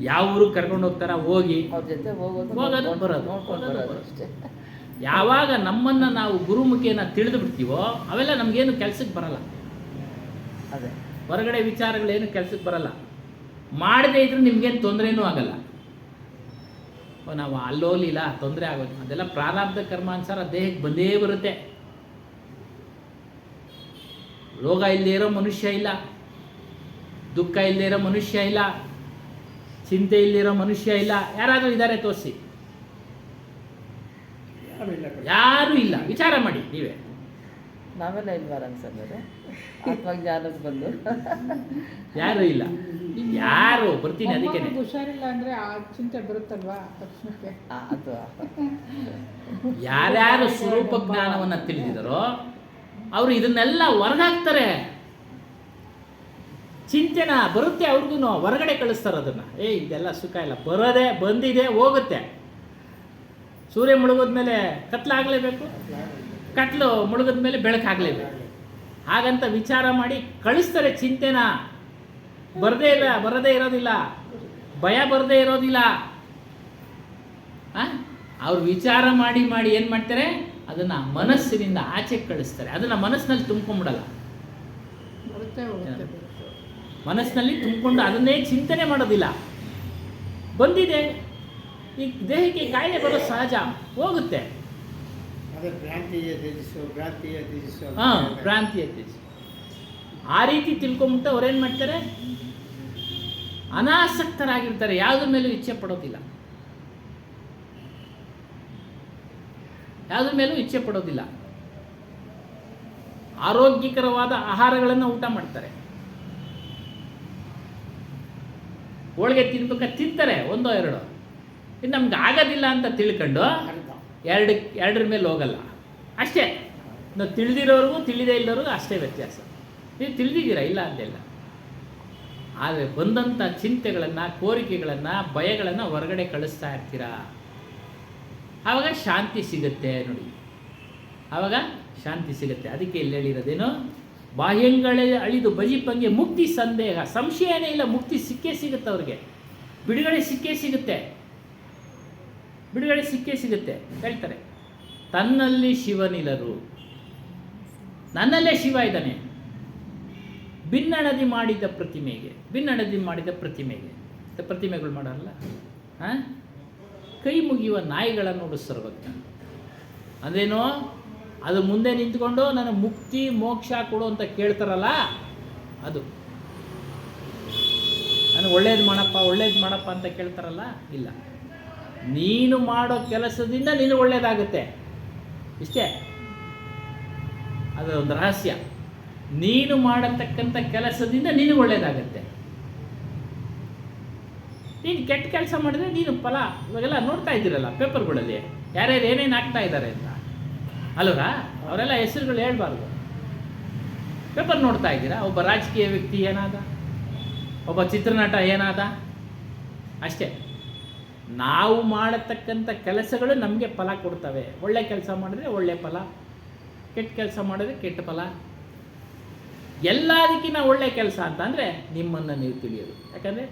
ಯಾವ ಊರಿಗೆ ಕರ್ಕೊಂಡು ಹೋಗ್ತಾರ, ಹೋಗಿ. ಅವ್ರ ಜೊತೆ ಹೋಗೋದು ಬರೋದು ನೋಡ್ಕೊಂಡು ಬರೋದು ಅಷ್ಟೇ. ಯಾವಾಗ ನಮ್ಮನ್ನು ನಾವು ಗುರುಮುಖಿಯನ್ನು ತಿಳಿದು ಬಿಡ್ತೀವೋ ಅವೆಲ್ಲ ನಮಗೇನು ಕೆಲಸಕ್ಕೆ ಬರಲ್ಲ. ಅದೇ ಹೊರಗಡೆ ವಿಚಾರಗಳೇನು ಕೆಲಸಕ್ಕೆ ಬರಲ್ಲ. ಮಾಡದೇ ಇದ್ರೂ ನಿಮಗೇನು ತೊಂದರೆನೂ ಆಗಲ್ಲ. ನಾವು ಅಲ್ಲೋಲಿಲ್ಲ, ತೊಂದರೆ ಆಗೋದು. ಅದೆಲ್ಲ ಪ್ರಾರಬ್ಧ ಕರ್ಮಾನುಸಾರ ದೇಹಕ್ಕೆ ಬಂದೇ ಬರುತ್ತೆ. ರೋಗ ಇಲ್ಲದೆ ಇರೋ ಮನುಷ್ಯ ಇಲ್ಲ, ದುಃಖ ಇಲ್ಲದೆ ಇರೋ ಮನುಷ್ಯ ಇಲ್ಲ, ಚಿಂತೆ ಇಲ್ಲದಿರೋ ಮನುಷ್ಯ ಇಲ್ಲ. ಯಾರಾದರೂ ಇದ್ದಾರೆ ತೋರಿಸಿ? ಯಾರೂ ಇಲ್ಲ. ವಿಚಾರ ಮಾಡಿ ನೀವೇ. ನಾವೆಲ್ಲ ಇಲ್ವಾರ ಅನ್ಸಂದ್ರೆ ಆತ್ಮಜ್ಞಾನಕ್ಕೆ ಬಂದು ಯಾರು ಇಲ್ಲ. ಯಾರು ಬರ್ತೀನಿ ಅದಕ್ಕೆ ಹುಷಾರಿಲ್ಲ ಅಂದ್ರೆ ಆ ಚಿಂತೆ ಬರುತ್ತಲ್ವಾ ತಕ್ಷಣಕ್ಕೆ. ಅದು ಯಾರ್ಯಾರು ಸ್ವರೂಪ ಜ್ಞಾನವನ್ನು ತಿಳಿದಿದ್ದಾರೋ ಅವರು ಇದನ್ನೆಲ್ಲ ಹೊರಗಾಕ್ತಾರೆ. ಚಿಂತೆನ ಬರುತ್ತೆ ಅವ್ರಿಗೂ, ಹೊರಗಡೆ ಕಳಿಸ್ತಾರೆ ಅದನ್ನು. ಇದೆಲ್ಲ ಸುಖ ಇಲ್ಲ, ಬರೋದೇ ಬಂದಿದೆ ಹೋಗುತ್ತೆ. ಸೂರ್ಯ ಮುಳುಗೋದ್ಮೇಲೆ ಕತ್ಲಾಗಲೇಬೇಕು, ಕತ್ಲು ಮುಳುಗೋದ್ಮೇಲೆ ಬೆಳಕಾಗಲೇಬೇಕು. ಹಾಗಂತ ವಿಚಾರ ಮಾಡಿ ಕಳಿಸ್ತಾರೆ ಚಿಂತೆನ. ಬರದೇ ಇರೋದಿಲ್ಲ, ಭಯ ಬರದೇ ಇರೋದಿಲ್ಲ. ಅವ್ರು ವಿಚಾರ ಮಾಡಿ ಏನು ಮಾಡ್ತಾರೆ, ಅದನ್ನು ಮನಸ್ಸಿನಿಂದ ಆಚೆ ಕಳಿಸ್ತಾರೆ. ಅದನ್ನು ಮನಸ್ಸಿನಲ್ಲಿ ತುಂಬ್ಕೊಂಡ್ಬಿಡಲ್ಲ, ಬರುತ್ತೆ ಹೋಗುತ್ತೆ ಬರುತ್ತೆ. ಮನಸ್ಸಿನಲ್ಲಿ ತುಂಬಿಕೊಂಡು ಅದನ್ನೇ ಚಿಂತನೆ ಮಾಡೋದಿಲ್ಲ. ಬಂದಿದೆ, ಈ ದೇಹಕ್ಕೆ ಕಾಯಿಲೆ ಬರೋ ಸಹಜ, ಹೋಗುತ್ತೆ. ಅದೇ ಭ್ರಾಂತಿಯ ತೇಜಸ್ಸು ಅಂತ ಹಾಂ, ಹೇಳ್ತಾರೆ. ಭ್ರಾಂತಿ ಎತ್ತಿಸಿ ಆ ರೀತಿ ತಿಳ್ಕೊಂಬಿಟ್ಟು ಅವ್ರೇನು ಮಾಡ್ತಾರೆ, ಅನಾಸಕ್ತರಾಗಿರ್ತಾರೆ, ಯಾವುದ್ರ ಮೇಲೂ ಇಚ್ಛೆ ಪಡೋದಿಲ್ಲ, ಯಾವುದ್ರ ಮೇಲೂ ಇಚ್ಛೆ ಪಡೋದಿಲ್ಲ. ಆರೋಗ್ಯಕರವಾದ ಆಹಾರಗಳನ್ನು ಊಟ ಮಾಡ್ತಾರೆ. ಹೋಳಿಗೆ ತಿಂತಾರೆ, ಒಂದೋ ಎರಡೋ. ಇನ್ನು ನಮ್ಗೆ ಆಗೋದಿಲ್ಲ ಅಂತ ತಿಳ್ಕೊಂಡು ಎರಡರ ಮೇಲೆ ಹೋಗಲ್ಲ, ಅಷ್ಟೇ. ನಾವು ತಿಳಿದಿರೋರ್ಗೂ ತಿಳಿದೇ ಇಲ್ಲವ್ರಿಗೂ ಅಷ್ಟೇ ವ್ಯತ್ಯಾಸ. ನೀವು ತಿಳಿದಿದ್ದೀರಾ, ಇಲ್ಲ ಅಂತೆಲ್ಲ. ಆದರೆ ಬಂದಂಥ ಚಿಂತೆಗಳನ್ನು, ಕೋರಿಕೆಗಳನ್ನು, ಭಯಗಳನ್ನು ಹೊರಗಡೆ ಕಳಿಸ್ತಾ ಇರ್ತೀರಾ. ಆವಾಗ ಶಾಂತಿ ಸಿಗುತ್ತೆ ನೋಡಿ, ಆವಾಗ ಶಾಂತಿ ಸಿಗುತ್ತೆ. ಅದಕ್ಕೆ ಇಲ್ಲಿ ಹೇಳಿರೋದೇನು, ಬಾಹ್ಯಗಳೇ ಅಳಿದು ಬಜಿಪಂಗೆ ಮುಕ್ತಿ ಸಂದೇಹ, ಸಂಶಯನೇ ಇಲ್ಲ, ಮುಕ್ತಿ ಸಿಕ್ಕೇ ಸಿಗುತ್ತೆ ಅವ್ರಿಗೆ, ಬಿಡುಗಡೆ ಸಿಕ್ಕೇ ಸಿಗುತ್ತೆ, ಬಿಡುಗಡೆ ಸಿಕ್ಕೇ ಸಿಗುತ್ತೆ. ಹೇಳ್ತಾರೆ, ತನ್ನಲ್ಲಿ ಶಿವನಿಲರು, ನನ್ನಲ್ಲೇ ಶಿವ ಇದ್ದಾನೆ. ಭಿನ್ನಣದಿ ಮಾಡಿದ ಪ್ರತಿಮೆಗೆ, ಭಿನ್ನಣದಿ ಮಾಡಿದ ಪ್ರತಿಮೆಗೆ, ಪ್ರತಿಮೆಗಳು ಮಾಡಲ್ಲ, ಕೈ ಮುಗಿಯುವ ನಾಯಿಗಳನ್ನು ನೋಡು ಸರ್ವಜ್ಞ. ಅದೇನೋ ಅದು ಮುಂದೆ ನಿಂತ್ಕೊಂಡು ನನ್ನ ಮುಕ್ತಿ ಮೋಕ್ಷ ಕೊಡು ಅಂತ ಕೇಳ್ತಾರಲ್ಲ, ಅದು ನನಗೆ ಒಳ್ಳೇದು ಮಾಡಪ್ಪ ಅಂತ ಕೇಳ್ತಾರಲ್ಲ, ಇಲ್ಲ. ನೀನು ಮಾಡೋ ಕೆಲಸದಿಂದ ನೀನು ಒಳ್ಳೇದಾಗುತ್ತೆ, ಇಷ್ಟೇ. ಅದು ಒಂದು ರಹಸ್ಯ. ನೀನು ಮಾಡತಕ್ಕಂಥ ಕೆಲಸದಿಂದ ನಿನಗೆ ಒಳ್ಳೇದಾಗತ್ತೆ. ನೀನು ಕೆಟ್ಟ ಕೆಲಸ ಮಾಡಿದ್ರೆ ನೀನು ಫಲ, ಇವಾಗೆಲ್ಲ ನೋಡ್ತಾ ಇದ್ದೀರಲ್ಲ ಪೇಪರ್ಗಳಲ್ಲಿ, ಯಾರ್ಯಾರು ಏನೇನು ಆಗ್ತಾ ಇದ್ದಾರೆ ಅಂತ, ಅಲ್ವಾ? ಅವರೆಲ್ಲ ಹೆಸರುಗಳು ಹೇಳ್ಬಾರ್ದು. ಪೇಪರ್ ನೋಡ್ತಾ ಇದ್ದೀರಾ, ಒಬ್ಬ ರಾಜಕೀಯ ವ್ಯಕ್ತಿ ಏನಾದ, ಒಬ್ಬ ಚಿತ್ರನಟ ಏನಾದ, ಅಷ್ಟೇ. ನಾವು ಮಾಡತಕ್ಕಂಥ ಕೆಲಸಗಳು ನಮಗೆ ಫಲ ಕೊಡ್ತವೆ. ಒಳ್ಳೆ ಕೆಲಸ ಮಾಡಿದ್ರೆ ಒಳ್ಳೆ ಫಲ, ಕೆಟ್ಟ ಕೆಲಸ ಮಾಡಿದ್ರೆ ಕೆಟ್ಟ ಫಲ. ಎಲ್ಲದಕ್ಕಿಂತ ಒಳ್ಳೆ ಕೆಲಸ ಅಂತಂದರೆ ನಿಮ್ಮನ್ನು ನೀವು ತಿಳಿಯೋದು. ಯಾಕಂದರೆ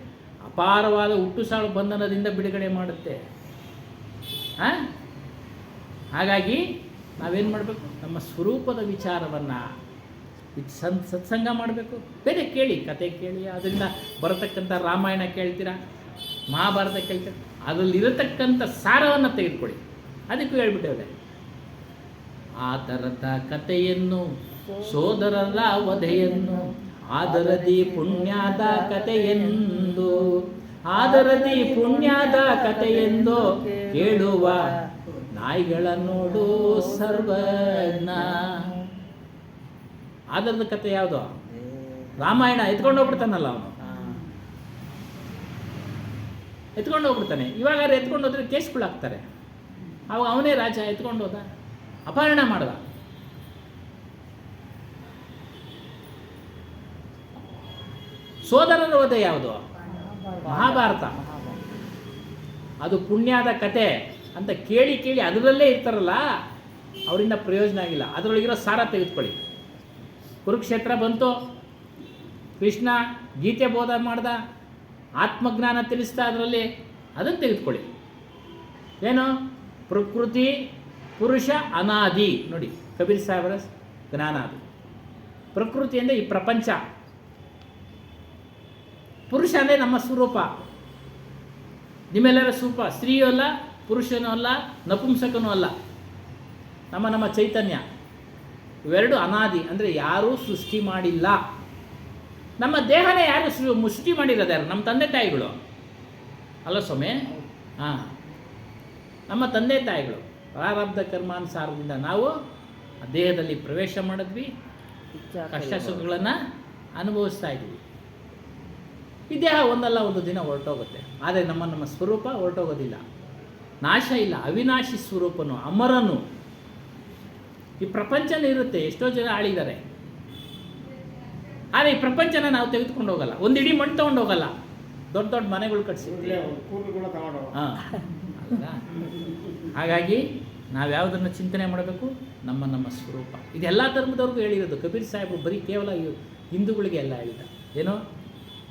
ಅಪಾರವಾದ ಹುಟ್ಟು ಸಾವು ಬಂಧನದಿಂದ ಬಿಡುಗಡೆ ಮಾಡುತ್ತೆ. ಹಾಗಾಗಿ ನಾವೇನು ಮಾಡಬೇಕು, ನಮ್ಮ ಸ್ವರೂಪದ ವಿಚಾರವನ್ನು ಸತ್ಸಂಗ ಮಾಡಬೇಕು. ಬೇರೆ ಕೇಳಿ, ಕತೆ ಕೇಳಿ, ಅದರಿಂದ ಬರತಕ್ಕಂಥ ರಾಮಾಯಣ ಕೇಳ್ತೀರಾ, ಮಹಾಭಾರತ ಕೇಳ್ತೀರಾ, ಅದರಲ್ಲಿರತಕ್ಕಂಥ ಸಾರವನ್ನು ತೆಗೆದುಕೊಳ್ಳಿ. ಅದಕ್ಕೂ ಹೇಳ್ಬಿಟ್ಟವ್ರೆ, ಆ ಥರದ ಕಥೆಯನ್ನು, ಸೋದರರ ವಧೆಯನ್ನು, ಆದರದಿ ಪುಣ್ಯದ ಕಥೆಯೆಂದು, ಆದರದಿ ಪುಣ್ಯದ ಕಥೆಯೆಂದು ಕೇಳುವ ನಾಯಿಗಳ ನೋಡು ಸರ್ವಜ್ಞ. ಆದರದ ಕಥೆ ಯಾವುದು? ರಾಮಾಯಣ. ಎತ್ಕೊಂಡು ಹೋಗ್ಬಿಡ್ತಾನಲ್ಲ ಅವನು, ಎತ್ಕೊಂಡು ಹೋಗ್ಬಿಡ್ತಾನೆ. ಇವಾಗ ಎತ್ಕೊಂಡು ಹೋದ್ರೆ ಕೇಸ್ಗಳಾಗ್ತಾರೆ. ಅವಾಗ ಅವನೇ ರಾಜ, ಎತ್ಕೊಂಡು ಹೋದ, ಅಪಹರಣ ಮಾಡ್ದ. ಸೋದರರ ವಧೆ ಯಾವುದು? ಮಹಾಭಾರತ. ಅದು ಪುಣ್ಯದ ಕತೆ ಅಂತ ಕೇಳಿ ಕೇಳಿ ಅದರಲ್ಲೇ ಇರ್ತಾರಲ್ಲ, ಅವರಿಂದ ಪ್ರಯೋಜನ ಆಗಿಲ್ಲ. ಅದರೊಳಗಿರೋ ಸಾರ ತೆಗೆದುಕೊಳ್ಳಿ. ಕುರುಕ್ಷೇತ್ರ ಬಂತು, ಕೃಷ್ಣ ಗೀತೆ ಬೋಧ ಮಾಡ್ದ, ಆತ್ಮಜ್ಞಾನ ತಿಳಿಸ್ತಾ ಅದರಲ್ಲಿ, ಅದನ್ನು ತೆಗೆದುಕೊಳ್ಳಿ. ಏನು? ಪ್ರಕೃತಿ ಪುರುಷ ಅನಾದಿ. ನೋಡಿ ಕಬೀರ್ ಸಾಹೇಬರ ಜ್ಞಾನ ಅದು. ಪ್ರಕೃತಿ ಅಂದರೆ ಈ ಪ್ರಪಂಚ, ಪುರುಷ ಅಂದರೆ ನಮ್ಮ ಸ್ವರೂಪ, ನಿಮ್ಮೆಲ್ಲರ ಸ್ವರೂಪ. ಸ್ತ್ರೀಯೂ ಅಲ್ಲ, ಪುರುಷನೂ ಅಲ್ಲ, ನಪುಂಸಕನೂ ಅಲ್ಲ, ನಮ್ಮ ಚೈತನ್ಯ. ಇವೆರಡು ಅನಾದಿ, ಅಂದರೆ ಯಾರೂ ಸೃಷ್ಟಿ ಮಾಡಿಲ್ಲ. ನಮ್ಮ ದೇಹನೇ ಯಾರು ಸೃಷ್ಟಿ ಮಾಡಿರೋದು? ಯಾರು? ನಮ್ಮ ತಂದೆ ತಾಯಿಗಳು ಅಲ್ಲ ಸ್ವಾಮಿ. ಹಾಂ, ನಮ್ಮ ತಂದೆ ತಾಯಿಗಳು ಪ್ರಾರಬ್ಧ ಕರ್ಮಾನುಸಾರದಿಂದ ನಾವು ಆ ದೇಹದಲ್ಲಿ ಪ್ರವೇಶ ಮಾಡಿದ್ವಿ, ಕಷ್ಟ ಸುಖಗಳನ್ನು ಅನುಭವಿಸ್ತಾ ಇದ್ದೀವಿ. ಈ ದೇಹ ಒಂದಲ್ಲ ಒಂದು ದಿನ ಹೊರಟೋಗುತ್ತೆ. ಆದರೆ ನಮ್ಮ ಸ್ವರೂಪ ಹೊರಟೋಗೋದಿಲ್ಲ, ನಾಶ ಇಲ್ಲ. ಅವಿನಾಶಿ ಸ್ವರೂಪನು, ಅಮರನು. ಈ ಪ್ರಪಂಚನೇ ಇರುತ್ತೆ. ಎಷ್ಟೋ ಜನ ಆಳಿದ್ದಾರೆ, ಆದರೆ ಈ ಪ್ರಪಂಚನ ನಾವು ತೆಗೆದುಕೊಂಡು ಹೋಗಲ್ಲ. ಒಂದು ಇಡೀ ಮಣ್ಣು ತೊಗೊಂಡು ಹೋಗಲ್ಲ, ದೊಡ್ಡ ದೊಡ್ಡ ಮನೆಗಳು ಕಟ್ಸಿ. ಹಾಂ, ಹಾಗಾಗಿ ನಾವು ಯಾವುದನ್ನು ಚಿಂತನೆ ಮಾಡಬೇಕು? ನಮ್ಮ ಸ್ವರೂಪ. ಇದೆಲ್ಲ ಧರ್ಮದವ್ರಿಗೂ ಹೇಳಿರೋದು. ಕಬೀರ್ ಸಾಹೇಬರು ಬರೀ ಕೇವಲ ಹಿಂದೂಗಳಿಗೆ ಎಲ್ಲ ಹೇಳಿದ. ಏನೋ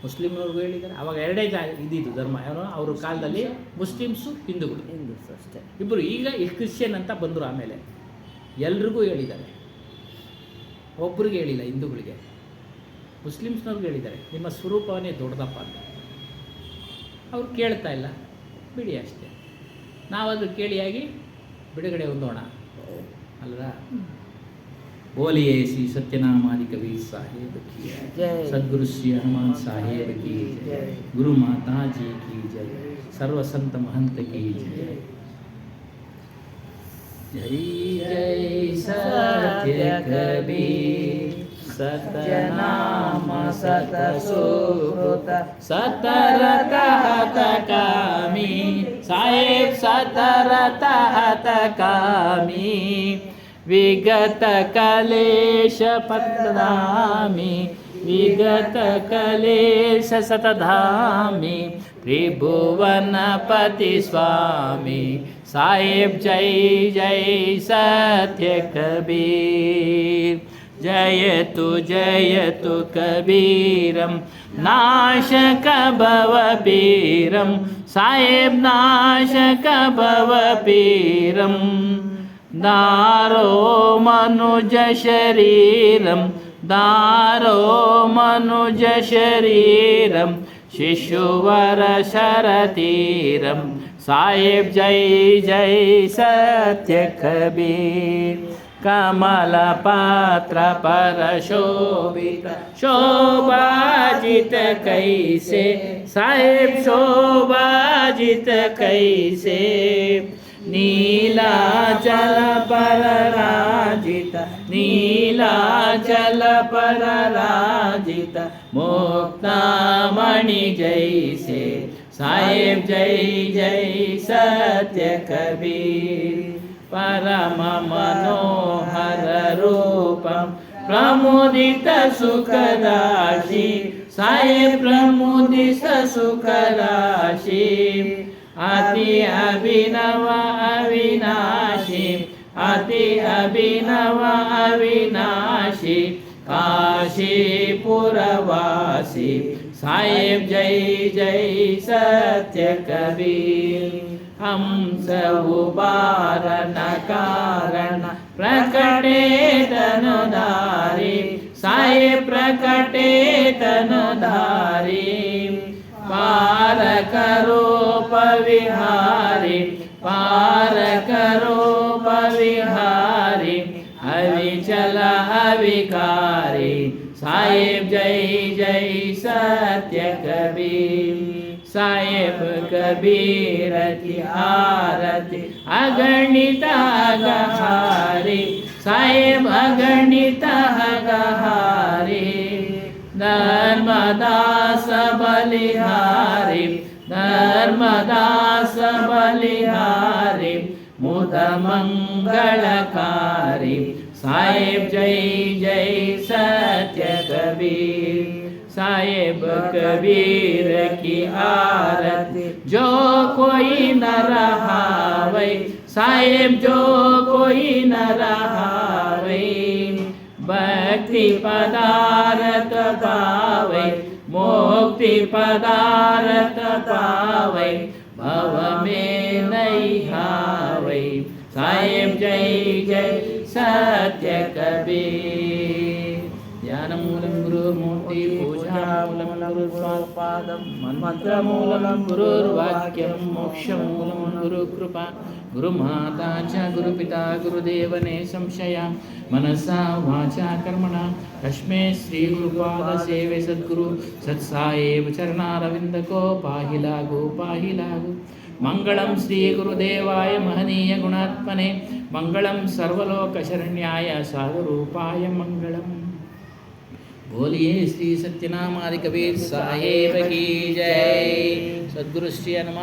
ಮುಸ್ಲಿಮ್ನವ್ರಿಗೂ ಹೇಳಿದ್ದಾರೆ. ಅವಾಗ ಎರಡೇ ಇದ್ದಿದ್ದು ಧರ್ಮ, ಏನೋ ಅವ್ರ ಕಾಲದಲ್ಲಿ ಮುಸ್ಲಿಮ್ಸು ಹಿಂದೂಗಳು ಹಿಂದೂಸ್ ಅಷ್ಟೇ. ಇಬ್ಬರು. ಈಗ ಕ್ರಿಶ್ಚಿಯನ್ ಅಂತ ಬಂದರು, ಆಮೇಲೆ ಎಲ್ರಿಗೂ ಹೇಳಿದ್ದಾರೆ. ಒಬ್ಬರಿಗೆ ಹೇಳಿಲ್ಲ, ಹಿಂದೂಗಳಿಗೆ, ಮುಸ್ಲಿಮ್ಸ್ನವ್ರಿಗೆ ಹೇಳಿದ್ದಾರೆ ನಿಮ್ಮ ಸ್ವರೂಪವನ್ನೇ ದೊಡ್ಡದಪ್ಪ ಅಂತ. ಅವ್ರು ಕೇಳ್ತಾ ಇಲ್ಲ, ಬಿಡಿ ಅಷ್ಟೇ. ನಾವಾದರೂ ಕೇಳಿಯಾಗಿ ಬಿಡುಗಡೆ ಹೊಂದೋಣ ಅಲ್ವಾ. बोलिए श्री सत्यनामादि कबीर साहेब की जय। सद्गुरु श्री हनुमान साहेब की जय। गुरु माता जी की जय। सर्व संत महंत की जय। जय जय सत्य कबीर सतनाम सत सुकृत सतरत हत कामी साहेब सतरत हत कामी विगत कलेश पतनामी विगत कलेश सतधामी त्रिभुवनपति स्वामी साहेब जय जय सत्य कबीर। जयतु कबीरम नाशक भवपीरम साहेब नाशक भवपीरम दारो मनुज शरीरम दारो मनुज शरीरम शिशुवर शरतीरम साहेब जय जय सत्य कबीर। कमल पात्र पर शोभित शोभाजित कैसे साहेब शोभाजित कैसे नीलाचल पर राजित नीलाचल पर राजित मुक्तामणि जैसे साहेब जय जय सत्य कबीर। परम मनोहर रूपम प्रमुदित सुखराशि साहेब प्रमुदित सुखराशि अति अभिनव अविनाशी अति अभिनव अविनाशी काशीपुरवासी साहेब जय जय सत्य कबीर। हम सब बारण कारण प्रकटे तनुधारी साहेब प्रकटे तनुधारी पार करो पविहारी पार करो पविहारी अविचल अविकारी साहेब जय जय सत्य कबीर। साहेब कबीर की आरती अगणित अगहारी साहेब अगणित अगहारी धर्मदास बलिहारी धर्मदास बलिहारी मुद मंगलकारी साहेब जय जय सत्य कबीर। साहेब कबीर की आरती जो कोई न रहावे साहेब जो कोई न रहावे भक्ति पदार्थ पावे मुक्ति पदार्थ पावे भव में नहीं हावे साहेब जय जय सत्य कबीर। ध्यानमूलं गुरुर्मूर्ति पूजामूलं गुरुपादं मंत्रमूलं गुरुर्वाक्यं मोक्षमूलं गुरुकृपा गुरुमाता च गुरुपिता गुरुदेवने संशया मनसा वाचा कर्मणा तस्मै श्री गुरुपाद सेवे सद्गुरु सत्सायेव चरणारविंदको पाहि लागो मंगलम श्री गुरुदेवाय महनीय गुणात्मने मंगलम सर्वलोकशरण्याय साधुरूपाय मंगलम। बोलिए श्री सत्यनामादि कबीर साहेब की जय। सद्गुरु श्री हनुमान